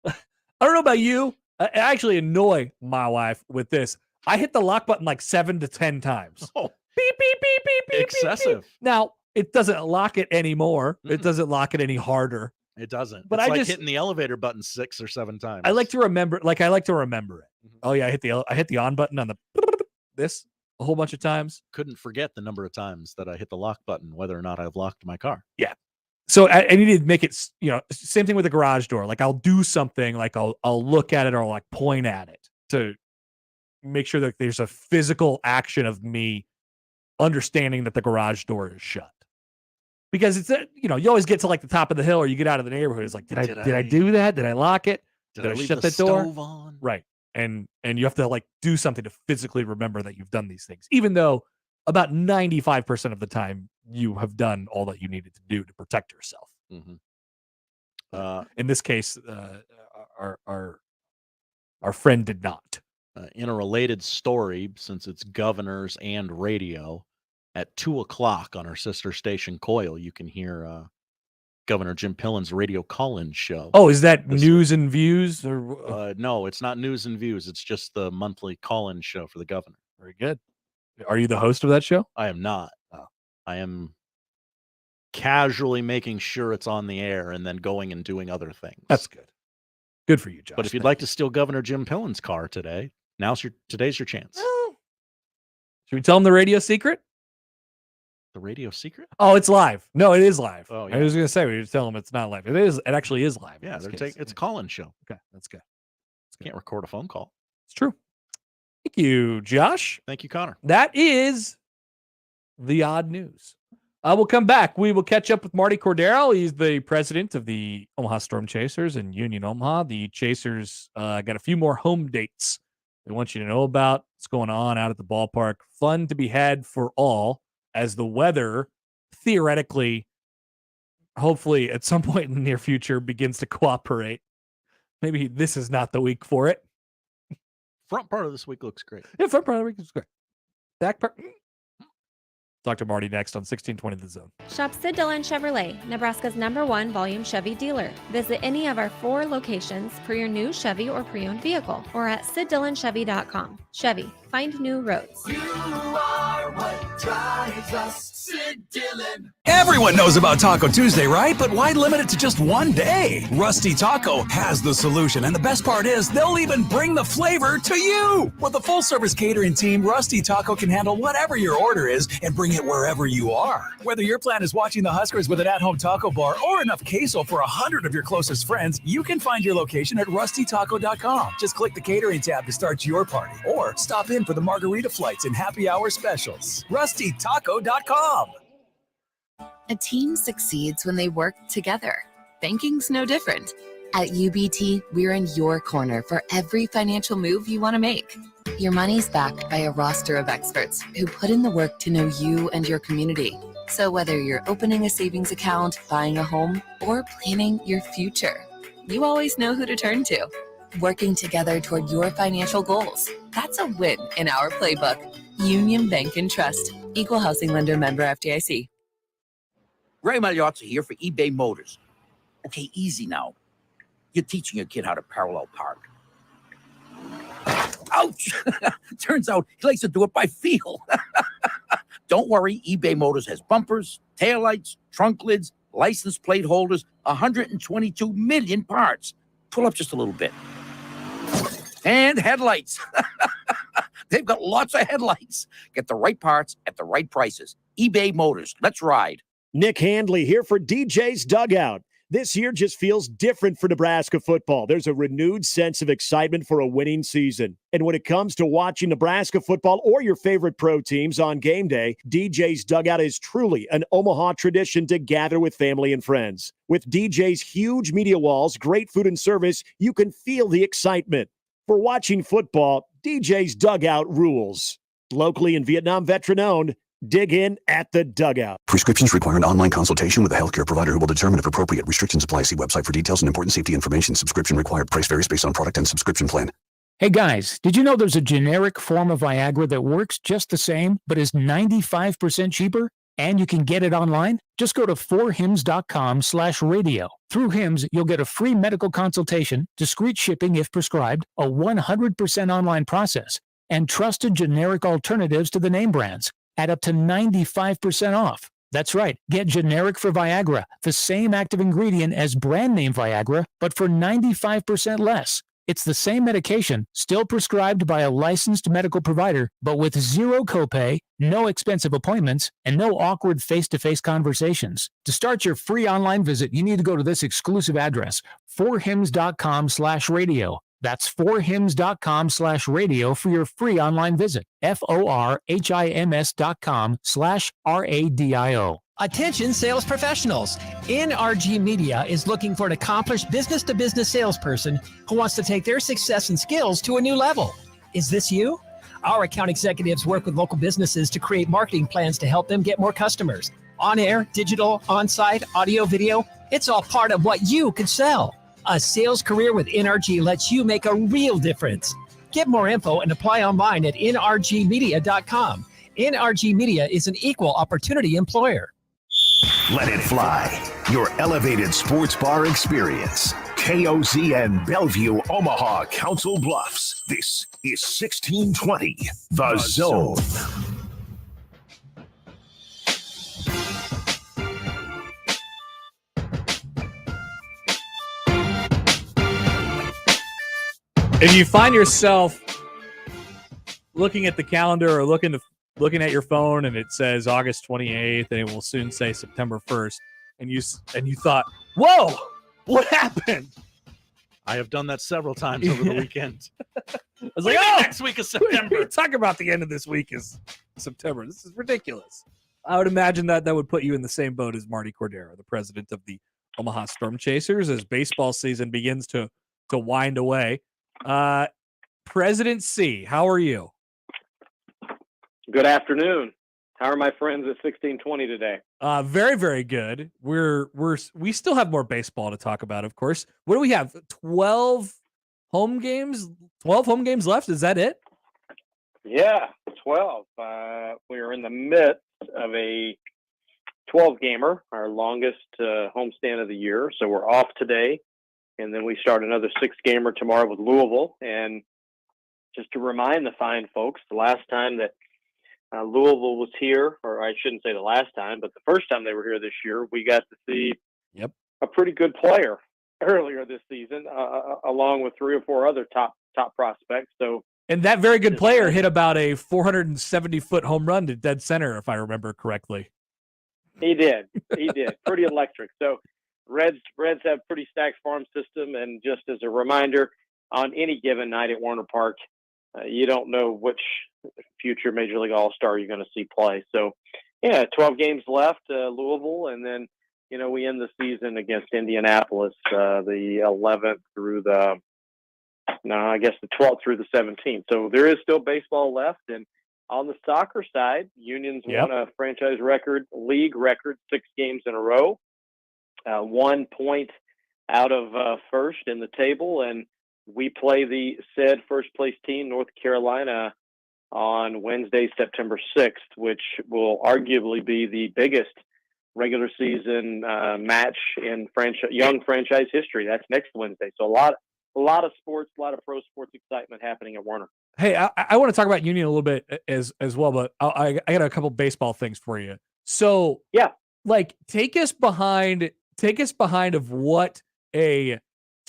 I don't know about you. I actually annoy my wife with this. I hit the lock button 7 to 10 times. Oh, beep, beep, beep, beep, beep. excessive. Beep. Now, it doesn't lock it anymore. It doesn't lock it any harder. It doesn't. But it's I like just hitting the elevator button 6 or 7 times. I like to remember. I like to remember it. Oh yeah, I hit the on button on the this a whole bunch of times. Couldn't forget the number of times that I hit the lock button, whether or not I've locked my car. Yeah. So I need to make it. Same thing with the garage door. I'll do something. I'll look at it or I'll point at it to make sure that there's a physical action of me understanding that the garage door is shut. Because it's you always get to the top of the hill or you get out of the neighborhood. It's did I do that? Did I lock it? Did I shut leave the door? stove on? Right. And you have to do something to physically remember that you've done these things, even though about 95% of the time you have done all that you needed to do to protect yourself. In this case, our friend did not. In a related story, since it's governors and radio, at 2:00 on our sister station Coil, you can hear Governor Jim Pillen's radio call-in show. Oh, is that News and Views? Or no, it's not News and Views. It's just the monthly call-in show for the governor. Very good. Are you the host of that show? I am not. I am casually making sure it's on the air and then going and doing other things. That's good. Good for you, Josh. But if you'd like to steal Governor Jim Pillen's car today, today's your chance. Should we tell him the radio secret? The radio secret? Oh, it's live. No, it is live. Oh, yeah. I was going to say, we tell him it's not live. It is. It actually is live. Yeah, it's a call-in show. Okay, that's good. Can't record a phone call. It's true. Thank you, Josh. Thank you, Connor. That is the odd news. We'll come back. We will catch up with Martie Cordero. He's the president of the Omaha Storm Chasers in Union, Omaha. The Chasers got a few more home dates they want you to know about. What's going on out at the ballpark. Fun to be had for all as the weather, theoretically, hopefully at some point in the near future, begins to cooperate. Maybe this is not the week for it. Front part of this week looks great. Yeah, front part of the week looks great. Back part. Talk to Marty next on 1620 The Zone. Shop Sid Dillon Chevrolet, Nebraska's #1 volume Chevy dealer. Visit any of our 4 locations for your new Chevy or pre-owned vehicle or at siddillonchevy.com. Chevy, find new roads. You are what drives us, Sid Dillon. Everyone knows about Taco Tuesday, right? But why limit it to just one day? Rusty Taco has the solution. And the best part is, they'll even bring the flavor to you. With a full-service catering team, Rusty Taco can handle whatever your order is and bring it wherever you are. Whether your plan is watching the Huskers with an at-home taco bar or enough queso for 100 of your closest friends, you can find your location at rustytaco.com. Just click the catering tab to start your party or stop in for the margarita flights and happy hour specials. rustytaco.com. A team succeeds when they work together. Banking's no different. At UBT, we're in your corner for every financial move you want to make. Your money's backed by a roster of experts who put in the work to know you and your community. So whether you're opening a savings account, buying a home, or planning your future, you always know who to turn to. Working together toward your financial goals. That's a win in our playbook. Union Bank and Trust. Equal housing lender, member FDIC. Ray Magliozzi here for eBay Motors. Okay, easy now. You're teaching your kid how to parallel park. Ouch! Turns out he likes to do it by feel. Don't worry, eBay Motors has bumpers, taillights, trunk lids, license plate holders, 122 million parts. Pull up just a little bit. And headlights. They've got lots of headlights. Get the right parts at the right prices. eBay Motors. Let's ride. Nick Handley here for DJ's Dugout. This year just feels different for Nebraska football. There's a renewed sense of excitement for a winning season. And when it comes to watching Nebraska football or your favorite pro teams on game day, DJ's Dugout is truly an Omaha tradition to gather with family and friends. With DJ's huge media walls, great food and service, you can feel the excitement. For watching football, DJ's Dugout rules. Locally and Vietnam veteran-owned, dig in at the Dugout. Prescriptions require an online consultation with a healthcare provider who will determine if appropriate. Restrictions apply. See website for details and important safety information. Subscription required. Price varies based on product and subscription plan. Hey guys, did you know there's a generic form of Viagra that works just the same, but is 95% cheaper? And you can get it online? Just go to 4hims.com/radio. Through Hims, you'll get a free medical consultation, discreet shipping if prescribed, a 100% online process, and trusted generic alternatives to the name brands at up to 95% off. That's right. Get generic for Viagra, the same active ingredient as brand name Viagra, but for 95% less. It's the same medication, still prescribed by a licensed medical provider, but with zero copay, no expensive appointments, and no awkward face-to-face conversations. To start your free online visit, you need to go to this exclusive address, 4hims.com/radio. That's 4hims.com/radio for your free online visit. FORHIMS.com/RADIO. Attention sales professionals. NRG Media is looking for an accomplished business-to-business salesperson who wants to take their success and skills to a new level. Is this you? Our account executives work with local businesses to create marketing plans to help them get more customers. On air, digital, on-site, audio, video, it's all part of what you could sell. A sales career with NRG lets you make a real difference. Get more info and apply online at nrgmedia.com. NRG Media is an equal opportunity employer. Let it fly. Your elevated sports bar experience. KOZ and Bellevue, Omaha, Council Bluffs. This is 1620, The Zone. If you find yourself looking at the calendar or looking at your phone and it says August 28th and it will soon say September 1st, and you thought, whoa, what happened? I have done that several times over the weekend. I was like, oh, next week is September. Talk about the end of this week is September. This is ridiculous. I would imagine that would put you in the same boat as Martie Cordero, the president of the Omaha Storm Chasers, as baseball season begins to wind away. President C, how are you? Good afternoon. How are my friends at 1620 today? Very, very good. We still have more baseball to talk about, of course. What do we have? 12 home games? 12 home games left? Is that it? Yeah, 12. We are in the midst of a 12-gamer, our longest homestand of the year. So we're off today, and then we start another 6-gamer tomorrow with Louisville. And just to remind the fine folks, the last time that Louisville was here, or I shouldn't say the last time, but the first time they were here this year, we got to see a pretty good player earlier this season, along with 3 or 4 other top prospects. So, and that very good player hit about a 470-foot home run to dead center, if I remember correctly. He did. Pretty electric. So Reds have pretty stacked farm system, and just as a reminder, on any given night at Warner Park, you don't know which future Major League All-Star you're going to see play. So, yeah, 12 games left, Louisville, and then, we end the season against Indianapolis, the 11th through the 12th through the 17th. So there is still baseball left. And on the soccer side, Union's won a franchise league record, 6 games in a row, 1 point out of first in the table, and we play the said first-place team, North Carolina, on Wednesday, September 6th, which will arguably be the biggest regular season match in young franchise history. That's next Wednesday. So a lot of sports, a lot of pro sports excitement happening at Warner. Hey, I want to talk about Union a little bit as well, but I got a couple baseball things for you. So take us behind of what a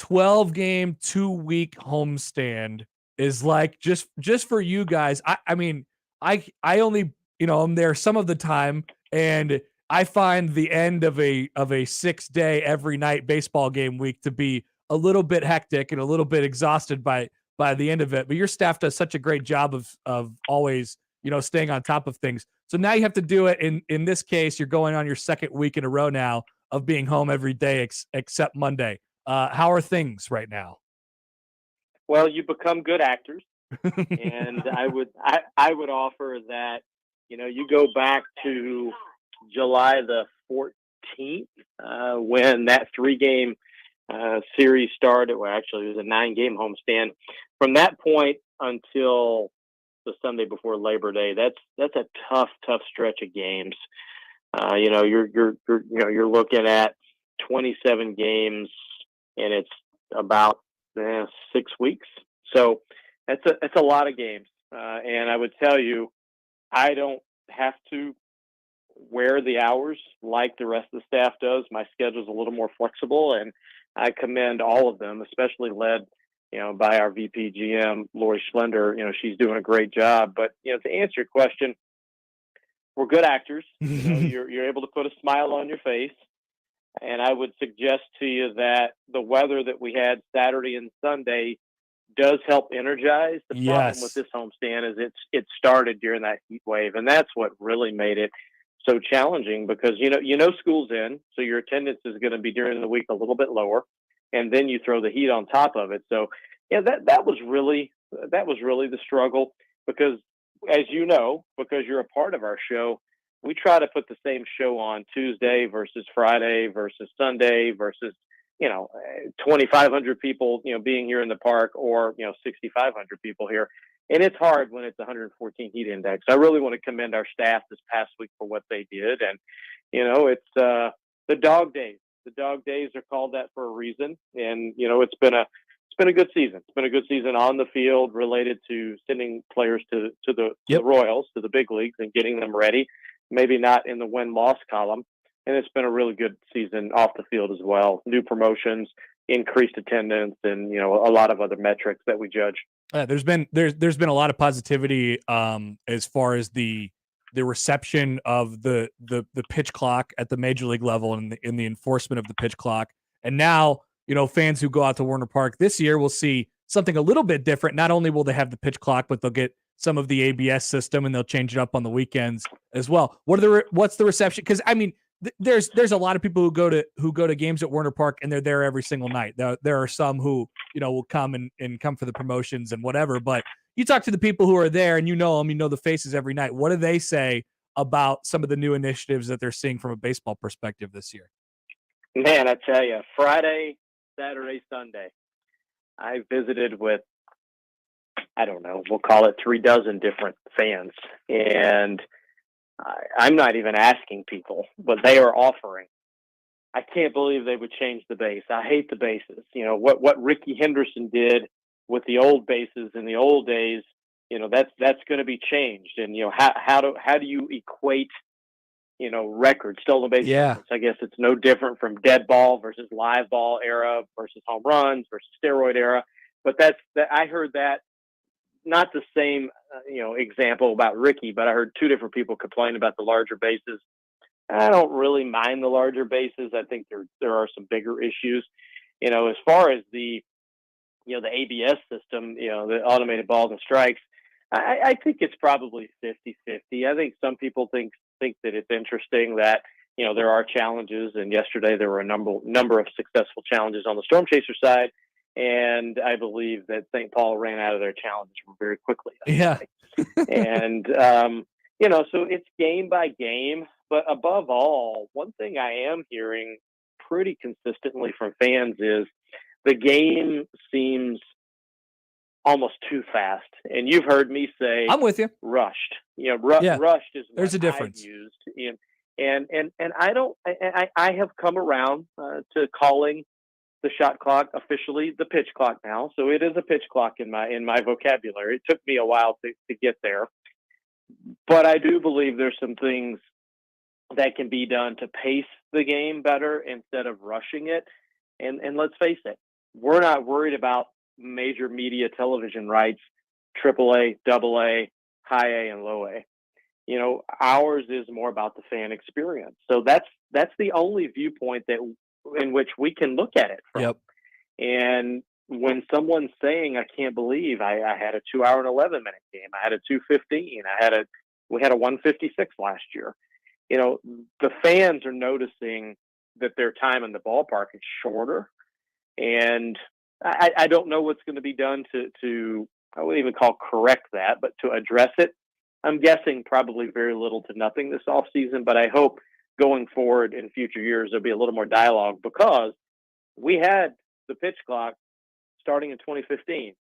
12-game, 2-week homestand is like, just for you guys. I mean, I only, I'm there some of the time, and I find the end of a 6-day every night baseball game week to be a little bit hectic and a little bit exhausted by the end of it. But your staff does such a great job of always, staying on top of things. So now you have to do it. In this case, you're going on your 2nd week in a row now of being home every day except Monday. How are things right now? Well, you become good actors, and I would offer that you go back to July the 14th when that 3-game series started. Well, actually, it was a 9-game homestand. From that point until the Sunday before Labor Day, that's a tough stretch of games. You're looking at 27 games, and it's about 6 weeks. So that's a lot of games. And I would tell you, I don't have to wear the hours like the rest of the staff does. My schedule's a little more flexible, and I commend all of them, especially led, by our VP GM, Lori Schlender. She's doing a great job. But, to answer your question, we're good actors. You're able to put a smile on your face. And I would suggest to you that the weather that we had Saturday and Sunday does help energize. The problem with this homestand is it started during that heat wave, and that's what really made it so challenging, because school's in, so your attendance is going to be during the week a little bit lower, and then you throw the heat on top of it. So that was really the struggle, because as because you're a part of our show, we try to put the same show on Tuesday versus Friday versus Sunday versus 2,500 people, being here in the park, or 6,500 people here. And it's hard when it's 114 heat index. I really want to commend our staff this past week for what they did. And, it's the dog days. The dog days are called that for a reason. And, it's been a good season. It's been a good season on the field related to sending players to the Royals, to the big leagues, and getting them ready. Maybe not in the win-loss column. And it's been a really good season off the field as well. New promotions, increased attendance, and a lot of other metrics that we judge. There's been a lot of positivity as far as the reception of the pitch clock at the major league level and in the enforcement of the pitch clock. And now, fans who go out to Warner Park this year will see something a little bit different. Not only will they have the pitch clock, but they'll get some of the ABS system, and they'll change it up on the weekends as well. What's the reception? Because there's a lot of people who go to games at Warner Park, and they're there every single night. There are some who will come and come for the promotions and whatever. But you talk to the people who are there, and them, the faces every night. What do they say about some of the new initiatives that they're seeing from a baseball perspective this year? Man, I tell you, Friday, Saturday, Sunday, I visited with, I don't know, we'll call it 36 different fans. And I'm not even asking people, but they are offering. I can't believe they would change the base. I hate the bases. What Ricky Henderson did with the old bases in the old days, that's going to be changed. And, how do you equate, records, stolen base records? I guess it's no different from dead ball versus live ball era versus home runs versus steroid era. But I heard that. Not the same, example about Ricky, but I heard two different people complain about the larger bases. I don't really mind the larger bases. I think there are some bigger issues. As far as the ABS system, the automated balls and strikes, I think it's probably 50-50. I think some people think that it's interesting that, there are challenges. And yesterday there were a number of successful challenges on the Storm Chaser side. And I believe that St. Paul ran out of their challenges very quickly. Yeah. And, so it's game by game. But above all, one thing I am hearing pretty consistently from fans is the game seems almost too fast. And you've heard me say, I'm with you. Rushed. Rushed is what there's a difference. I've used. And I have come around to calling the shot clock officially the pitch clock now. So it is a pitch clock in my vocabulary. It took me a while to get there, but I do believe there's some things that can be done to pace the game better instead of rushing it. And let's face it, we're not worried about major media television rights, AAA, AA, high A, and low A. Ours is more about the fan experience. So that's the only viewpoint in which we can look at it from. Yep. And when someone's saying, I can't believe I had a 2 hour and 11 minute game, I had a 2:15, we had a 1:56 last year. The fans are noticing that their time in the ballpark is shorter. And I don't know what's going to be done to I wouldn't even call correct that, but to address it. I'm guessing probably very little to nothing this offseason, but I hope going forward in future years, there'll be a little more dialogue, because we had the pitch clock starting in 2015.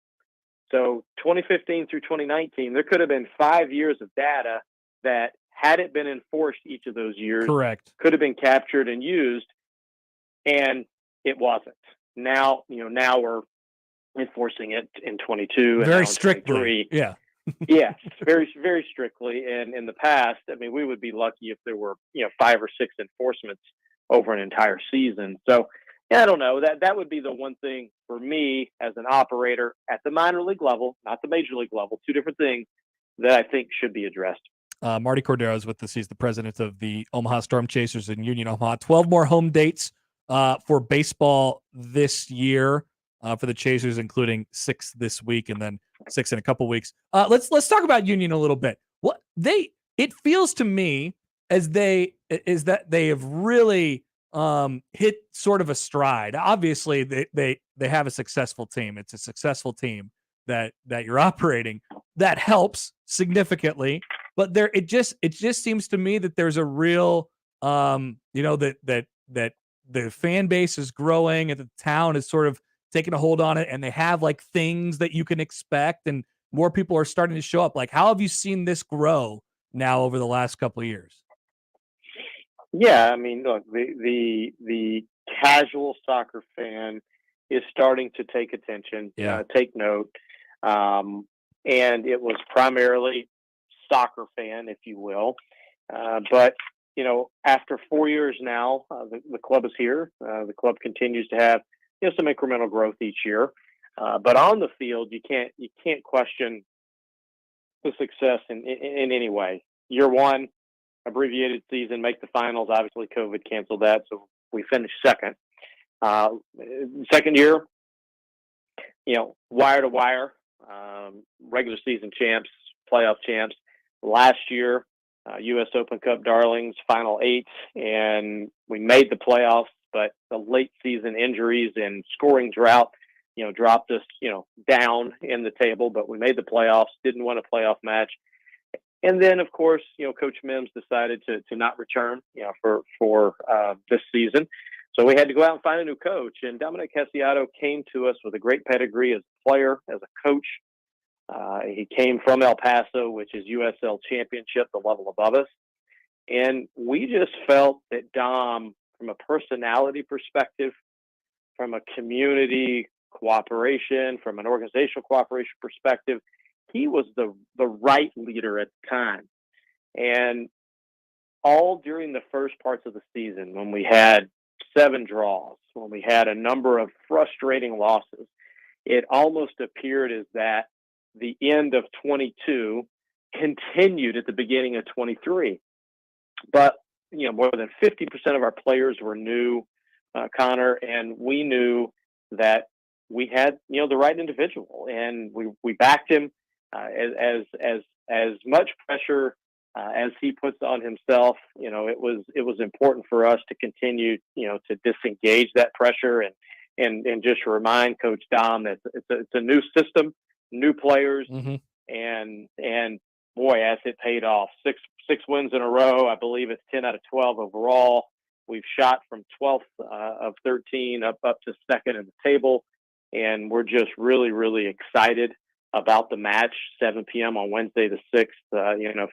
So 2015 through 2019, there could have been 5 years of data that, had it been enforced each of those years, correct, could have been captured and used, and it wasn't. Now we're enforcing it in 22 and very now in strictly. 23. Yeah. Yes, very, very strictly. And in the past, we would be lucky if there were, 5 or 6 enforcements over an entire season. So, I don't know. That would be the one thing for me as an operator at the minor league level, not the major league level, two different things that I think should be addressed. Martie Cordero is with us. He's the president of the Omaha Storm Chasers in Union, Omaha. 12 more home dates for baseball this year for the Chasers, including 6 this week and then 6 in a couple weeks. Let's talk about Union a little bit. It feels to me as that they have really hit sort of a stride. Obviously, they have a successful team. It's a successful team that you're operating. That helps significantly. But it just seems to me that there's a real that the fan base is growing and the town is sort of taking a hold on it, and they have like things that you can expect, and more people are starting to show up. Like, how have you seen this grow now over the last couple of years? Yeah, I mean, look, the casual soccer fan is starting to take attention, take note, and it was primarily soccer fan, if you will. But after 4 years now, the club is here. The club continues to have some incremental growth each year. But on the field, you can't question the success in any way. Year one, abbreviated season, make the finals. Obviously, COVID canceled that, so we finished second. Second year, wire to wire, regular season champs, playoff champs. Last year, U.S. Open Cup darlings, Final Eight, and we made the playoffs, but the late season injuries and scoring drought, dropped us, down in the table, but we made the playoffs, didn't win a playoff match. And then, of course, Coach Mims decided to not return, for this season. So we had to go out and find a new coach. And Dominic Casiato came to us with a great pedigree as a player, as a coach. He came from El Paso, which is USL Championship, the level above us. And we just felt that Dom, from a personality perspective, from a community cooperation, from an organizational cooperation perspective, he was the right leader at the time. And all during the first parts of the season, when we had 7 draws, when we had a number of frustrating losses, it almost appeared as that the end of 22 continued at the beginning of 23. But, more than 50% of our players were new, Connor, and we knew that we had, the right individual, and we backed him. As much pressure as he puts on himself, it was important for us to continue, to disengage that pressure and just remind Coach Dom that it's a new system, new players, and boy, as it paid off. Six wins in a row. I believe it's 10 out of 12 overall. We've shot from 12th of 13 up to second in the table, and we're just really, really excited about the match, 7 p.m. on Wednesday the 6th. If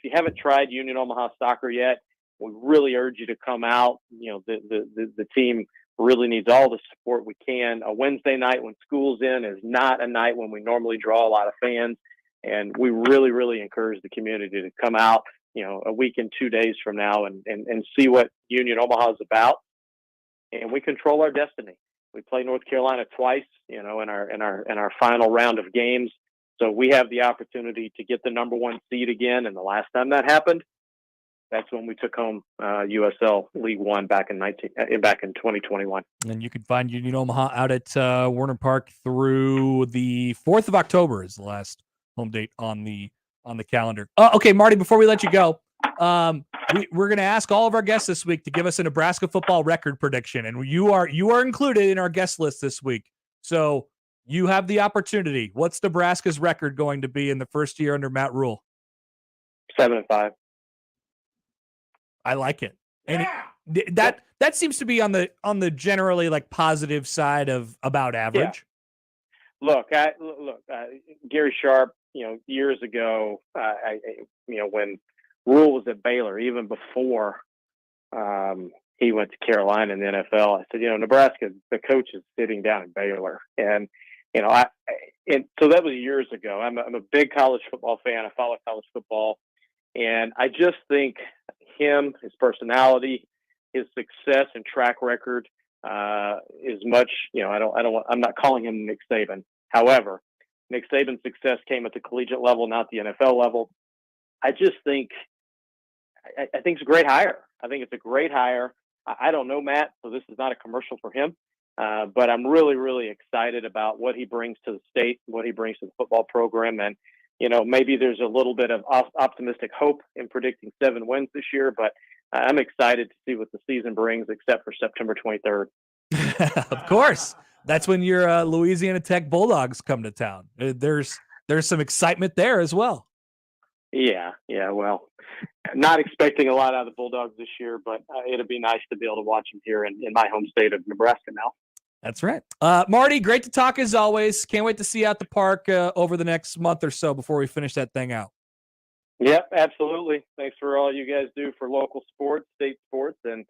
you haven't tried Union Omaha soccer yet, we really urge you to come out. The team really needs all the support we can. A Wednesday night when school's in is not a night when we normally draw a lot of fans, and we really, really encourage the community to come out, a week and 2 days from now and see what Union Omaha is about. And we control our destiny. We play North Carolina twice, in our final round of games. So we have the opportunity to get the number 1 seed again. And the last time that happened, that's when we took home USL League One back in 2021. And you can find Union Omaha out at Warner Park through the 4th of October is the last home date on the calendar. Okay, Marty, before we let you go, we're going to ask all of our guests this week to give us a Nebraska football record prediction, and you are included in our guest list this week. So you have the opportunity. What's Nebraska's record going to be in the first year under Matt Rhule? 7-5. I like it. And that seems to be on the generally like positive side of about average. Yeah. Look, Gary Sharp, years ago, when Rhule was at Baylor, even before he went to Carolina in the NFL, I said, Nebraska, the coach is sitting down in Baylor. And, so that was years ago. I'm a big college football fan. I follow college football. And I just think him, his personality, his success and track record is much, I'm not calling him Nick Saban. However, Nick Saban's success came at the collegiate level, not the NFL level. I just think, I think it's a great hire. I think it's a great hire. I don't know Matt, so this is not a commercial for him. But I'm really, really excited about what he brings to the state, what he brings to the football program. And, maybe there's a little bit of optimistic hope in predicting 7 wins this year, but I'm excited to see what the season brings, except for September 23rd. Of course. That's when your Louisiana Tech Bulldogs come to town. There's some excitement there as well. Yeah. Well, not expecting a lot out of the Bulldogs this year, but it'll be nice to be able to watch them here in my home state of Nebraska now. That's right. Marty, great to talk as always. Can't wait to see you at the park over the next month or so before we finish that thing out. Yep, absolutely. Thanks for all you guys do for local sports, state sports, and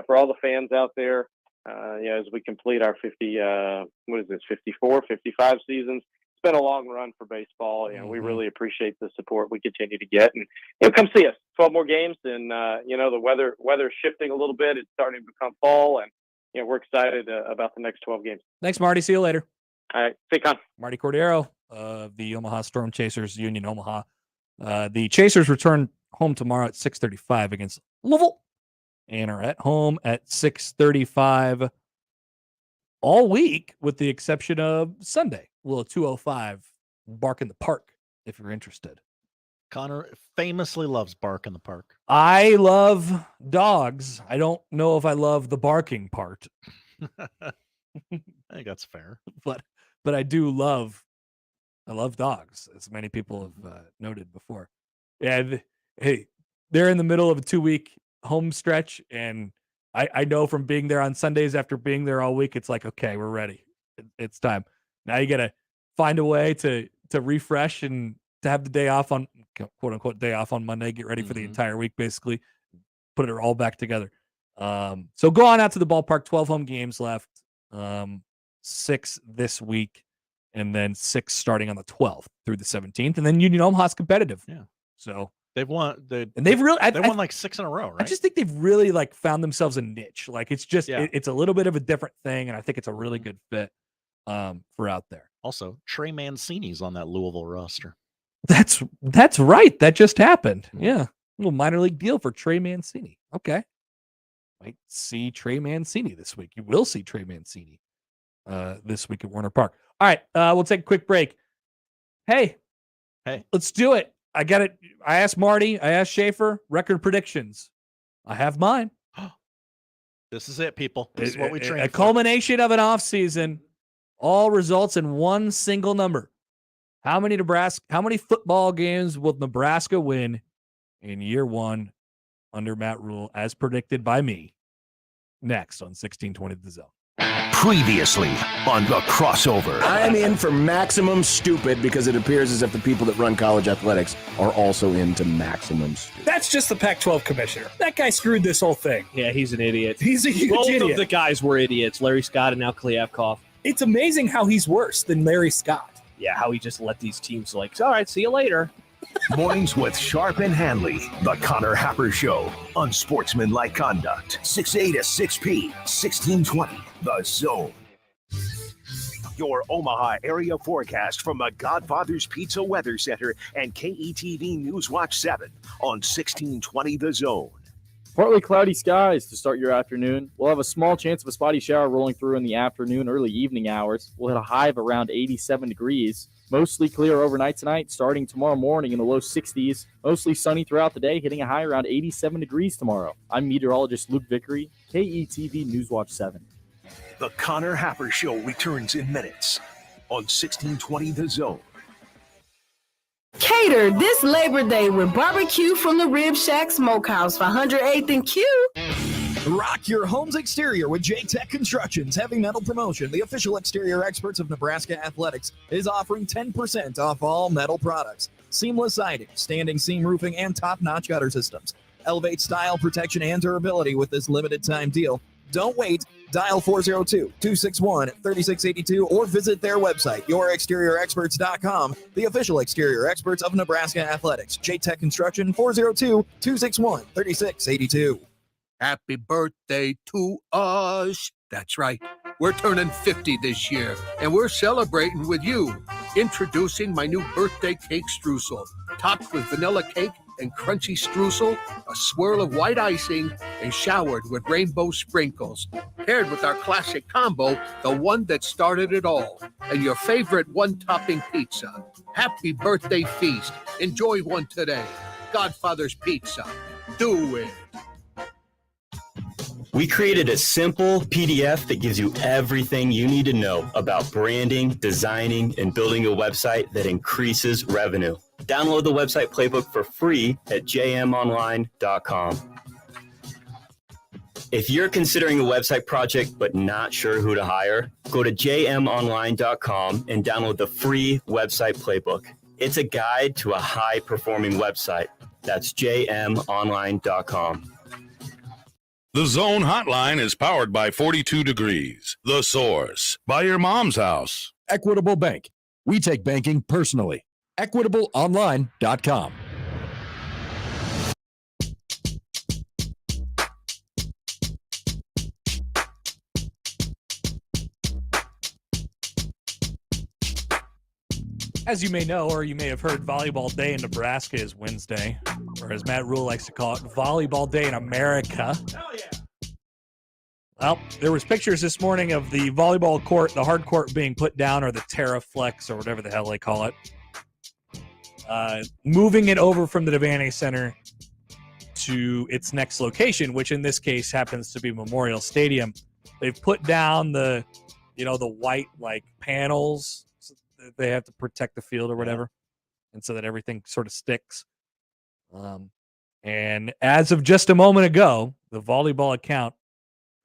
for all the fans out there. As we complete our 54, 55 seasons. It's been a long run for baseball. We really appreciate the support we continue to get, and come see us. 12 more games, and the weather's shifting a little bit. It's starting to become fall, and we're excited about the next 12 games. Thanks, Marty. See you later. All right, stay calm. Martie Cordero of the Omaha Storm Chasers, Union Omaha. The Chasers return home tomorrow at 6:35 against Louisville, and are at home at 6:35 all week, with the exception of Sunday. Little 2:05 Bark in the Park, if you're interested. Connor famously loves Bark in the Park. I love dogs. I don't know if I love the barking part. I think that's fair. But I love dogs, as many people have noted before. Yeah, hey, they're in the middle of a 2-week home stretch, and I know from being there on Sundays after being there all week, it's like, okay, we're ready. It's time. Now you got to find a way to refresh and to have the day off on, quote unquote, day off on Monday, get ready for the entire week, basically put it all back together. So go on out to the ballpark, 12 home games left, 6 this week, and then 6 starting on the 12th through the 17th. And then Union Omaha's competitive. Yeah. So they've won, they've won like 6 in a row, right? I just think they've really found themselves a niche. Like it's just, it's a little bit of a different thing. And I think it's a really good fit for out there. Also, Trey Mancini's on that Louisville roster. That's right. That just happened. Yeah. A little minor league deal for Trey Mancini. Okay. Might see Trey Mancini this week. You will see Trey Mancini this week at Warner Park. All right. We'll take a quick break. Hey, let's do it. I got it. I asked Marty. I asked Schaefer. Record predictions. I have mine. This is it, people. This is what we train for. A culmination of an offseason. All results in one single number. How many football games will Nebraska win in year 1 under Matt Rhule, as predicted by me? Next on 1620 The Zone. Previously on The Crossover. I'm in for maximum stupid because it appears as if the people that run college athletics are also into maximum stupid. That's just the Pac-12 commissioner. That guy screwed this whole thing. Yeah, he's an idiot. He's a huge idiot. Both of the guys were idiots, Larry Scott and now Kliavkoff. It's amazing how he's worse than Larry Scott. Yeah, how he just let these teams all right, see you later. Mornings with Sharp and Hanley. The Connor Happer Show. Unsportsmanlike conduct. 6A to 6P. 1620. The Zone. Your Omaha area forecast from the Godfather's Pizza Weather Center and KETV News Watch 7 on 1620 The Zone. Partly cloudy skies to start your afternoon. We'll have a small chance of a spotty shower rolling through in the afternoon, early evening hours. We'll hit a high of around 87 degrees. Mostly clear overnight tonight, starting tomorrow morning in the low 60s. Mostly sunny throughout the day, hitting a high around 87 degrees tomorrow. I'm meteorologist Luke Vickery, KETV Newswatch 7. The Connor Happer Show returns in minutes on 1620 The Zone. Cater this Labor Day with barbecue from the Rib Shack Smokehouse for 108th and Q. Rock your home's exterior with J-Tech Construction's heavy metal promotion. The official exterior experts of Nebraska Athletics is offering 10% off all metal products. Seamless siding, standing seam roofing, and top-notch gutter systems. Elevate style, protection, and durability with this limited time deal. Don't wait. Dial 402-261-3682 or visit their website, yourexteriorexperts.com, the official exterior experts of Nebraska Athletics. J-Tech Construction, 402-261-3682. Happy birthday to us. That's right. We're turning 50 this year, and we're celebrating with you. Introducing my new birthday cake streusel, topped with vanilla cake and crunchy streusel, a swirl of white icing, and showered with rainbow sprinkles. Paired with our classic combo, the one that started it all, and your favorite one-topping pizza. Happy birthday feast. Enjoy one today. Godfather's Pizza. Do it. We created a simple PDF that gives you everything you need to know about branding, designing, and building a website that increases revenue. Download the website playbook for free at jmonline.com. If you're considering a website project but not sure who to hire, go to jmonline.com and download the free website playbook. It's a guide to a high-performing website. That's jmonline.com. The Zone Hotline is powered by 42 Degrees, The Source, by your mom's house. Equitable Bank. We take banking personally. EquitableOnline.com. As you may know, or you may have heard, Volleyball Day in Nebraska is Wednesday, or as Matt Rhule likes to call it, Volleyball Day in America. Hell yeah. Well, there was pictures this morning of the volleyball court, the hard court being put down, or the TerraFlex, or whatever the hell they call it. Moving it over from the Devaney Center to its next location, which in this case happens to be Memorial Stadium. They've put down the white panels. They have to protect the field or whatever, and so that everything sort of sticks. And as of just a moment ago, the volleyball account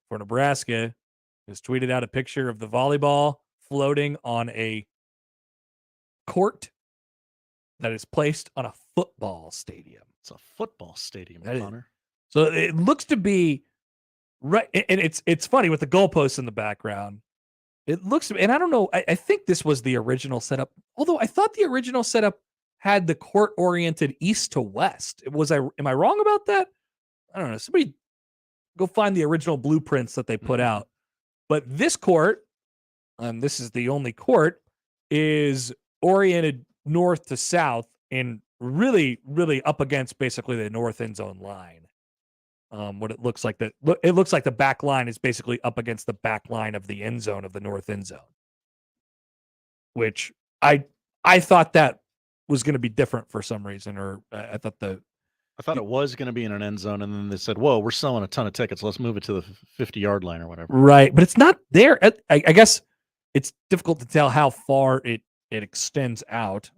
for Nebraska has tweeted out a picture of the volleyball floating on a court that is placed on a football stadium. It's a football stadium, Connor. So it looks to be right, and it's funny with the goalposts in the background. It looks, and I don't know, I think this was the original setup, although I thought the original setup had the court oriented east to west. Am I wrong about that? I don't know. Somebody go find the original blueprints that they put out. But this court, this is the only court, is oriented north to south and really, really up against basically the north end zone line. What it looks like it looks like the back line is basically up against the back line of the end zone of the north end zone, which I thought that was going to be different for some reason, or I thought it was going to be in an end zone, and then they said, "Whoa, we're selling a ton of tickets. Let's move it to the 50-yard line or whatever." Right, but it's not there. I guess it's difficult to tell how far it extends out.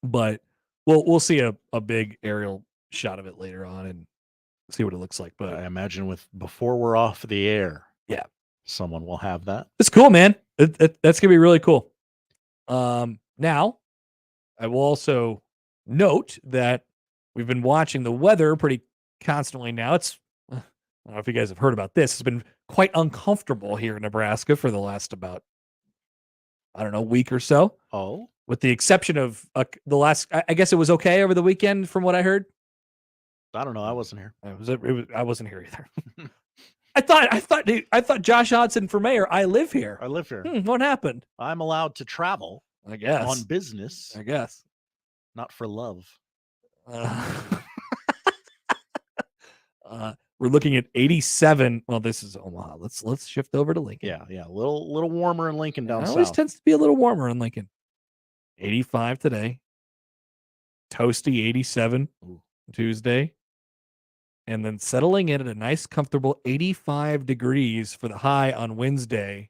But we'll see a big aerial shot of it later on and see what it looks like. But I imagine before we're off the air, yeah, someone will have that. It's cool, man. That's gonna be really cool. Now I will also note that we've been watching the weather pretty constantly now. I don't know if you guys have heard about this. It's been quite uncomfortable here in Nebraska for the last about, week or so. Oh, with the exception of the last, I guess it was okay over the weekend from what I heard. I don't know. I wasn't here. I wasn't here either. I thought Josh Hodson for mayor. I live here. What happened? I'm allowed to travel. I guess on business. I guess not for love. We're looking at 87. Well, this is Omaha. Let's shift over to Lincoln. Yeah. A little warmer in Lincoln down south. It always tends to be a little warmer in Lincoln. 85 today. Toasty 87 Tuesday. And then settling in at a nice, comfortable 85 degrees for the high on Wednesday.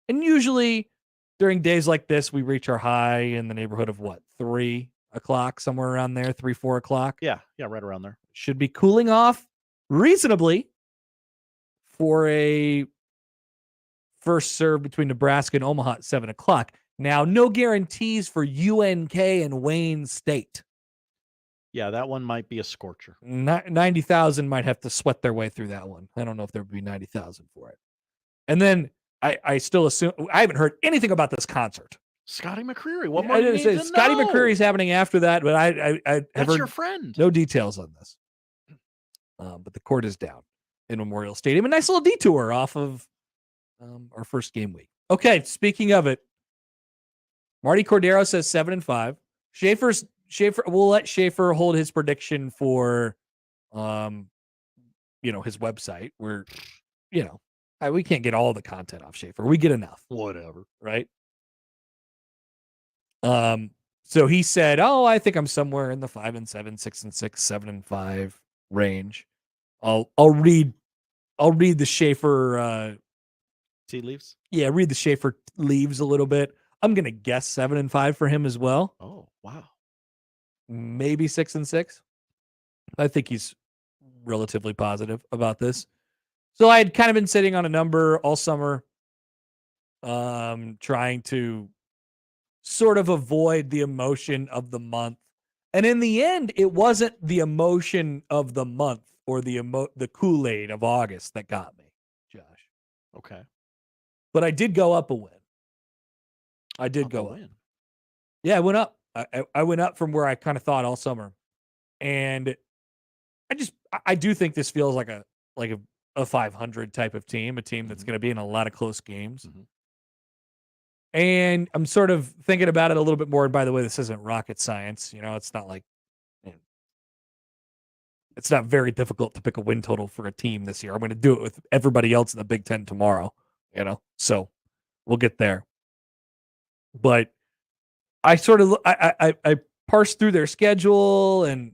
And usually during days like this, we reach our high in the neighborhood of 3 o'clock, somewhere around there, 3, 4 o'clock. Yeah, right around there. Should be cooling off reasonably for a first serve between Nebraska and Omaha at 7 o'clock. Now, no guarantees for UNK and Wayne State. Yeah, that one might be a scorcher. 90,000 might have to sweat their way through that one. I don't know if there would be 90,000 for it. And then I still assume, I haven't heard anything about this concert. Scotty McCreery. What more do you need to Scotty know? McCreery's happening after that, but I have That's heard your friend. No details on this. But the court is down in Memorial Stadium. A nice little detour off of our first game week. Okay, speaking of it, Martie Cordero says 7-5. Schaefer, we'll let Schaefer hold his prediction for, his website where, we can't get all the content off Schaefer. We get enough. Whatever. Right? So he said, I think I'm somewhere in the 5-7, 6-6, 7-5 range. I'll read the Schaefer tea leaves. Yeah, read the Schaefer leaves a little bit. I'm going to guess 7-5 for him as well. Oh, wow. Maybe 6-6. I think he's relatively positive about this. So I had kind of been sitting on a number all summer, trying to sort of avoid the emotion of the month. And in the end, it wasn't the emotion of the month or the Kool-Aid of August that got me, Josh. Okay. But I did go up a win. I did go up. Yeah, I went up. I went up from where I kind of thought all summer. And I do think this feels like a 500 type of team, a team that's going to be in a lot of close games. And I'm sort of thinking about it a little bit more. And by the way, this isn't rocket science. It's not like, it's not very difficult to pick a win total for a team this year. I'm going to do it with everybody else in the Big Ten tomorrow, so we'll get there. But I sort of, I parsed through their schedule, and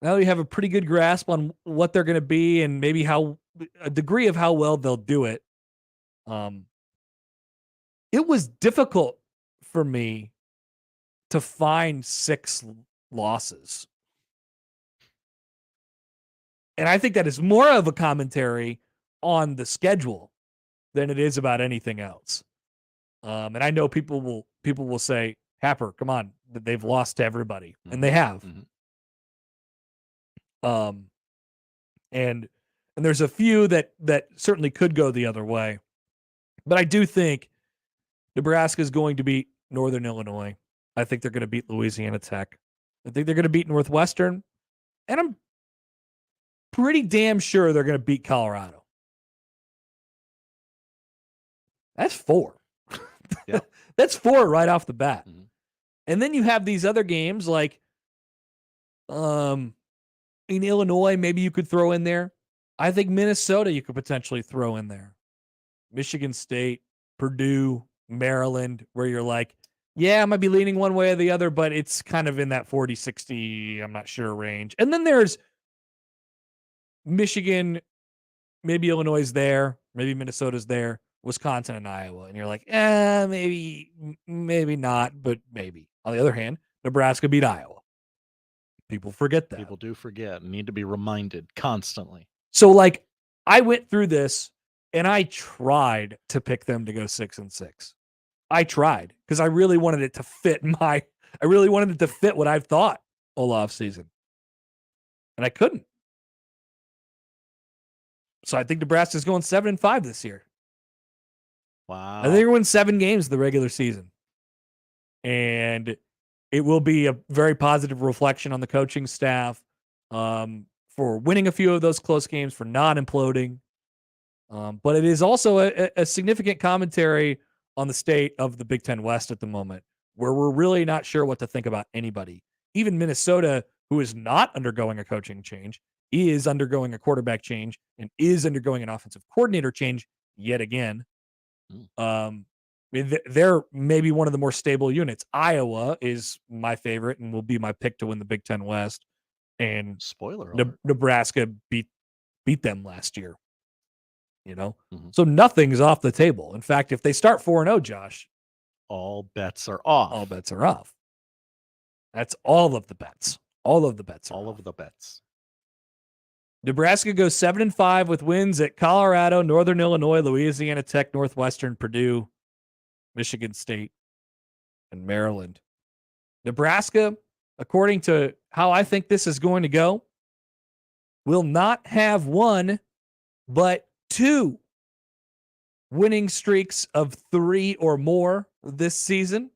now we have a pretty good grasp on what they're going to be and maybe a degree of how well they'll do it. It was difficult for me to find 6 losses. And I think that is more of a commentary on the schedule than it is about anything else. And I know people will say, Happer, come on, they've lost to everybody. And they have. And there's a few that certainly could go the other way. But I do think Nebraska is going to beat Northern Illinois. I think they're going to beat Louisiana Tech. I think they're going to beat Northwestern. And I'm pretty damn sure they're going to beat Colorado. That's 4. Yep. That's 4 right off the bat. And then you have these other games like in Illinois, maybe you could throw in there. I think Minnesota you could potentially throw in there. Michigan State, Purdue, Maryland, where you're like, yeah, I might be leaning one way or the other, but it's kind of in that 40-60, I'm not sure, range. And then there's Michigan, maybe Illinois is there, maybe Minnesota's there, Wisconsin and Iowa. And you're like, maybe not, but maybe. On the other hand, Nebraska beat Iowa. People forget that. People do forget and need to be reminded constantly. So, I went through this and I tried to pick them to go 6-6. I tried because I really wanted it to fit what I've thought all off season. And I couldn't. So I think Nebraska's going 7-5 this year. Wow. I think they're winning 7 games the regular season. And it will be a very positive reflection on the coaching staff for winning a few of those close games, for not imploding. But it is also a significant commentary on the state of the Big Ten West at the moment, where we're really not sure what to think about anybody. Even Minnesota, who is not undergoing a coaching change, is undergoing a quarterback change and is undergoing an offensive coordinator change yet again. They're maybe one of the more stable units. Iowa is my favorite and will be my pick to win the Big Ten West. And spoiler alert. Nebraska beat them last year. So nothing's off the table. In fact, if they start 4-0, Josh, all bets are off. All bets are off. That's all of the bets. All of the bets. All of the bets. Nebraska goes 7-5 with wins at Colorado, Northern Illinois, Louisiana Tech, Northwestern, Purdue, Michigan State, and Maryland. Nebraska, according to how I think this is going to go, will not have 1, but 2 winning streaks of 3 or more this season.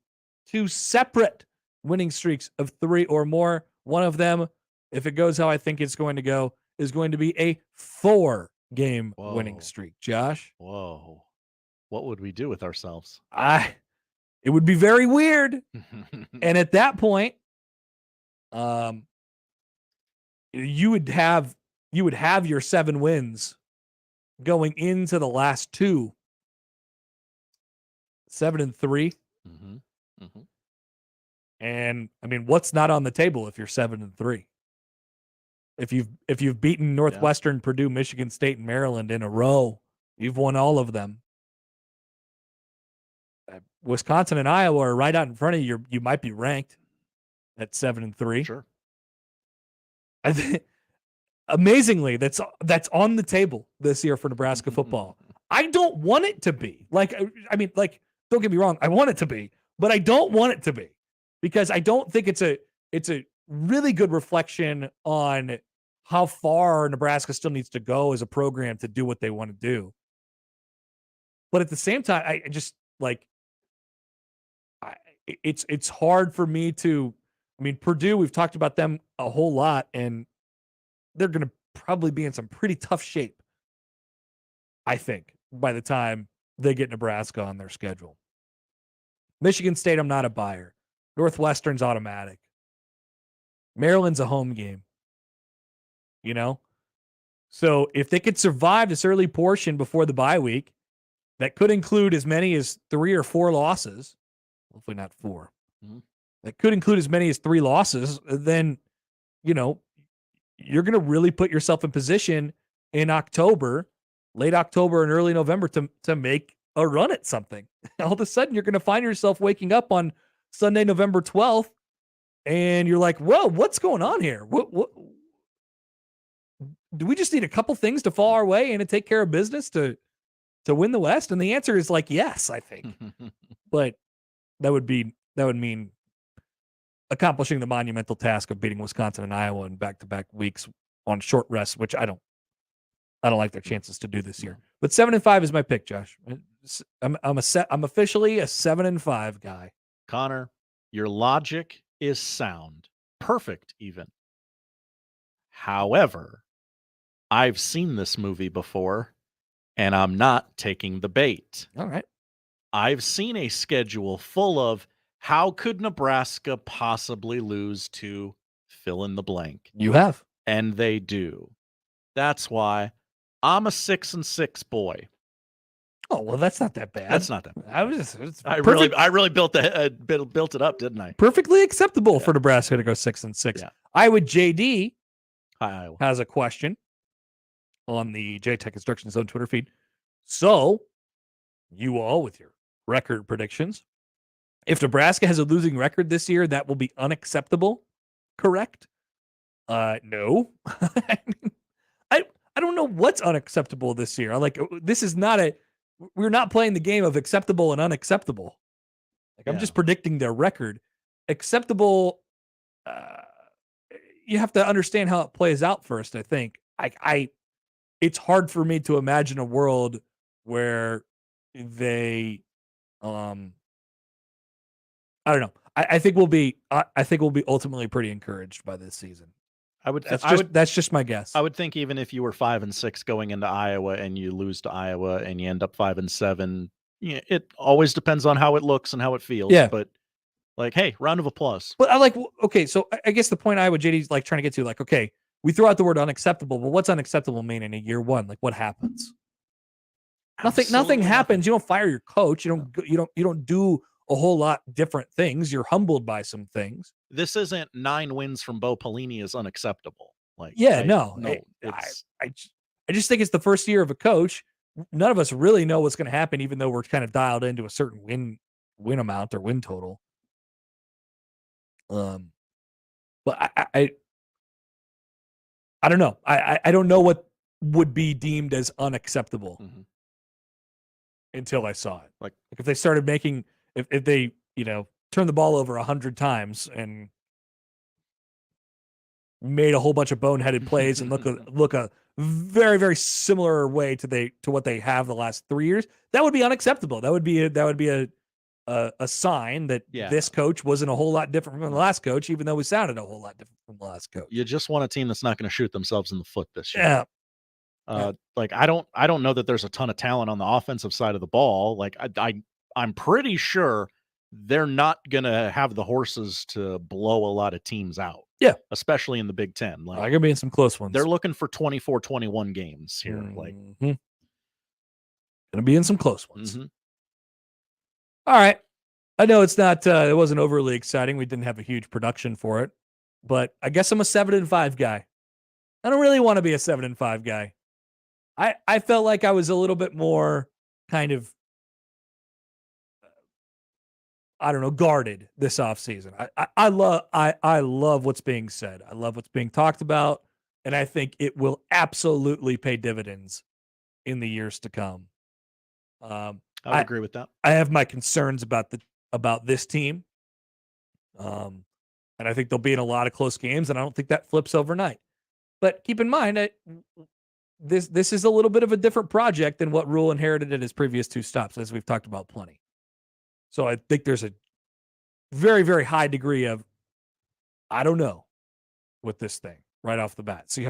2 separate winning streaks of 3 or more. One of them, if it goes how I think it's going to go, is going to be a 4-game winning streak. Josh? Whoa. What would we do with ourselves? It would be very weird. And at that point, you would have your 7 wins going into the last 2. 7-3. And I mean, what's not on the table if you're 7-3? If you've beaten Northwestern, Purdue, Michigan State, and Maryland in a row, you've won all of them. Wisconsin and Iowa are right out in front of you. You might be ranked at 7-3. Sure. I think, amazingly, that's on the table this year for Nebraska football. I don't want it to be. Don't get me wrong. I want it to be, but I don't want it to be because I don't think it's a really good reflection on how far Nebraska still needs to go as a program to do what they want to do. But at the same time, I just it's hard for me to. I mean, Purdue, we've talked about them a whole lot, and they're going to probably be in some pretty tough shape, I think, by the time they get Nebraska on their schedule. Michigan State, I'm not a buyer. Northwestern's automatic. Maryland's a home game. So if they could survive this early portion before the bye week, that could include as many as 3 or 4 losses. Hopefully not 4. Mm-hmm. That could include as many as 3 losses. Then, you're going to really put yourself in position in October, late October and early November to make a run at something. All of a sudden, you're going to find yourself waking up on Sunday, November 12th, and you're like, whoa, what's going on here? What do we just need a couple things to fall our way and to take care of business to win the West? And the answer is yes, I think. But that would mean accomplishing the monumental task of beating Wisconsin and Iowa in back-to-back weeks on short rest, which I don't like their chances to do this year. But 7-5 is my pick, Josh. I'm officially a 7-5 guy. Connor, your logic is sound, perfect even. However, I've seen this movie before, and I'm not taking the bait. All right. I've seen a schedule full of how could Nebraska possibly lose to fill in the blank? You have. And they do. That's why I'm a 6-6 boy. Oh, well, that's not that bad. That's not that bad. I really built it up, didn't I? Perfectly acceptable for Nebraska to go 6-6. Yeah. Iowa JD Iowa has a question on the JTech Instruction Zone Twitter feed. So, you all with your record predictions. If Nebraska has a losing record this year, that will be unacceptable. Correct? No. I don't know what's unacceptable this year. This is not we're not playing the game of acceptable and unacceptable. I'm just predicting their record. Acceptable, you have to understand how it plays out first, I think. It's hard for me to imagine a world where they I don't know. I think we'll be ultimately pretty encouraged by this season. That's just my guess. I would think even if you were 5-6 going into Iowa and you lose to Iowa and you end up 5-7, it always depends on how it looks and how it feels. Yeah. But hey, round of applause. But so I guess the point Iowa JD's trying to get to, okay, we throw out the word unacceptable, but what's unacceptable mean in a year one? What happens? Nothing happens. You don't fire your coach. You don't do a whole lot different things. You're humbled by some things. This isn't 9 wins from Bo Pelini is unacceptable. I just think it's the first year of a coach. None of us really know what's going to happen, even though we're kind of dialed into a certain win amount or win total. But I don't know. I don't know what would be deemed as unacceptable until I saw it. If they started making, if they, turn the ball over 100 times and made a whole bunch of boneheaded plays and look a very, very similar way to what they have the last 3 years, that would be unacceptable. That would be a sign that this coach wasn't a whole lot different from the last coach, even though we sounded a whole lot different from the last coach. You just want a team that's not going to shoot themselves in the foot this year. Yeah. I don't know that there's a ton of talent on the offensive side of the ball. I'm pretty sure they're not going to have the horses to blow a lot of teams out. Yeah. Especially in the Big Ten. Going to be in some close ones. They're looking for 24-21 games here. Going to be in some close ones. All right. I know it's not, it wasn't overly exciting. We didn't have a huge production for it, but I guess I'm a 7-5 guy. I don't really want to be a 7-5 guy. I felt like I was a little bit more kind of guarded this offseason. I love what's being said. I love what's being talked about, and I think it will absolutely pay dividends in the years to come. I would agree with that. I have my concerns about this team. And I think they'll be in a lot of close games, and I don't think that flips overnight. But keep in mind, this is a little bit of a different project than what Rhule inherited at his previous 2 stops, as we've talked about plenty. So I think there's a very, very high degree of I don't know with this thing right off the bat. So you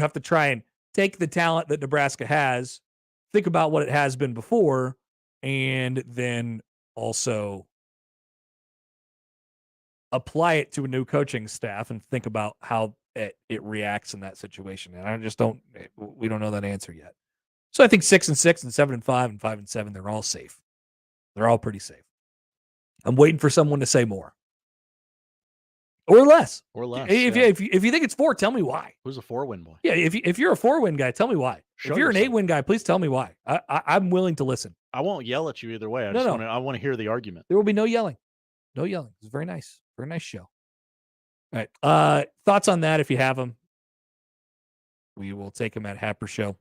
have to try and take the talent that Nebraska has, think about what it has been before, and then also apply it to a new coaching staff and think about how it reacts in that situation. And we don't know that answer yet. So I think 6-6 and 7-5 and 5-7, they're all safe. They're all pretty safe. I'm waiting for someone to say more. Or less. If you think it's 4, tell me why. Who's a 4-win boy? Yeah, if you're a 4-win guy, tell me why. If you're an 8-win guy, please tell me why. I'm willing to listen. I won't yell at you either way. I want to hear the argument. There will be no yelling. No yelling. It's very nice. Very nice show. All right. Thoughts on that if you have them. We will take them at Happer Show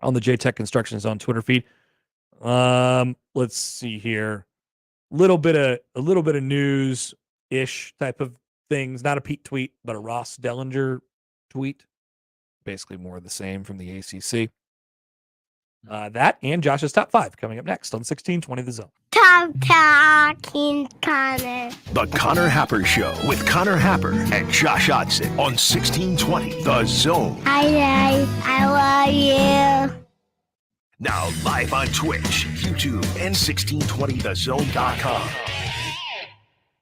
on the JTech Construction Zone Twitter feed. Let's see here. A little bit of news-ish type of things. Not a Pete tweet, but a Ross Dellinger tweet. Basically more of the same from the ACC. That and Josh's top 5 coming up next on 1620 The Zone. Top Talking Connor. The Connor Happer Show with Connor Happer and Josh Odson on 1620 The Zone. Hi, guys. I love you. Now live on Twitch, YouTube, and 1620thezone.com.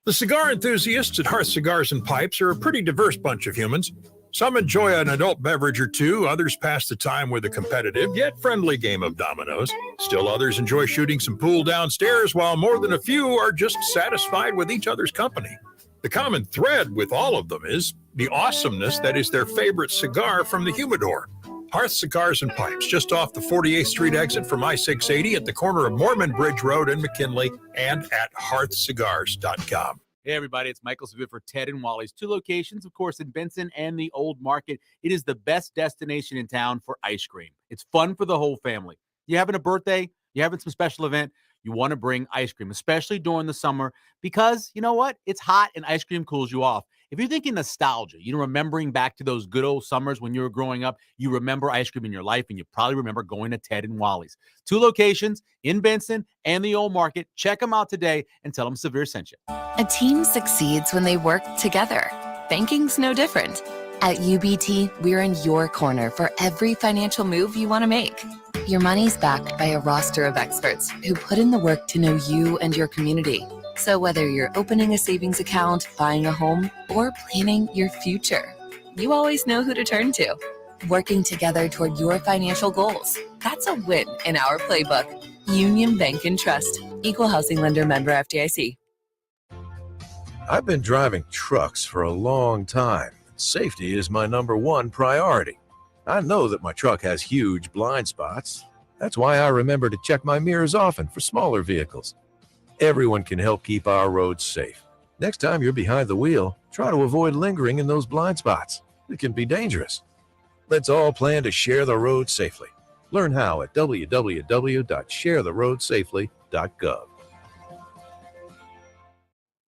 The cigar enthusiasts at Hearth Cigars and Pipes are a pretty diverse bunch of humans. Some enjoy an adult beverage or two, others pass the time with a competitive yet friendly game of dominoes. Still others enjoy shooting some pool downstairs, while more than a few are just satisfied with each other's company. The common thread with all of them is the awesomeness that is their favorite cigar from the humidor. Hearth Cigars and Pipes, just off the 48th Street exit from I-680 at the corner of Mormon Bridge Road and McKinley, and at hearthcigars.com. Hey, everybody, it's Michael Sabit for Ted and Wally's. 2 locations, of course, in Benson and the Old Market. It is the best destination in town for ice cream. It's fun for the whole family. You're having a birthday, you're having some special event, you want to bring ice cream, especially during the summer, because you know what? It's hot and ice cream cools you off. If you're thinking nostalgia, remembering back to those good old summers when you were growing up, you remember ice cream in your life, and you probably remember going to Ted and Wally's. 2 locations in Benson and the Old Market. Check them out today and tell them Severe sent you. A team succeeds when they work together. Banking's no different. At UBT, we're in your corner for every financial move you want to make. Your money's backed by a roster of experts who put in the work to know you and your community. So whether you're opening a savings account, buying a home, or planning your future, you always know who to turn to. Working together toward your financial goals. That's a win in our playbook. Union Bank and Trust. Equal housing lender, member FDIC. I've been driving trucks for a long time. Safety is my #1 priority. I know that my truck has huge blind spots. That's why I remember to check my mirrors often for smaller vehicles. Everyone can help keep our roads safe. Next time you're behind the wheel, try to avoid lingering in those blind spots. It can be dangerous. Let's all plan to share the road safely. Learn how at www.sharetheroadsafely.gov.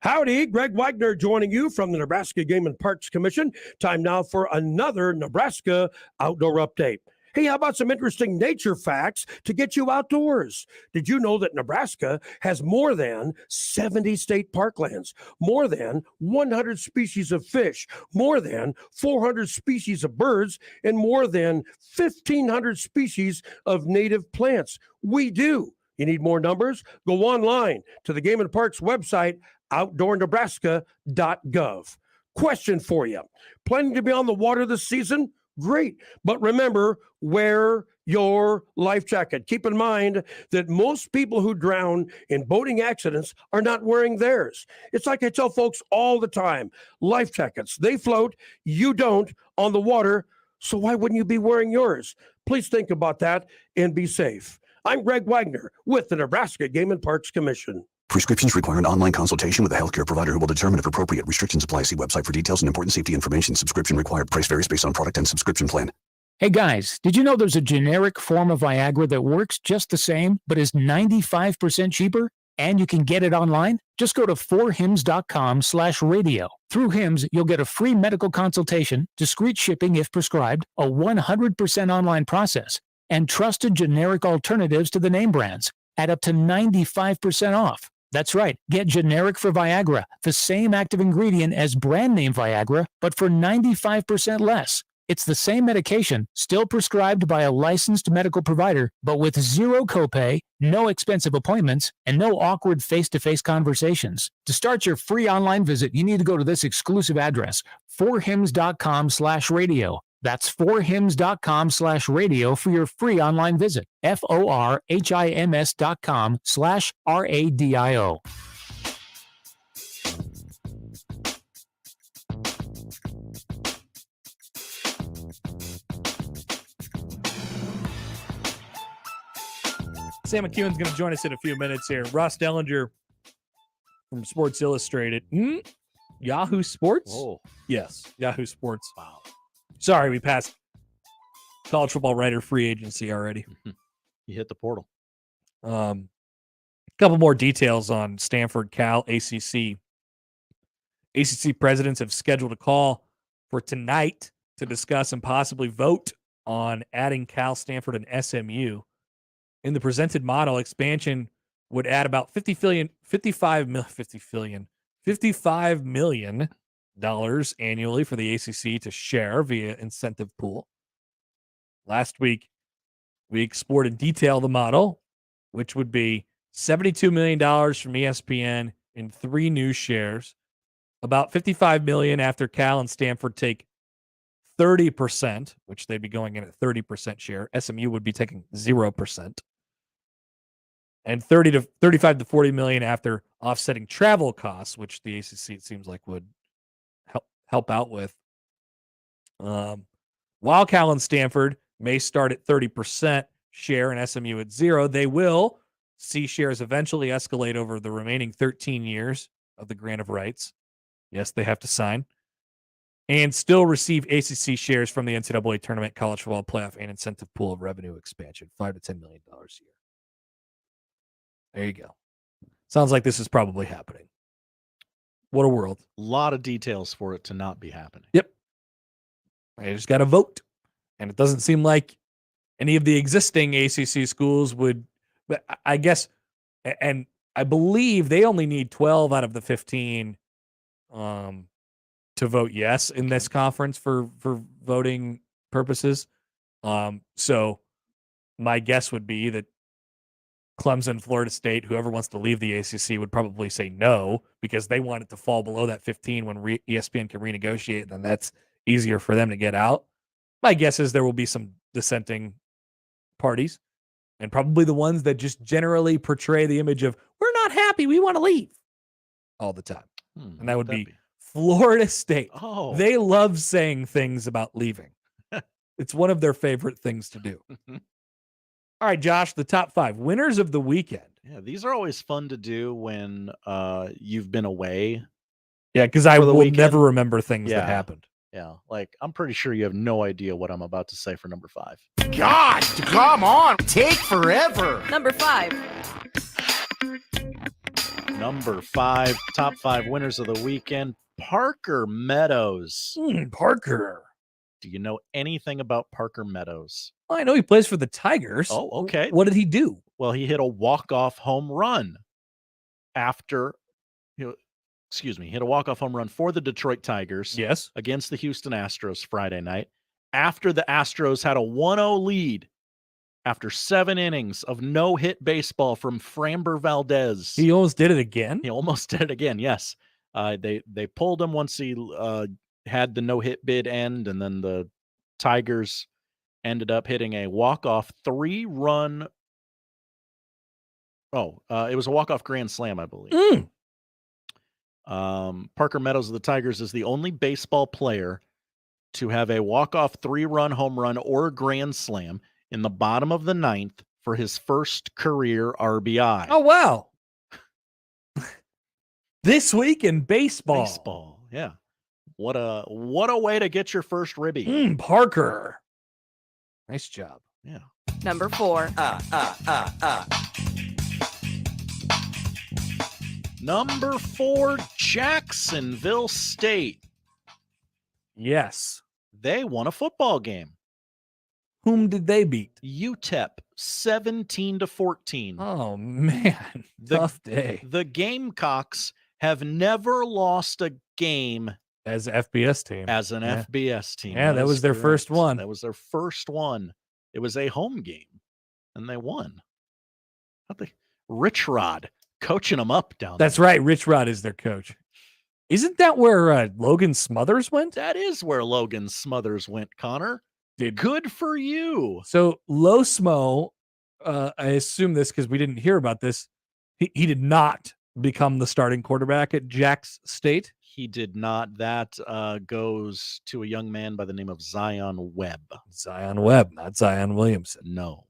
Howdy, Greg Wagner joining you from the Nebraska Game and Parks Commission. Time now for another Nebraska Outdoor Update. Hey, how about some interesting nature facts to get you outdoors? Did you know that Nebraska has more than 70 state parklands, more than 100 species of fish, more than 400 species of birds, and more than 1,500 species of native plants? We do. You need more numbers? Go online to the Game and Parks website, outdoornebraska.gov. Question for you. Planning to be on the water this season? Great. But remember, wear your life jacket. Keep in mind that most people who drown in boating accidents are not wearing theirs. It's like I tell folks all the time, life jackets, they float, you don't on the water, so why wouldn't you be wearing yours? Please think about that and be safe. I'm Greg Wagner with the Nebraska Game and Parks Commission. Prescriptions require an online consultation with a healthcare provider who will determine if appropriate. Restrictions apply. See website for details and important safety information. Subscription required. Price varies based on product and subscription plan. Hey guys, did you know there's a generic form of Viagra that works just the same, but is 95% cheaper? And you can get it online? Just go to 4hims.com/radio. Through Hims, you'll get a free medical consultation, discreet shipping if prescribed, a 100% online process, and trusted generic alternatives to the name brands at up to 95% off. That's right. Get generic for Viagra, the same active ingredient as brand name Viagra, but for 95% less. It's the same medication, still prescribed by a licensed medical provider, but with zero copay, no expensive appointments, and no awkward face-to-face conversations. To start your free online visit, you need to go to this exclusive address, 4hims.com/radio. That's 4hims.com/radio for your free online visit. FORHIMS.com/RADIO. Sam McKewon's going to join us in a few minutes here. Ross Dellinger from Sports Illustrated. Yahoo Sports? Oh. Yes, Yahoo Sports. Wow. Sorry, we passed college football writer free agency already. You hit the portal. A couple more details on Stanford, Cal, ACC. ACC presidents have scheduled a call for tonight to discuss and possibly vote on adding Cal, Stanford, and SMU. In the presented model, expansion would add about $55 million annually for the ACC to share via incentive pool. Last week, we explored in detail the model, which would be $72 million from ESPN in 3 new shares, about $55 million after Cal and Stanford take 30%, which they'd be going in at 30% share. SMU would be taking 0%. And 35 to 40 million after offsetting travel costs, which the ACC, it seems like, would help out with. While Cal and Stanford may start at 30% share and SMU at 0, they will see shares eventually escalate over the remaining 13 years of the grant of rights. Yes, they have to sign. And still receive ACC shares from the NCAA tournament, college football playoff, and incentive pool of revenue expansion, $5 to $10 million a year. There you go. Sounds like this is probably happening. What a world. A lot of details for it to not be happening. Yep. I just got to vote. And it doesn't seem like any of the existing ACC schools would, but I guess, and I believe they only need 12 out of the 15 to vote yes in this conference for voting purposes. So my guess would be that Clemson, Florida State, whoever wants to leave the ACC would probably say no because they want it to fall below that 15 when ESPN can renegotiate. Then that's easier for them to get out. My guess is there will be some dissenting parties and probably the ones that just generally portray the image of we're not happy, we want to leave all the time. And that would be Florida State. Oh. They love saying things about leaving. It's one of their favorite things to do. All right, Josh, the top 5 winners of the weekend. Yeah, these are always fun to do when you've been away. Yeah, because I will never remember things that happened. Yeah, like I'm pretty sure you have no idea what I'm about to say for number 5. Gosh, come on. Take forever. Number 5. Number 5, top 5 winners of the weekend, Parker Meadows. Parker. Do you know anything about Parker Meadows? Well, I know he plays for the Tigers. Oh, okay. What did he do? Well, he hit a walk-off home run after, he hit a walk-off home run for the Detroit Tigers. Yes. Against the Houston Astros Friday night after the Astros had a 1-0 lead after 7 innings of no-hit baseball from Framber Valdez. He almost did it again? He almost did it again, yes. They pulled him once he had the no-hit bid end, and then the Tigers ended up hitting a walk-off 3-run. It was a walk-off grand slam, I believe. Parker Meadows of the Tigers is the only baseball player to have a walk-off 3-run home run or grand slam in the bottom of the 9th for his first career RBI. Oh, wow. This week in baseball. Baseball, yeah. What a way to get your first ribby. Parker. Nice job. Yeah. Number 4. Number 4, Jacksonville State. Yes. They won a football game. Whom did they beat? UTEP, 17-14. Oh, man. Tough day. The Gamecocks have never lost a game as an FBS team. As an FBS team. Yeah, that was their first one. That was their first one. It was a home game, and they won. Rich Rod coaching them up down That's there. right. Rich Rod is their coach. Isn't that where Logan Smothers went? That is where Logan Smothers went, Connor. Good for you. So Lo Smo, I assume this because we didn't hear about this. He did not become the starting quarterback at Jax State. He did not. That goes to a young man by the name of Zion Webb. Zion Webb, not Zion Williamson. No.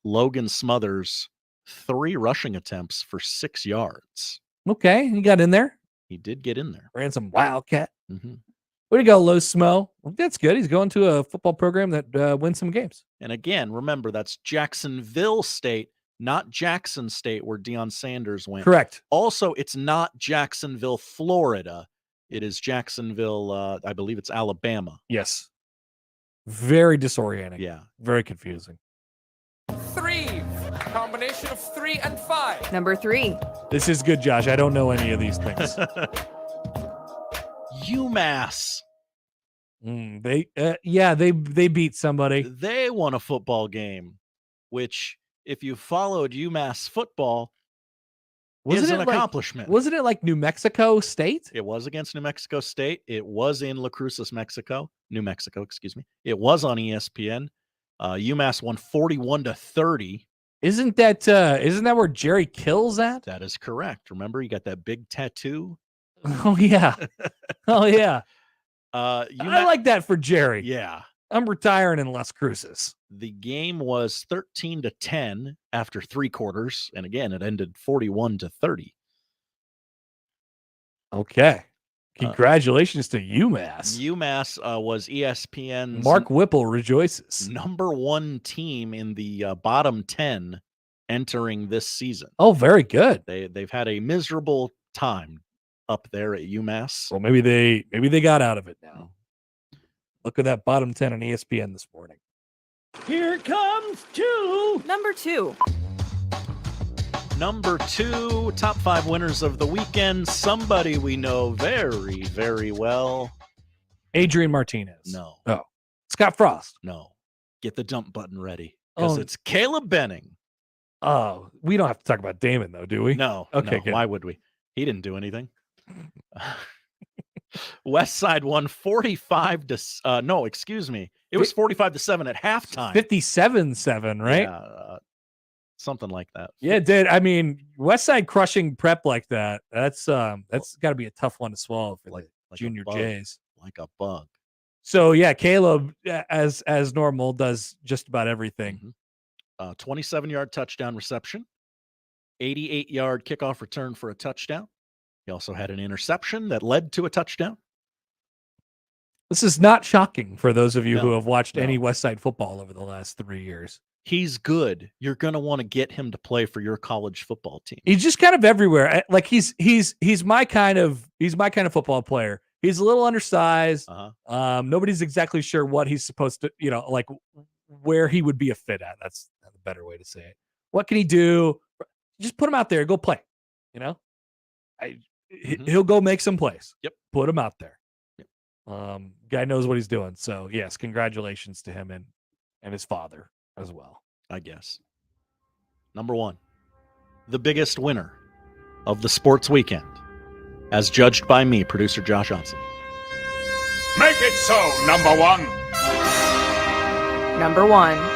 Logan Smothers, 3 rushing attempts for 6 yards. Okay, he got in there. He did get in there. Ran some wildcat. Mm-hmm. Way to go, Lo Smo. That's good. He's going to a football program that wins some games. And again, remember, that's Jacksonville State, not Jackson State, where Deion Sanders went. Correct. Also, it's not Jacksonville, Florida. It is Jacksonville, I believe it's Alabama. Yes. Very disorienting. Yeah. Very confusing. 3. Combination of 3 and 5. Number 3. This is good, Josh. I don't know any of these things. UMass. They beat somebody. They won a football game, which if you followed UMass football, is an accomplishment. Wasn't it like New Mexico State? It was against New Mexico State. It was in La Cruces, New Mexico, excuse me. It was on ESPN. UMass won 41-30. Isn't that where Jerry Kill's at? That is correct. Remember, you got that big tattoo. Oh yeah. Oh yeah. I like that for Jerry. Yeah. I'm retiring in Las Cruces. The game was 13-10 after 3 quarters, and again, it ended 41-30. Okay. Congratulations to UMass. UMass was ESPN's Mark Whipple rejoices. number 1 team in the bottom 10 entering this season. Oh, very good. They've had a miserable time up there at UMass. Well, maybe they got out of it now. Look at that bottom 10 on ESPN this morning. Here comes 2. Number 2. Number 2, top 5 winners of the weekend. Somebody we know very, very well. Adrian Martinez. No. Oh. Scott Frost. No. Get the dump button ready. Because it's Caleb Benning. Oh, we don't have to talk about Damon, though, do we? No. Okay, no. good. Why would we? He didn't do anything. West Side won 45 to no, excuse me. It was 45-7 at halftime. 57-7, right? Yeah, something like that. Yeah, it did. I mean, West Side crushing Prep like that. That's got to be a tough one to swallow for the Junior Jays. Like a bug. So yeah, Caleb, as normal, does just about everything. 27-yard touchdown reception, 88-yard kickoff return for a touchdown. He also had an interception that led to a touchdown. This is not shocking for those of you who have watched any West Side football over the last 3 years. He's good. You're going to want to get him to play for your college football team. He's just kind of everywhere. Like he's my kind of football player. He's a little undersized. Nobody's exactly sure what he's supposed to, like where he would be a fit at. That's a better way to say it. What can he do? Just put him out there. Go play. He'll go make some plays. Yep. Put him out there. Yep. Guy knows what he's doing. So yes, congratulations to him and his father as well. I guess. Number 1, the biggest winner of the sports weekend, as judged by me, producer Josh Johnson. Make it so, number 1. Number 1.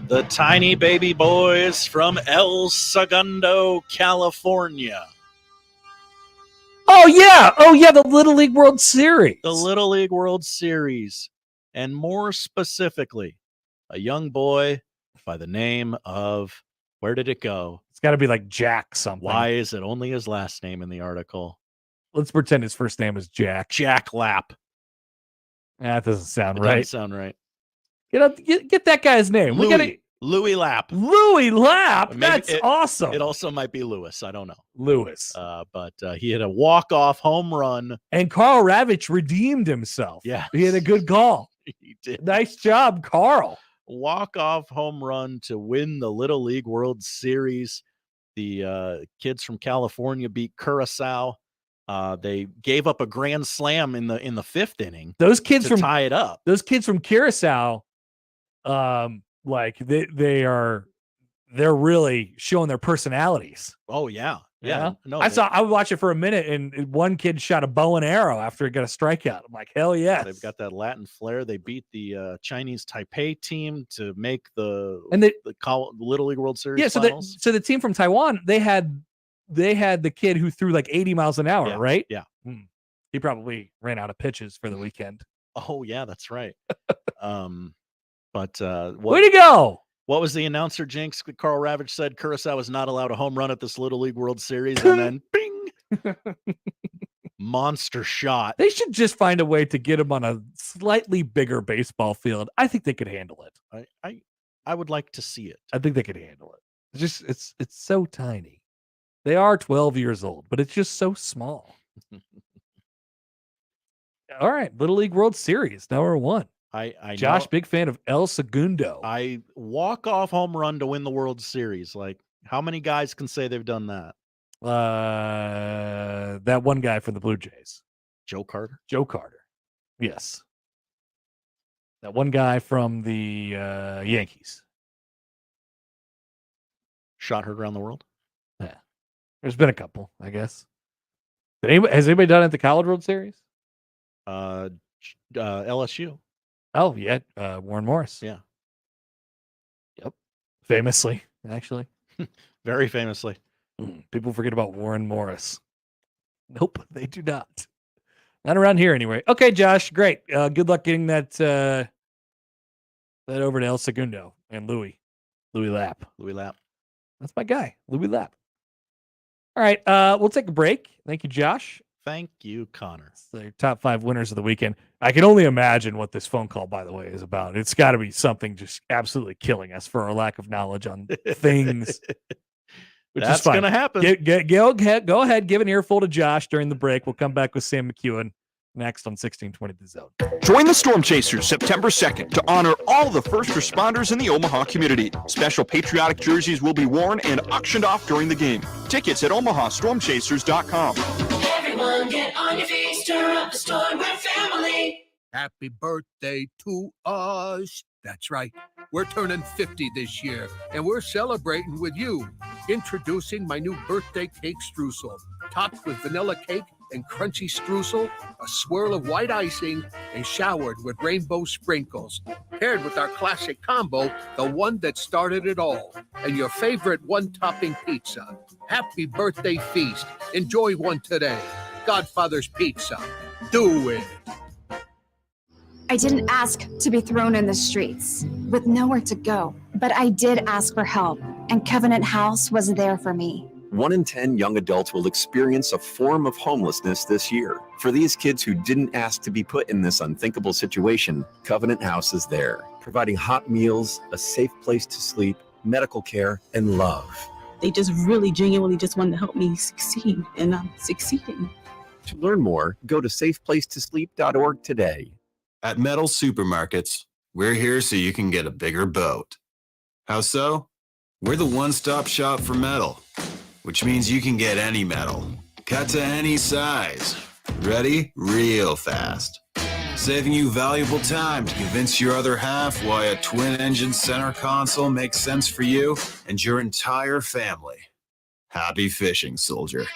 The tiny baby boys from El Segundo, California. Oh yeah, the Little League World Series. The Little League World Series. And more specifically, a young boy by the name of Where did it go? It's got to be like Jack something. Why is it only his last name in the article? Let's pretend his first name is Jack. Jack Lapp. That doesn't sound It right. doesn't sound right. Get that guy's name. Louis Lapp. Louis Lapp. Maybe That's awesome. It also might be Lewis. I don't know. Lewis. But he had a walk-off home run. And Carl Ravitch redeemed himself. Yeah. He had a good call. He did. Nice job, Carl. Walk-off home run to win the Little League World Series. The kids from California beat Curacao. They gave up a grand slam in the fifth inning. Those kids to tie it up. Those kids from Curacao, like they're really showing their personalities. Oh yeah. Yeah. No, I would watch it for a minute, and one kid shot a bow and arrow after he got a strikeout. I'm like, hell yes. They've got that Latin flair. They beat the Chinese Taipei team to make the Little League World Series. Yeah. finals. So the team from Taiwan, they had the kid who threw like 80 miles an hour, right? Yeah. He probably ran out of pitches for the weekend. Oh yeah, that's right. But way to go. What was the announcer jinx? Carl Ravitch said Curacao is not allowed a home run at this Little League World Series, and then bing, monster shot. They should just find a way to get him on a slightly bigger baseball field. I think they could handle it. I would like to see it. I think they could handle it. It's so tiny. They are 12 years old, but it's just so small. All right, Little League World Series, number 1. I Josh, know, big fan of El Segundo. I walk-off home run to win the World Series. Like, how many guys can say they've done that? That one guy from the Blue Jays. Joe Carter? Joe Carter. Yes. That one guy from the Yankees. Shot heard around the world? Yeah. There's been a couple, I guess. Has anybody done it at the College World Series? LSU. Oh, yeah. Warren Morris. Yeah. Yep. Famously, actually. Very famously. People forget about Warren Morris. Nope, they do not. Not around here anyway. Okay, Josh, great. Good luck getting that over to El Segundo and Louis Lapp. Louis Lapp. That's my guy, Louis Lapp. All right, we'll take a break. Thank you, Josh. Thank you, Connor. It's the top 5 winners of the weekend. I can only imagine what this phone call, by the way, is about. It's got to be something just absolutely killing us for our lack of knowledge on things. That's going to happen. Go ahead, give an earful to Josh during the break. We'll come back with Sam McKewon next on 1620 The Zone. Join the Storm Chasers September 2nd to honor all the first responders in the Omaha community. Special patriotic jerseys will be worn and auctioned off during the game. Tickets at omahastormchasers.com. Everyone get on your feet, stir up the storm, we're family. Happy birthday to us. That's right. We're turning 50 this year, and we're celebrating with you. Introducing my new birthday cake streusel, topped with vanilla cake and crunchy streusel, a swirl of white icing, and showered with rainbow sprinkles. Paired with our classic combo, the one that started it all, and your favorite one-topping pizza. Happy birthday feast. Enjoy one today. Godfather's Pizza. Do it. I didn't ask to be thrown in the streets with nowhere to go, but I did ask for help, and Covenant House was there for me. 1 in 10 young adults will experience a form of homelessness this year. For these kids who didn't ask to be put in this unthinkable situation, Covenant House is there, providing hot meals, a safe place to sleep, medical care, and love. They just really genuinely just wanted to help me succeed, and I'm succeeding. To learn more, go to safeplacetosleep.org today. At Metal Supermarkets, we're here so you can get a bigger boat. How so? We're the one-stop shop for metal, which means you can get any metal, cut to any size, ready real fast, saving you valuable time to convince your other half why a twin-engine center console makes sense for you and your entire family. Happy fishing, soldier.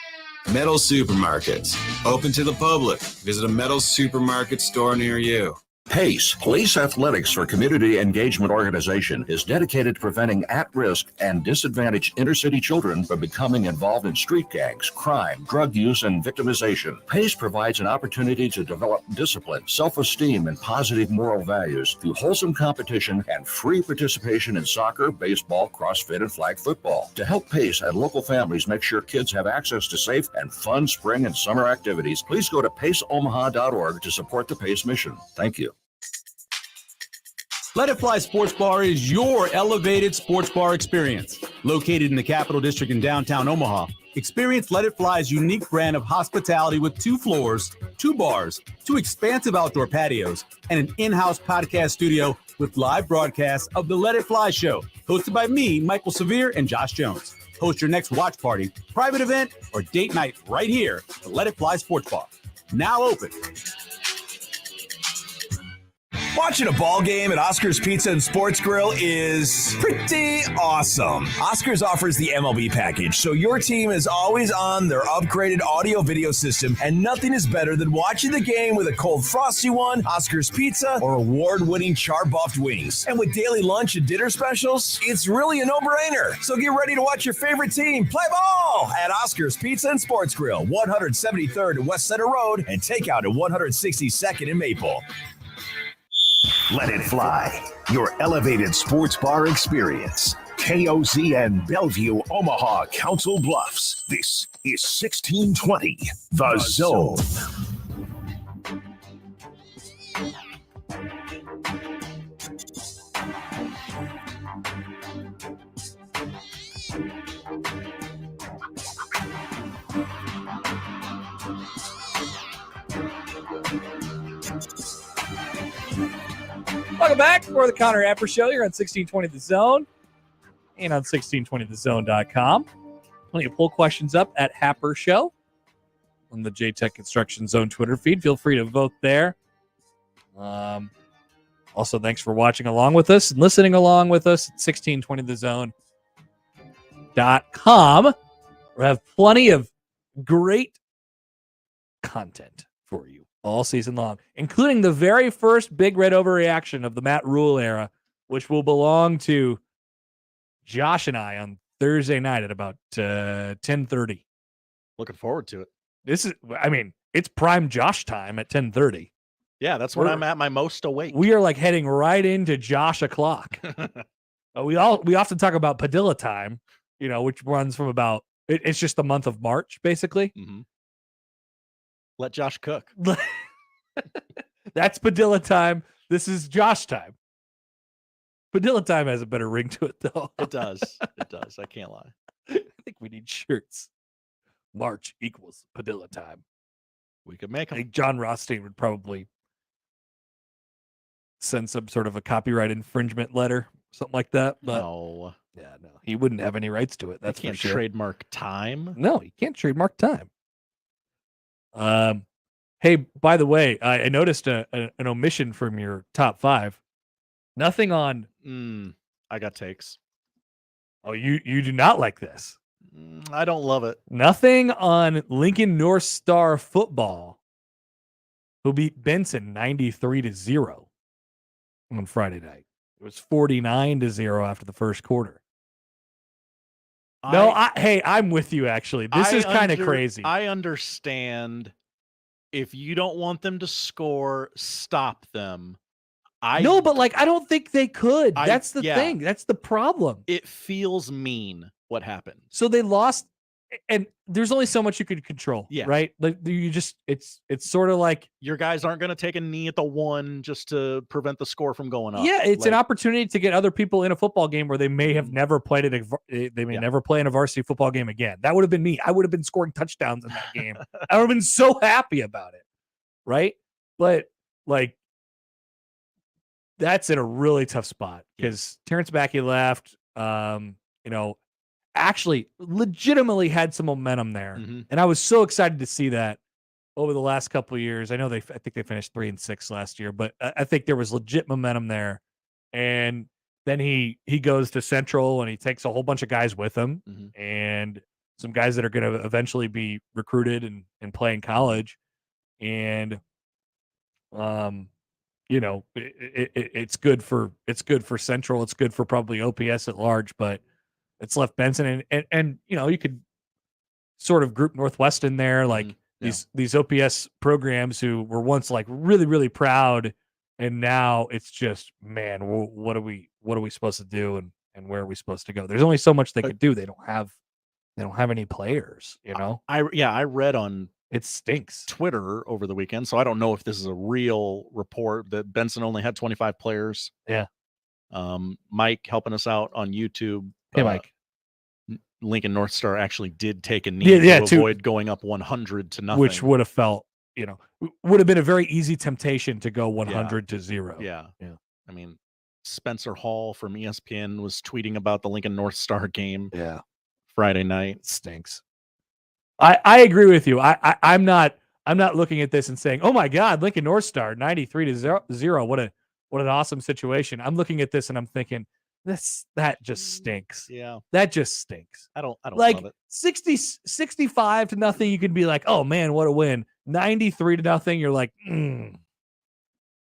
Metal Supermarkets, open to the public. Visit a Metal Supermarket store near you. PACE, Police Athletics for Community Engagement Organization, is dedicated to preventing at-risk and disadvantaged inner-city children from becoming involved in street gangs, crime, drug use, and victimization. PACE provides an opportunity to develop discipline, self-esteem, and positive moral values through wholesome competition and free participation in soccer, baseball, CrossFit, and flag football. To help PACE and local families make sure kids have access to safe and fun spring and summer activities, please go to paceomaha.org to support the PACE mission. Thank you. Let It Fly Sports Bar is your elevated sports bar experience. Located in the Capital District in downtown Omaha, experience Let It Fly's unique brand of hospitality with 2 floors, 2 bars, 2 expansive outdoor patios, and an in-house podcast studio with live broadcasts of the Let It Fly show, hosted by me, Michael Severe, and Josh Jones. Host your next watch party, private event, or date night right here at the Let It Fly Sports Bar. Now open. Watching a ball game at Oscar's Pizza and Sports Grill is pretty awesome. Oscar's offers the MLB package, so your team is always on their upgraded audio-video system, and nothing is better than watching the game with a cold frosty one, Oscar's Pizza, or award-winning char-buffed wings. And with daily lunch and dinner specials, it's really a no-brainer. So get ready to watch your favorite team play ball at Oscar's Pizza and Sports Grill, 173rd and West Center Road, and takeout at 162nd and Maple. Let It Fly, your elevated sports bar experience. KOZN Bellevue, Omaha, Council Bluffs. This is 1620, The Zone. Welcome back for the Connor Happer Show. You're on 1620 The Zone and on 1620thezone.com. Plenty of poll questions up at Happer Show on the JTech Construction Zone Twitter feed. Feel free to vote there. Also, thanks for watching along with us and listening along with us at 1620thezone.com. We have plenty of great content for you all season long, including the very first Big Red Overreaction of the Matt Rhule era, which will belong to Josh and I on Thursday night at about 10:30. Looking forward to it. It's prime Josh time at 10:30. Yeah, that's when I'm at my most awake. We are like heading right into Josh o'clock. We often talk about Padilla time, which runs from about, it's just the month of March, basically. Mm-hmm. Let Josh cook. That's Padilla time. This is Josh time. Padilla time has a better ring to it, though. It does. It does. I can't lie. I think we need shirts. March equals Padilla time. We could make them. I think John Rothstein would probably send some sort of a copyright infringement letter, something like that. But no. Yeah, no. He wouldn't have any rights to it. That's can't for sure. Trademark time. No, he can't trademark time. Hey, by the way, I noticed an omission from your top 5. Nothing on. I got takes. Oh, you do not like this. I don't love it. Nothing on Lincoln North Star football, who beat Benson 93-0 on Friday night. It was 49-0 after the first quarter. I'm with you, actually. This is kind of crazy. I understand if you don't want them to score, stop them. No, but I don't think they could. That's the thing. That's the problem. It feels mean what happened. So they lost, and there's only so much you could control, right? It's sort of like your guys aren't going to take a knee at the 1 just to prevent the score from going up. Yeah, it's an opportunity to get other people in a football game where they may have never played never play in a varsity football game again. That would have been me. I would have been scoring touchdowns in that game. I would have been so happy about it, right? But that's in a really tough spot because Terrence Backey left. Actually legitimately had some momentum there. Mm-hmm. And I was so excited to see that over the last couple of years. I know I think they finished 3-6 last year, but I think there was legit momentum there. And then he goes to Central and he takes a whole bunch of guys with him and some guys that are going to eventually be recruited and play in college. And it's good for Central. It's good for probably OPS at large, but it's left Benson and you could sort of group Northwest in there, like these OPS programs who were once like really, really proud, and now it's just, man, what are we supposed to do, and where are we supposed to go? There's only so much they could do. They don't have any players, I read on it stinks Twitter over the weekend, so I don't know if this is a real report that Benson only had 25 players. Yeah. Mike helping us out on YouTube. Hey, Mike. Lincoln North Star actually did take a knee to avoid going up 100-0, which would have felt, would have been a very easy temptation to go 100-0. Yeah. I mean, Spencer Hall from ESPN was tweeting about the Lincoln North Star game. Yeah. Friday night. It stinks. I agree with you. I'm not looking at this and saying, oh my God, Lincoln North Star 93-0. What an awesome situation. I'm looking at this and I'm thinking, that just stinks. Yeah. That just stinks. I don't like love it. 65-0, you can be like, oh man, what a win. 93-0, you're like,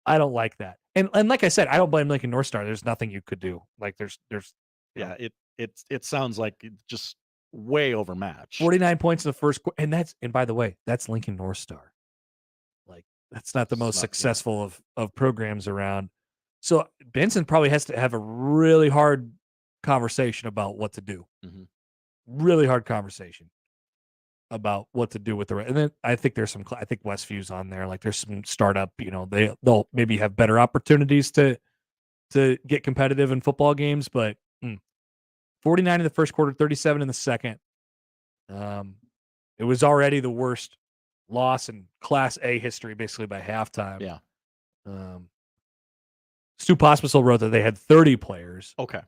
I don't like that. And like I said, I don't blame Lincoln North Star. There's nothing you could do. Like there's it sounds like just way overmatched. 49 points in the first quarter. And by the way, that's Lincoln North Star. Like that's not the most successful of programs around. So Benson probably has to have a really hard conversation about what to do. Mm-hmm. Really hard conversation about what to do with the rest. And then I think there's some. I think Westview's on there. Like there's some startup. They'll maybe have better opportunities to get competitive in football games. But 49 in the first quarter, 37 in the second. It was already the worst loss in Class A history, basically by halftime. Yeah. Stu Pospisil wrote that they had 30 players. Okay.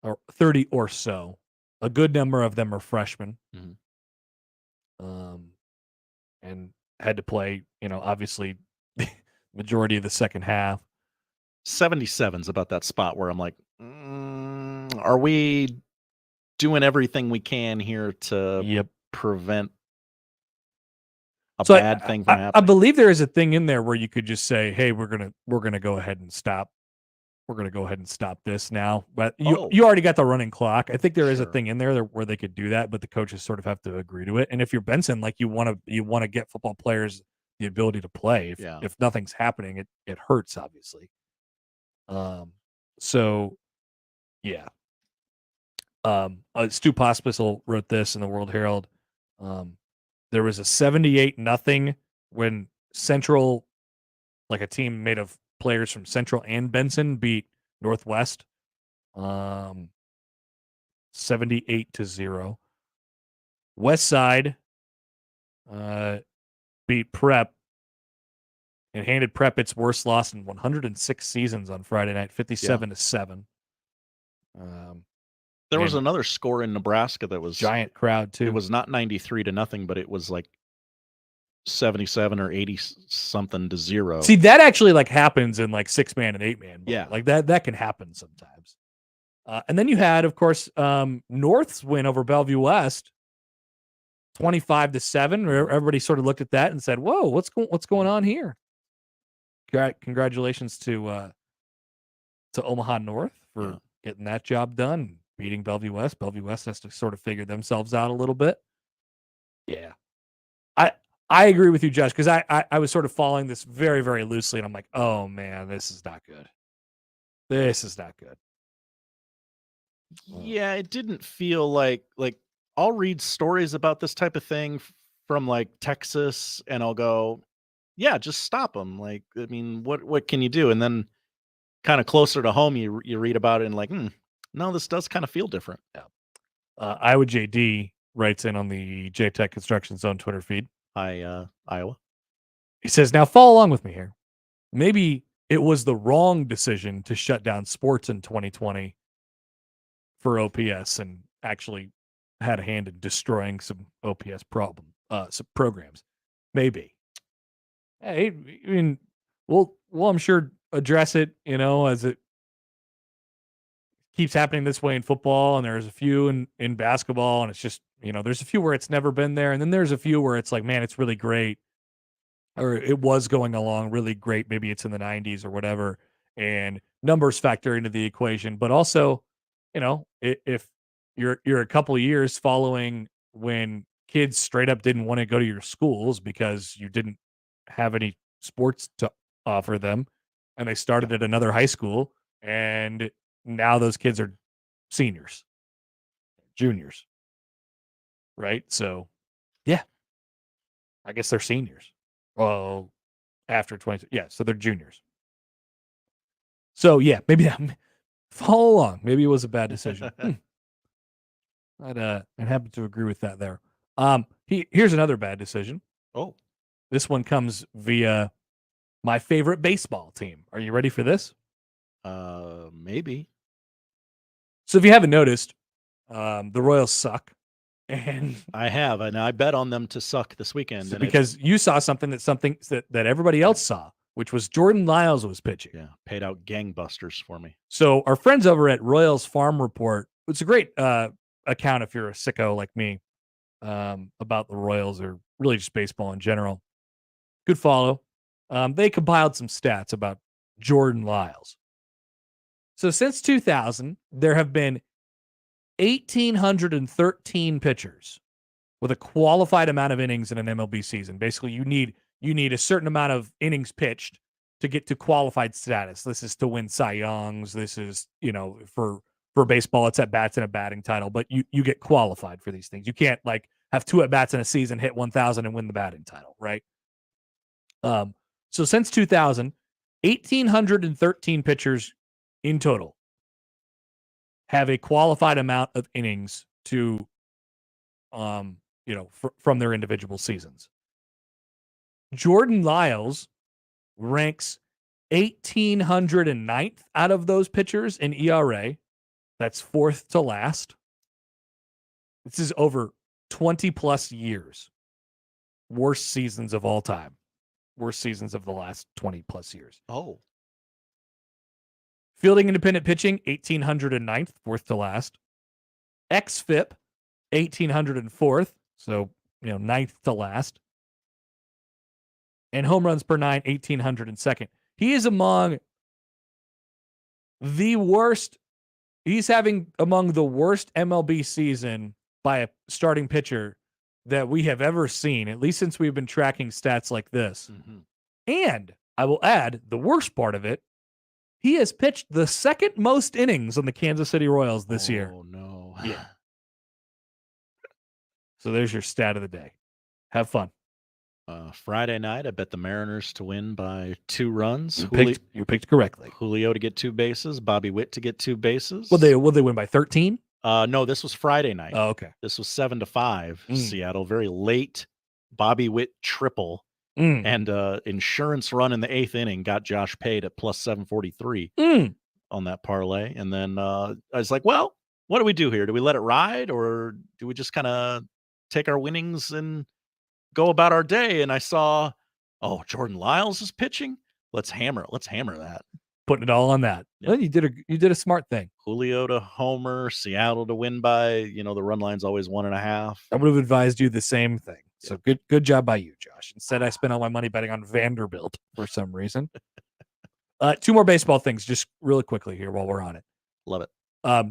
Or 30 or so. A good number of them are freshmen. Mm-hmm. And had to play, obviously, majority of the second half. 77's about that spot where I'm like, are we doing everything we can here to prevent a bad thing from happening? I believe there is a thing in there where you could just say, hey, we're gonna go ahead and stop. We're gonna go ahead and stop this now. But you already got the running clock. I think there is a thing in there where they could do that, but the coaches sort of have to agree to it. And if you're Benson, like you want to get football players the ability to play. If nothing's happening, it hurts, obviously. So yeah. Stu Pospisil wrote this in the World Herald. There was a 78-0 when Central, like a team made of players from Central and Benson, beat Northwest 78-0. West Side beat Prep and handed Prep its worst loss in 106 seasons on Friday night, 57-7. There was another score in Nebraska that was giant crowd too. It was not 93-0, but it was like 77 or 80 something to 0. See, that actually like happens in like 6-man and 8-man. Yeah. Like that can happen sometimes. And then you had, of course, North's win over Bellevue West, 25-7. Where everybody sort of looked at that and said, "Whoa, what's going on here?" Congratulations to Omaha North for getting that job done, beating Bellevue West. Bellevue West has to sort of figure themselves out a little bit. Yeah, I agree with you, Josh, because I was sort of following this very, very loosely, and I'm like, oh man, this is not good. This is not good. Yeah, it didn't feel like I'll read stories about this type of thing from like Texas, and I'll go, yeah, just stop them. Like, I mean, what can you do? And then kind of closer to home, you read about it and like, no, this does kind of feel different. Yeah. Iowa JD writes in on the JTech Construction Zone Twitter feed. Hi, Iowa. He says, now follow along with me here. Maybe it was the wrong decision to shut down sports in 2020 for OPS and actually had a hand in destroying some OPS some programs. Maybe. Hey, I mean, we'll I'm sure address it, as it keeps happening this way in football, and there's a few in basketball, and it's just, there's a few where it's never been there, and then there's a few where it's like, man, it's really great. or it was going along really great. Maybe it's in the 90s or whatever, and numbers factor into the equation. But also, if you're a couple of years following when kids straight up didn't want to go to your schools because you didn't have any sports to offer them, and they started at another high school, and now those kids are seniors, juniors, right? So, yeah, I guess they're seniors. Well, after 20, yeah, so they're juniors. So, yeah, maybe follow along. Maybe it was a bad decision. I'd happen to agree with that there. Here's another bad decision. Oh, this one comes via my favorite baseball team. Are you ready for this? Maybe. So if you haven't noticed, the Royals suck, and I have, and I bet on them to suck this weekend. And because you saw something that everybody else saw, which was Jordan Lyles was pitching. Yeah, paid out gangbusters for me. So our friends over at Royals Farm Report, it's a great account if you're a sicko like me about the Royals or really just baseball in general. Good follow. They compiled some stats about Jordan Lyles. So since 2000, there have been 1,813 pitchers with a qualified amount of innings in an MLB season. Basically, you need a certain amount of innings pitched to get to qualified status. This is to win Cy Youngs. This is, for baseball, it's at bats and a batting title, but you get qualified for these things. You can't have 2 at bats in a season, hit 1,000 and win the batting title, right? So since 2000, 1,813 pitchers in total have a qualified amount of innings to, from their individual seasons. Jordan Lyles ranks 1,809th out of those pitchers in ERA. That's 4th to last. This is over 20 plus years. Worst seasons of all time. Worst seasons of the last 20 plus years. Oh. Fielding independent pitching, 1,809th, 4th to last. XFIP, 1,804th, so 9th to last. And home runs per 9, 1,802nd. He is among the worst. He's having among the worst MLB season by a starting pitcher that we have ever seen, at least since we've been tracking stats like this. Mm-hmm. And I will add the worst part of it. He has pitched the second most innings on the Kansas City Royals this year. Oh, no. Yeah. So there's your stat of the day. Have fun. Friday night, I bet the Mariners to win by 2 runs. You picked correctly. Julio to get 2 bases. Bobby Witt to get 2 bases. Will they win by 13? No, this was Friday night. Oh, okay. This was 7-5. Seattle, very late. Bobby Witt triple. And insurance run in the 8th inning got Josh paid at plus 743 on that parlay. And then I was like, well, what do we do here? Do we let it ride, or do we just kind of take our winnings and go about our day? And I saw, Jordan Lyles is pitching. Let's hammer that. Putting it all on that. Yeah. Well, you did a smart thing. Julio to homer, Seattle to win by, the run line's always 1.5. I would have advised you the same thing. So good job by you, Josh. Instead, I spent all my money betting on Vanderbilt for some reason. 2 more baseball things, just really quickly here while we're on it. Love it.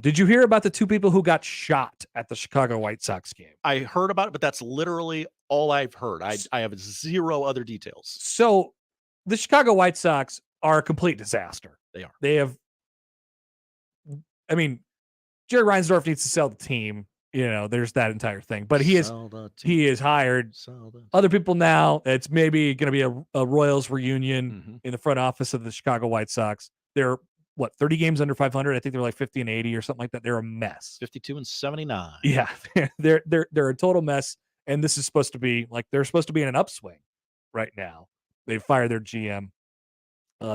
Did you hear about the 2 people who got shot at the Chicago White Sox game? I heard about it, but that's literally all I've heard. I have 0 other details. So the Chicago White Sox are a complete disaster. They are. They have, Jerry Reinsdorf needs to sell the team. There's that entire thing. But he has hired other people now. It's maybe going to be a Royals reunion in the front office of the Chicago White Sox. They're 30 games under 500. I think they're like 50-80 or something like that. They're a mess. 52-79. Yeah, they're a total mess. And this is supposed to be they're supposed to be in an upswing right now. They fired their GM.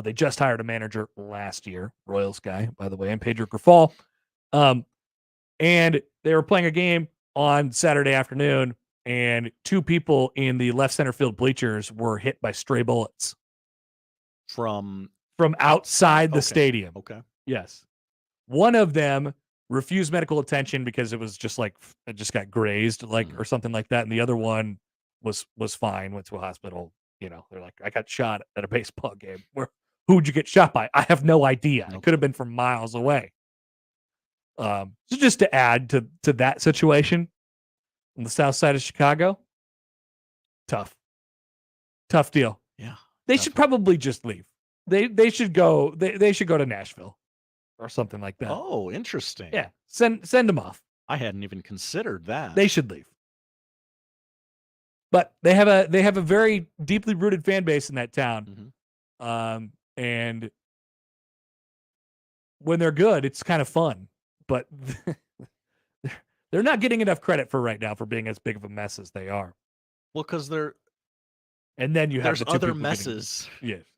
They just hired a manager last year, Royals guy, by the way, and Pedro Grifol. And they were playing a game on Saturday afternoon, and 2 people in the left center field bleachers were hit by stray bullets from outside the stadium. Okay. Yes. One of them refused medical attention because it was just it just got grazed or something like that, and the other one was fine, went to a hospital, they're like, I got shot at a baseball game. Who'd you get shot by? I have no idea. It could have been from miles away. So just to add to that situation on the south side of Chicago, tough deal. Yeah. They should probably just leave. They should go. They should go to Nashville or something like that. Oh, interesting. Yeah, send them off. I hadn't even considered that. They should leave. But they have a very deeply rooted fan base in that town, and when they're good, it's kind of fun. But they're not getting enough credit for right now for being as big of a mess as they are. Well, because and then there's the two other people messes.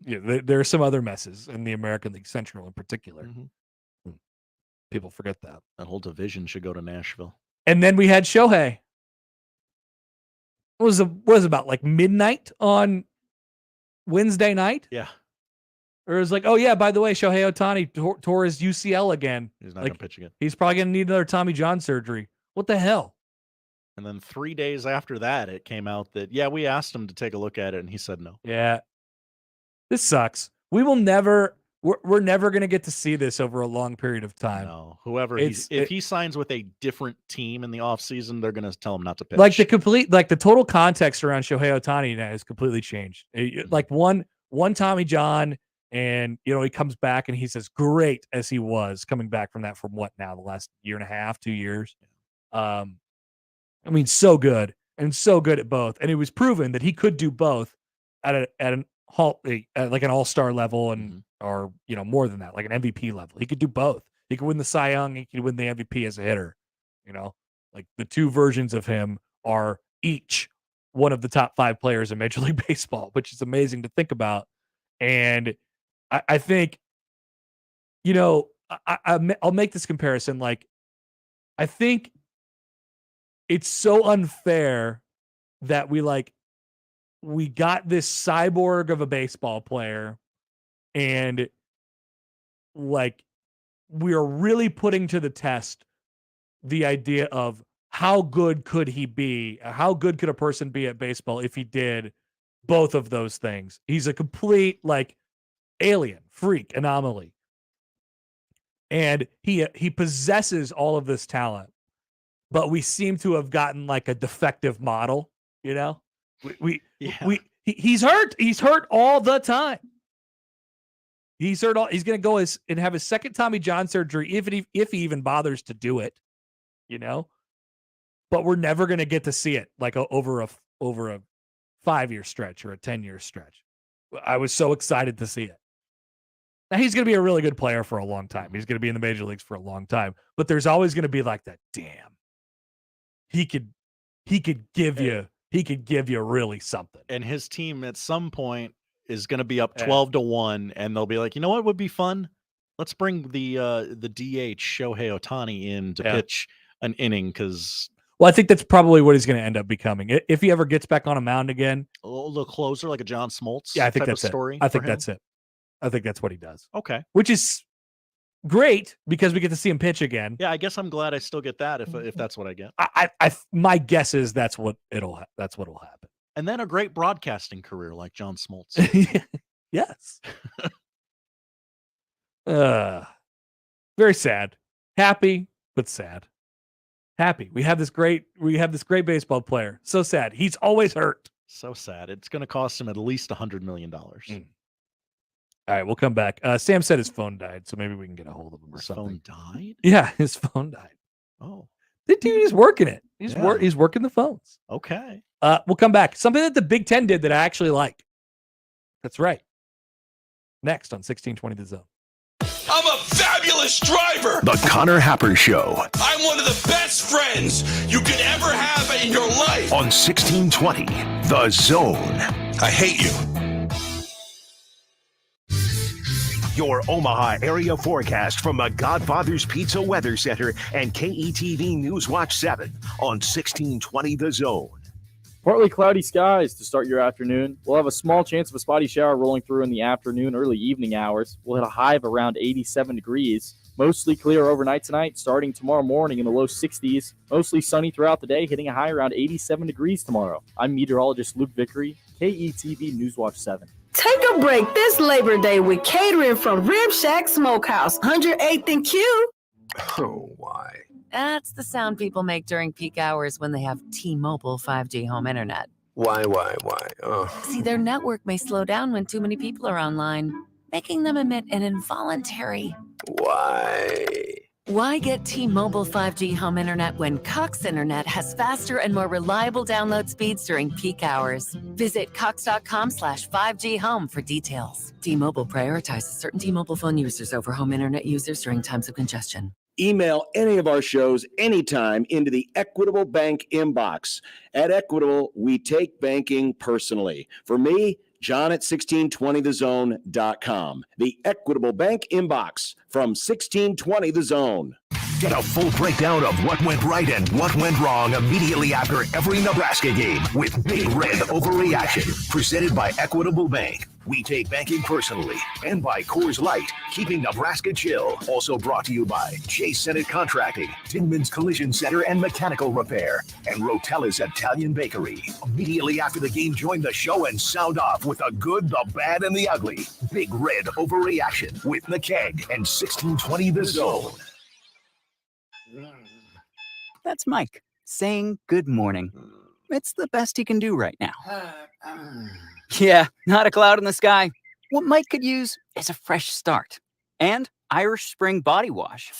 There are some other messes in the American League Central in particular. People forget that. That whole division should go to Nashville. And then we had Shohei. What was it about like midnight on Wednesday night? Yeah. Or it was like, oh yeah, by the way, Shohei Ohtani tore his UCL again. He's not going to pitch again. He's probably going to need another Tommy John surgery. What the hell? And then 3 days after that, it came out that, we asked him to take a look at it, and he said no. Yeah. This sucks. We're never going to get to see this over a long period of time. No. If he signs with a different team in the offseason, they're going to tell him not to pitch. Like the total context around Shohei Ohtani now has completely changed. Like one Tommy John, and he comes back and he's as great as he was coming back from that, from what now, the last year and a half, 2 years. I mean, so good at both. And it was proven that he could do both at an all-star level and or more than that, like an MVP level. He could do both. He could win the Cy Young, he could win the MVP as a hitter. Like the two versions of him are each one of the top 5 players in Major League Baseball, which is amazing to think about. And I think, I'll make this comparison. Like, I think it's so unfair that we got this cyborg of a baseball player, and like we are really putting to the test the idea of how good could he be? How good could a person be at baseball if he did both of those things? He's a complete alien, freak, anomaly. And he possesses all of this talent, but we seem to have gotten like a defective model, He's hurt. He's hurt all the time. He's going to go and have his second Tommy John surgery if he even bothers to do it, But we're never going to get to see it over a 5-year stretch or a 10-year stretch. I was so excited to see it. Now he's going to be a really good player for a long time. He's going to be in the major leagues for a long time. But there's always going to be like that. Damn, he could give you really something. And his team at some point is going to be up 12-1, and they'll be like, what would be fun? Let's bring the DH Shohei Ohtani in to pitch an inning because. Well, I think that's probably what he's going to end up becoming if he ever gets back on a mound again. A little closer, like a John Smoltz. Yeah, I think type that's of story. I think that's it. I think that's what he does. Okay, which is great because we get to see him pitch again. Yeah, I guess I'm glad I still get that if that's what I get. My guess is that's what'll happen. And then a great broadcasting career like John Smoltz. Yes. Very sad. Happy, but sad. Happy. We have this great baseball player. So sad. He's always hurt. So sad. It's going to cost him at least $100 million. All right, we'll come back. Sam said his phone died, so maybe we can get a hold of him or something. His phone died? Yeah, his phone died. Oh. The dude is working it. He's working the phones. Okay. We'll come back. Something that the Big Ten did that I actually like. That's right. Next on 1620 The Zone. I'm a fabulous driver. The Connor Happer Show I'm one of the best friends you could ever have in your life. on 1620 The Zone. I hate you. Your Omaha area forecast from the Godfather's Pizza Weather Center and KETV News Watch 7 on 1620 The Zone. Partly cloudy skies to start your afternoon. We'll have a small chance of a spotty shower rolling through in the afternoon, early evening hours. We'll hit a high of around 87 degrees. Mostly clear overnight tonight, starting tomorrow morning in the low 60s. Mostly sunny throughout the day, hitting a high around 87 degrees tomorrow. I'm meteorologist Luke Vickery, KETV Newswatch 7. Take a break this Labor Day with catering from Rib Shack Smokehouse, 108th and Q. Oh, why? That's the sound people make during peak hours when they have T-Mobile 5G home internet. Why? Oh. See, their network may slow down when too many people are online, making them emit an involuntary... Why? Why get T-Mobile 5G home internet when Cox Internet has faster and more reliable download speeds during peak hours? Visit cox.com/5G home for details. T-Mobile prioritizes certain T-Mobile phone users over home internet users during times of congestion. Email any of our shows anytime into the Equitable Bank inbox. At Equitable, we take banking personally. For me, John at 1620thezone.com. The Equitable Bank inbox from 1620 The Zone. Get a full breakdown of what went right and what went wrong immediately after every Nebraska game with Big Red Overreaction. Presented by Equitable Bank. We take banking personally. And by Coors Light, keeping Nebraska chill. Also brought to you by Chase Senate Contracting, Tinman's Collision Center and Mechanical Repair, and Rotella's Italian Bakery. Immediately after the game, join the show and sound off with the good, the bad, and the ugly. Big Red Overreaction with the Keg and 1620 The Zone. That's Mike saying good morning. It's the best he can do right now. Yeah, not a cloud in the sky. What Mike could use is a fresh start. And Irish Spring Body Wash.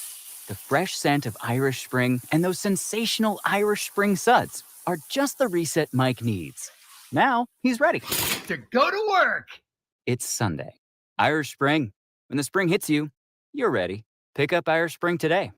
The fresh scent of Irish Spring and those sensational Irish Spring suds are just the reset Mike needs. Now he's ready To go to work. It's Sunday. Irish Spring. When the spring hits you, you're ready. Pick up Irish Spring today.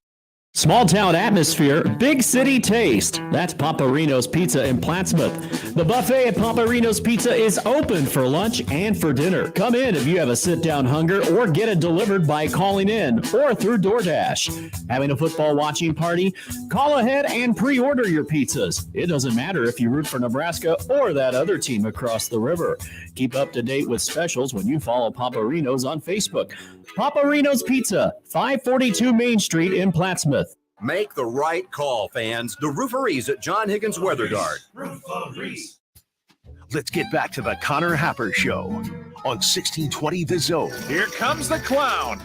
Small town atmosphere, big city taste. That's Paparino's Pizza in Plattsmouth. The buffet at Paparino's Pizza is open for lunch and for dinner. Come in if you have a sit-down hunger or get it delivered by calling in or through DoorDash. Having a football watching party? Call ahead and pre-order your pizzas. It doesn't matter if you root for Nebraska or that other team across the river. Keep up to date with specials when you follow Paparino's on Facebook. Paparino's Pizza, 542 Main Street in Plattsmouth. Make the right call, fans. The Rooferees at John Higgins Weather Guard. Let's get back to the Connor Happer Show on 1620 The Zone. Here comes the clown.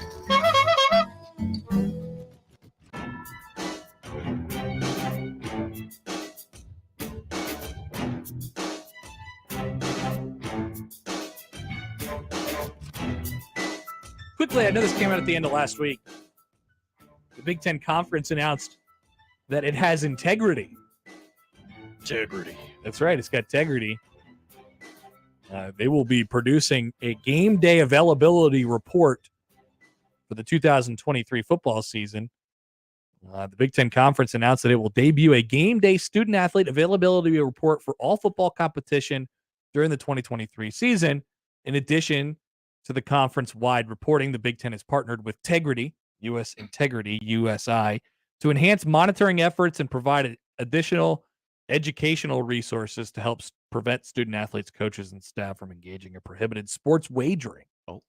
Quickly, I know this came out at the end of last week. The Big Ten Conference announced that it has integrity. Integrity. That's right. It's got integrity. They will be producing a game day availability report for the 2023 football season. The Big Ten Conference announced that it will debut a game day student athlete availability report for all football competition during the 2023 season. In addition to the conference-wide reporting, the Big Ten has partnered with Tegrity, U.S. Integrity, USI, to enhance monitoring efforts and provide additional educational resources to help prevent student athletes, coaches, and staff from engaging in prohibited sports wagering. Oh,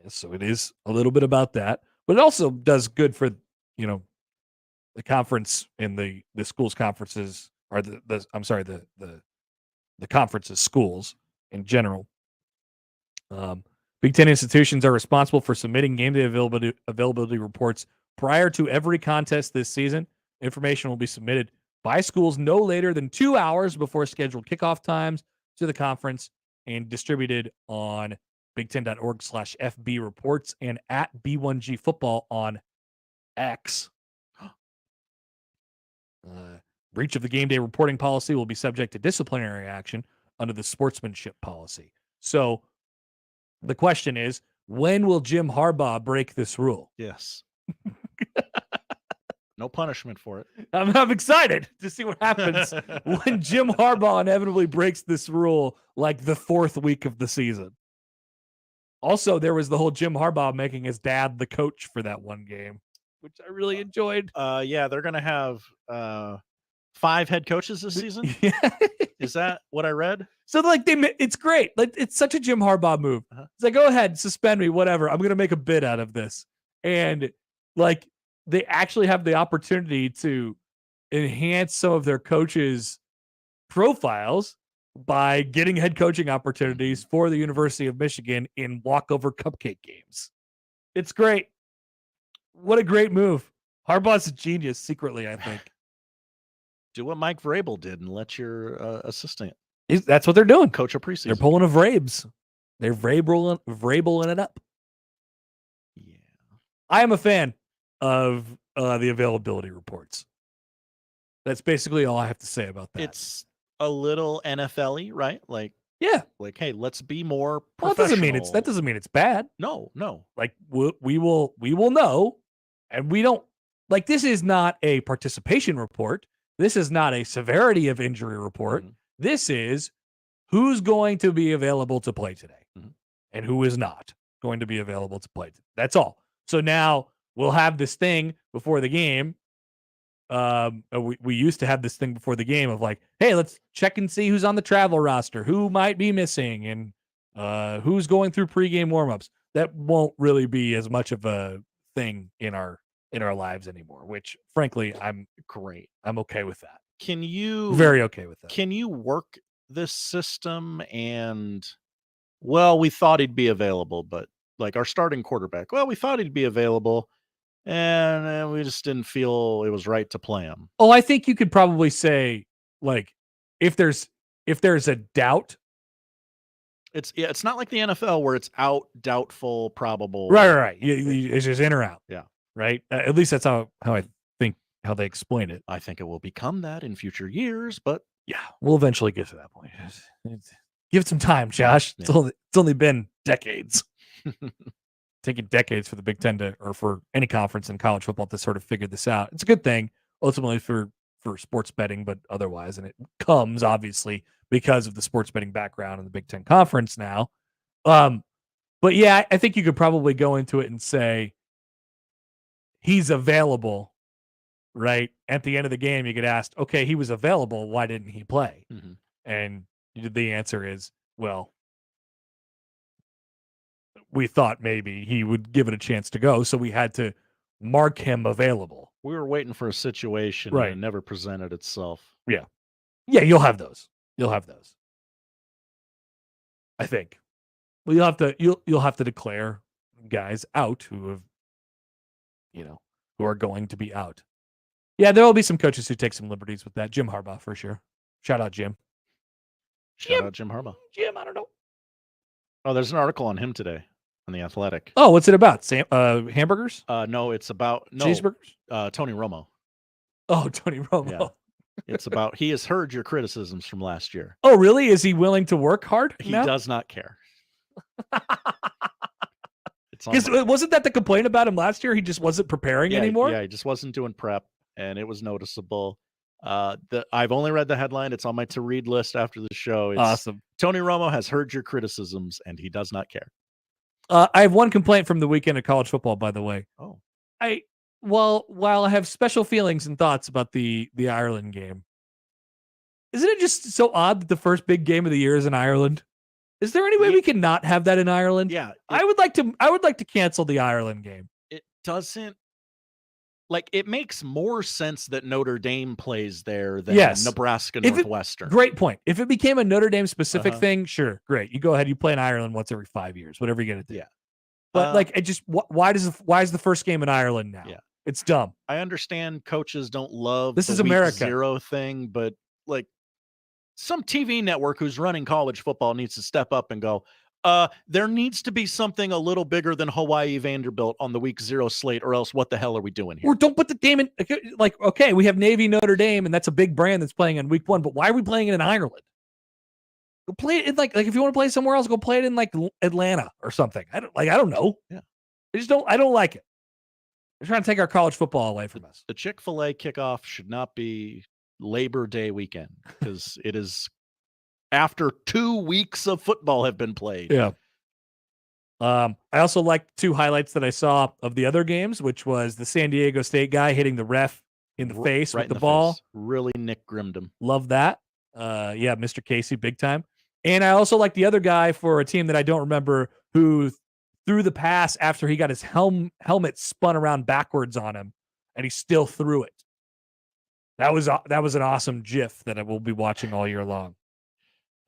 yes, so it is a little bit about that, but it also does good for, the conference and the schools conferences, or the conference's schools in general. Big Ten institutions are responsible for submitting game day availability reports prior to every contest this season. Information will be submitted by schools no later than 2 hours before scheduled kickoff times to the conference and distributed on big10.org/FB reports and at B1G football on X. Breach of the game day reporting policy will be subject to disciplinary action under the sportsmanship policy. So, the question is, when will Jim Harbaugh break this rule? Yes. No punishment for it. I'm excited to see what happens when Jim Harbaugh inevitably breaks this rule like the fourth week of the season. Also, there was the whole Jim Harbaugh making his dad the coach for that one game, which I really enjoyed. Yeah, they're going to have 5 head coaches this season? Is that what I read? So like it's great. Like it's such a Jim Harbaugh move. It's like, go ahead, suspend me, whatever. I'm gonna make a bid out of this. And like they actually have the opportunity to enhance some of their coaches' profiles by getting head coaching opportunities for the University of Michigan in walkover cupcake games. It's great. What a great move. Harbaugh's a genius secretly, I think. Do what Mike Vrabel did and let your assistant. That's what they're doing. Coach a preseason. They're pulling a Vrabes. They're Vrabel-ing it up. Yeah. I am a fan of the availability reports. That's basically all I have to say about that. It's a little NFL-y, right? Like, yeah. Like, hey, let's be more Well, professional. that doesn't mean it's bad. No. Like we will know, and we don't like this is not a participation report. This is not a severity of injury report. Mm-hmm. This is who's going to be available to play today and who is not going to be available to play. That's all. So now we'll have this thing before the game. We used to have this thing before the game of like, hey, let's check and see who's on the travel roster, who might be missing, and who's going through pregame warmups. That won't really be as much of a thing in our lives anymore, which frankly, I'm okay with that. Can you very okay with that? Can you work this system and we thought he'd be available, but like our starting quarterback, we thought he'd be available and we just didn't feel it was right to play him. Oh, I think you could probably say like if there's a doubt. It's not like the NFL where it's out, doubtful, probable. Right. It's just in or out. Yeah. Right. At least that's how I think how they explain it. I think it will become that in future years, but yeah, we'll eventually get to that point. Give it some time, Josh. Yeah. It's only been decades. Taking decades for the Big Ten or for any conference in college football to sort of figure this out. It's a good thing ultimately for sports betting, but otherwise, and it comes obviously because of the sports betting background in the Big Ten Conference now. But yeah, I think you could probably go into it and say he's available, right? At the end of the game, you get asked, okay, he was available. Why didn't he play? Mm-hmm. And the answer is, well, we thought maybe he would give it a chance to go, so we had to mark him available. We were waiting for a situation right. And it never presented itself. Yeah. Yeah, you'll have those. I think. Well, you'll have to declare guys out who have who are going to be out. Yeah, there will be some coaches who take some liberties with that. Jim Harbaugh for sure. Shout out Jim. Shout out Jim Harbaugh. Jim, I don't know. Oh, there's an article on him today on The Athletic. Oh, what's it about? Hamburgers? No, it's about cheeseburgers. Tony Romo. Oh, Tony Romo. Yeah. It's about he has heard your criticisms from last year. Oh, really? Is he willing to work hard? He does not care. Because wasn't that the complaint about him last year? He just wasn't preparing anymore? Yeah, he just wasn't doing prep, and it was noticeable. I've only read the headline. It's on my to-read list after the show. It's, awesome. Tony Romo has heard your criticisms, and he does not care. I have one complaint from the weekend of college football, by the way. Oh. While I have special feelings and thoughts about the Ireland game, isn't it just so odd that the first big game of the year is in Ireland? Is there any way we can not have that in Ireland? Yeah. I would like to cancel the Ireland game. It doesn't it makes more sense that Notre Dame plays there than Nebraska Northwestern. Great point. If it became a Notre Dame specific thing, sure, great. You go ahead, you play in Ireland once every 5 years, whatever you get to do. Yeah. But why is the first game in Ireland now? Yeah. It's dumb. I understand coaches don't love this the is America week 0 thing, but some TV network who's running college football needs to step up and go, there needs to be something a little bigger than Hawaii Vanderbilt on the week 0 slate, or else what the hell are we doing here? Or don't put the game in, okay, we have Navy Notre Dame, and that's a big brand that's playing in week 1, but why are we playing it in Ireland? Go play it in if you want to play somewhere else, go play it in Atlanta or something. I don't know. Yeah. I don't like it. They're trying to take our college football away from us. The Chick-fil-A kickoff should not be Labor Day weekend because it is after 2 weeks of football have been played. Yeah. I also liked 2 highlights that I saw of the other games, which was the San Diego State guy hitting the ref in the face right with the in ball. face. Really Nick Grimmed him. Love that. Yeah, Mr. Casey, big time. And I also like the other guy for a team that I don't remember who threw the pass after he got his helmet spun around backwards on him, and he still threw it. That was an awesome GIF that I will be watching all year long.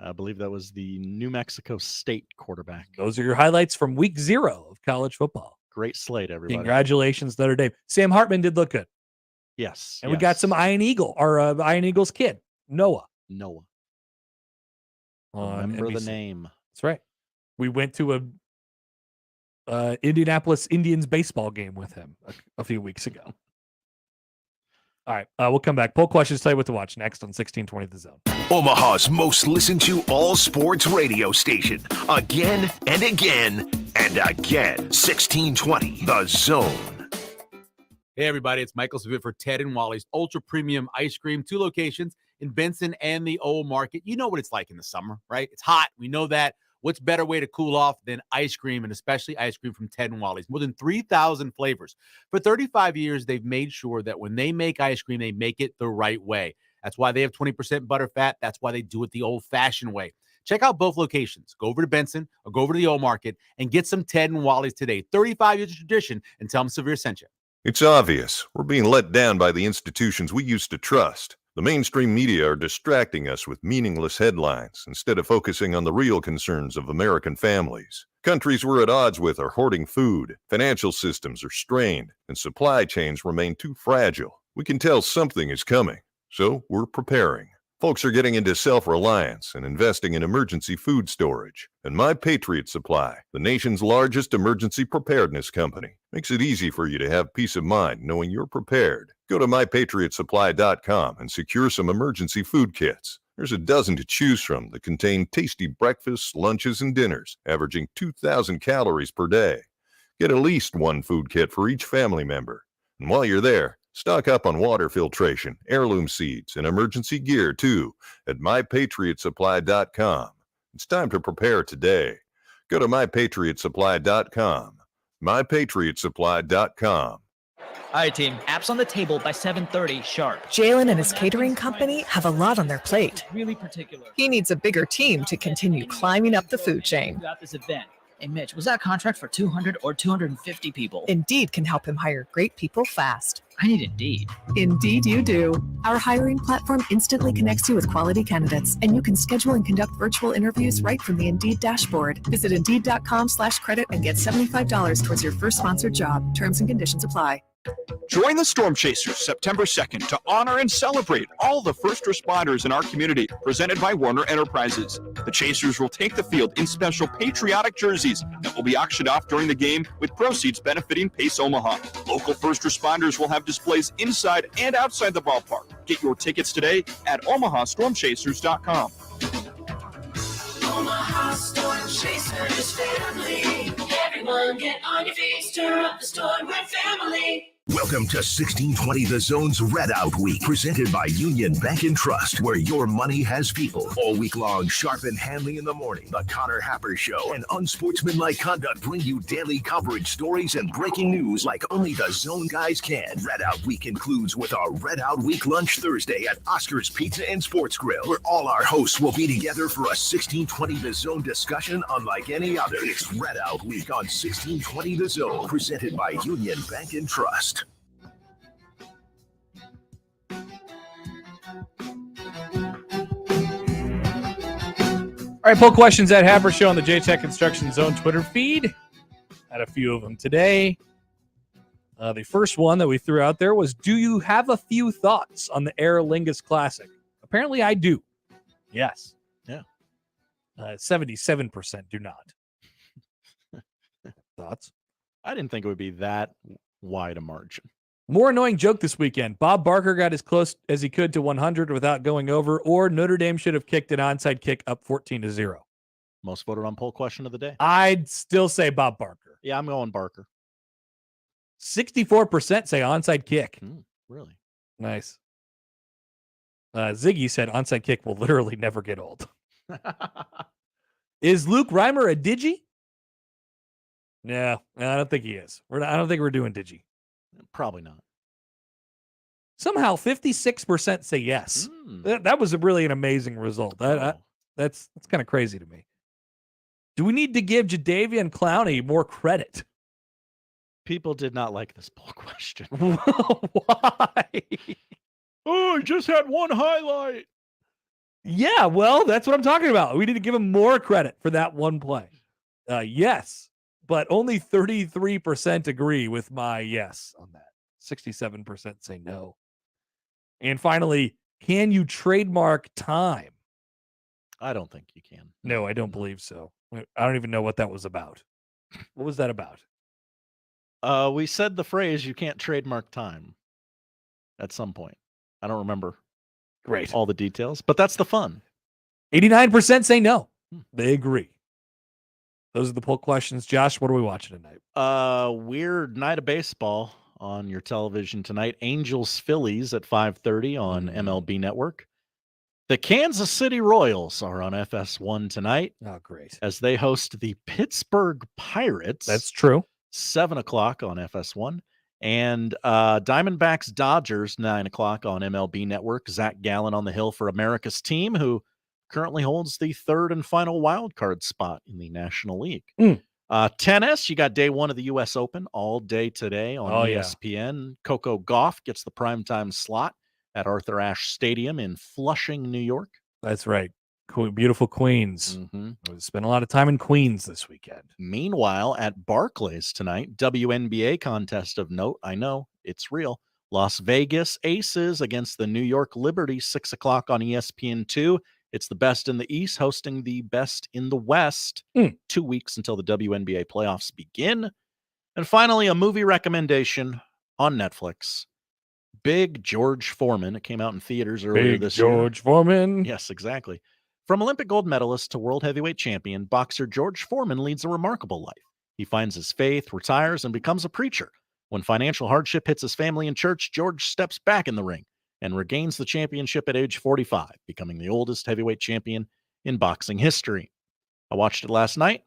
I believe that was the New Mexico State quarterback. Those are your highlights from week 0 of college football. Great slate, everybody. Congratulations, Notre Dame. Sam Hartman did look good. Yes. And we got some Iron Eagle, our Iron Eagles kid, Noah. Remember the NBC. name. That's right. We went to a Indianapolis Indians baseball game with him a few weeks ago. All right, we'll come back. Poll questions, tell you what to watch next on 1620 The Zone. Omaha's most listened to all sports radio station. Again and again and again. 1620 The Zone. Hey, everybody, it's Michael Savit for Ted and Wally's Ultra Premium Ice Cream. 2 locations in Benson and the Old Market. You know what it's like in the summer, right? It's hot. We know that. What's better way to cool off than ice cream, and especially ice cream from Ted and Wally's? More than 3,000 flavors. For 35 years, they've made sure that when they make ice cream, they make it the right way. That's why they have 20% butter fat. That's why they do it the old-fashioned way. Check out both locations. Go over to Benson or go over to the Old Market and get some Ted and Wally's today. 35 years of tradition, and tell them Severe sent you. It's obvious. We're being let down by the institutions we used to trust. The mainstream media are distracting us with meaningless headlines instead of focusing on the real concerns of American families. Countries we're at odds with are hoarding food, financial systems are strained, and supply chains remain too fragile. We can tell something is coming, so we're preparing. Folks are getting into self-reliance and investing in emergency food storage. And My Patriot Supply, the nation's largest emergency preparedness company, makes it easy for you to have peace of mind knowing you're prepared. Go to mypatriotsupply.com and secure some emergency food kits. There's a dozen to choose from that contain tasty breakfasts, lunches, and dinners, averaging 2,000 calories per day. Get at least one food kit for each family member. And while you're there, stock up on water filtration, heirloom seeds, and emergency gear, too, at mypatriotsupply.com. It's time to prepare today. Go to mypatriotsupply.com. mypatriotsupply.com. All right, team. Apps on the table by 7:30 sharp. Jalen and his catering company have a lot on their plate. Really particular. He needs a bigger team to continue climbing up the food chain. About this event. Hey, Mitch, was that a contract for 200 or 250 people? Indeed can help him hire great people fast. I need Indeed. Indeed you do. Our hiring platform instantly connects you with quality candidates, and you can schedule and conduct virtual interviews right from the Indeed dashboard. Visit Indeed.com/credit and get $75 towards your first sponsored job. Terms and conditions apply. Join the Storm Chasers September 2nd to honor and celebrate all the first responders in our community, presented by Warner Enterprises. The Chasers will take the field in special patriotic jerseys that will be auctioned off during the game, with proceeds benefiting Pace Omaha. Local first responders will have displays inside and outside the ballpark. Get your tickets today at omahastormchasers.com. Omaha Storm Chasers family. Everyone get on your feet, stir up the storm, we're family. Welcome to 1620 The Zone's Red Out Week, presented by Union Bank and Trust, where your money has people. All week long, Sharp and Hanley in the morning, the Connor Happer Show, and unsportsmanlike conduct bring you daily coverage, stories, and breaking news like only the Zone guys can. Red Out Week includes with our Red Out Week lunch Thursday at Oscar's Pizza and Sports Grill, where all our hosts will be together for a 1620 The Zone discussion unlike any other. It's Red Out Week on 1620 The Zone, presented by Union Bank and Trust. All right, poll questions at Happer Show on the JTech Construction Zone Twitter feed. Had a few of them today. The first one that we threw out there was, do you have a few thoughts on the Era Lingus Classic? Apparently I do. Yes. Yeah. 77% do not. Thoughts? I didn't think it would be that wide a margin. More annoying joke this weekend. Bob Barker got as close as he could to 100 without going over, or Notre Dame should have kicked an onside kick up 14-0. Most voted on poll question of the day. I'd still say Bob Barker. Yeah, I'm going Barker. 64% say onside kick. Really? Nice. Ziggy said onside kick will literally never get old. Is Luke Reimer a digi? No, I don't think he is. I don't think we're doing digi. Probably not. Somehow 56% say yes. That was really an amazing result. That's kind of crazy to me. Do we need to give Jadeveon Clowney more credit? People did not like this poll question. Why? Oh, he just had one highlight. Yeah, well, that's what I'm talking about. We need to give him more credit for that one play. Yes, but only 33% agree with my yes on that. 67% say no. And finally, can you trademark time? I don't think you can. No, I don't believe so. I don't even know what that was about. What was that about? We said the phrase, you can't trademark time at some point. I don't remember all the details, but that's the fun. 89% say no. They agree. Those are the poll questions. Josh, what are we watching tonight? Weird night of baseball on your television tonight. Angels Phillies at 5:30 on MLB Network. The Kansas City Royals are on FS1 tonight. Oh, great. As they host the Pittsburgh Pirates. That's true. 7 o'clock on FS1. And Diamondbacks Dodgers, 9 o'clock on MLB Network. Zach Gallen on the hill for America's team, who currently holds the third and final wild card spot in the National League. Tennis, you got day one of the U.S. Open all day today on ESPN. Coco Gauff gets the primetime slot at Arthur Ashe Stadium in Flushing, New York. That's right. Beautiful Queens. We spent a lot of time in Queens this weekend. Meanwhile, at Barclays tonight, WNBA contest of note. I know, it's real. Las Vegas Aces against the New York Liberty, 6 o'clock on ESPN2. It's the best in the East hosting the best in the West. 2 weeks until the WNBA playoffs begin. And finally, a movie recommendation on Netflix. Big George Foreman. It came out in theaters earlier this year. George Foreman. Yes, exactly. From Olympic gold medalist to world heavyweight champion, boxer George Foreman leads a remarkable life. He finds his faith, retires, and becomes a preacher. When financial hardship hits his family and church, George steps back in the ring and regains the championship at age 45, becoming the oldest heavyweight champion in boxing history. I watched it last night.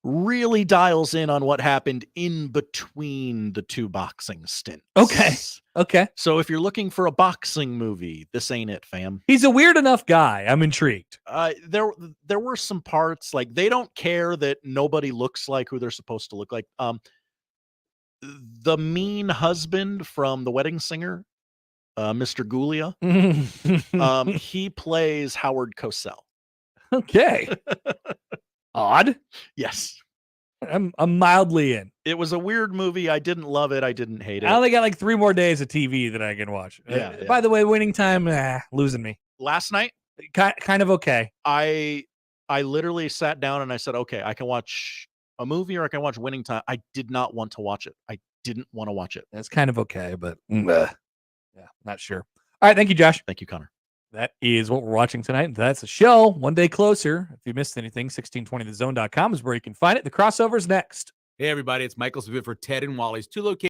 Really dials in on what happened in between the two boxing stints. Okay. So if you're looking for a boxing movie, this ain't it, fam. He's a weird enough guy. I'm intrigued. There were some parts, like they don't care that nobody looks like who they're supposed to look like. The mean husband from The Wedding Singer, Mr. Gulia, he plays Howard Cosell. Okay. Odd. Yes. I'm mildly in. It was a weird movie. I didn't love it. I didn't hate it. I only got like 3 more days of TV that I can watch. Yeah. By the way, winning time, losing me. Last night? Kind of okay. I literally sat down and I said, okay, I can watch a movie or I can watch Winning Time. I did not want to watch it. I didn't want to watch it. That's kind of okay, but yeah, not sure. All right. Thank you, Josh. Thank you, Connor. That is what we're watching tonight. That's a show. One day closer. If you missed anything, 1620thezone.com is where you can find it. The crossover's next. Hey, everybody. It's Michael Savit for Ted and Wally's 2 locations.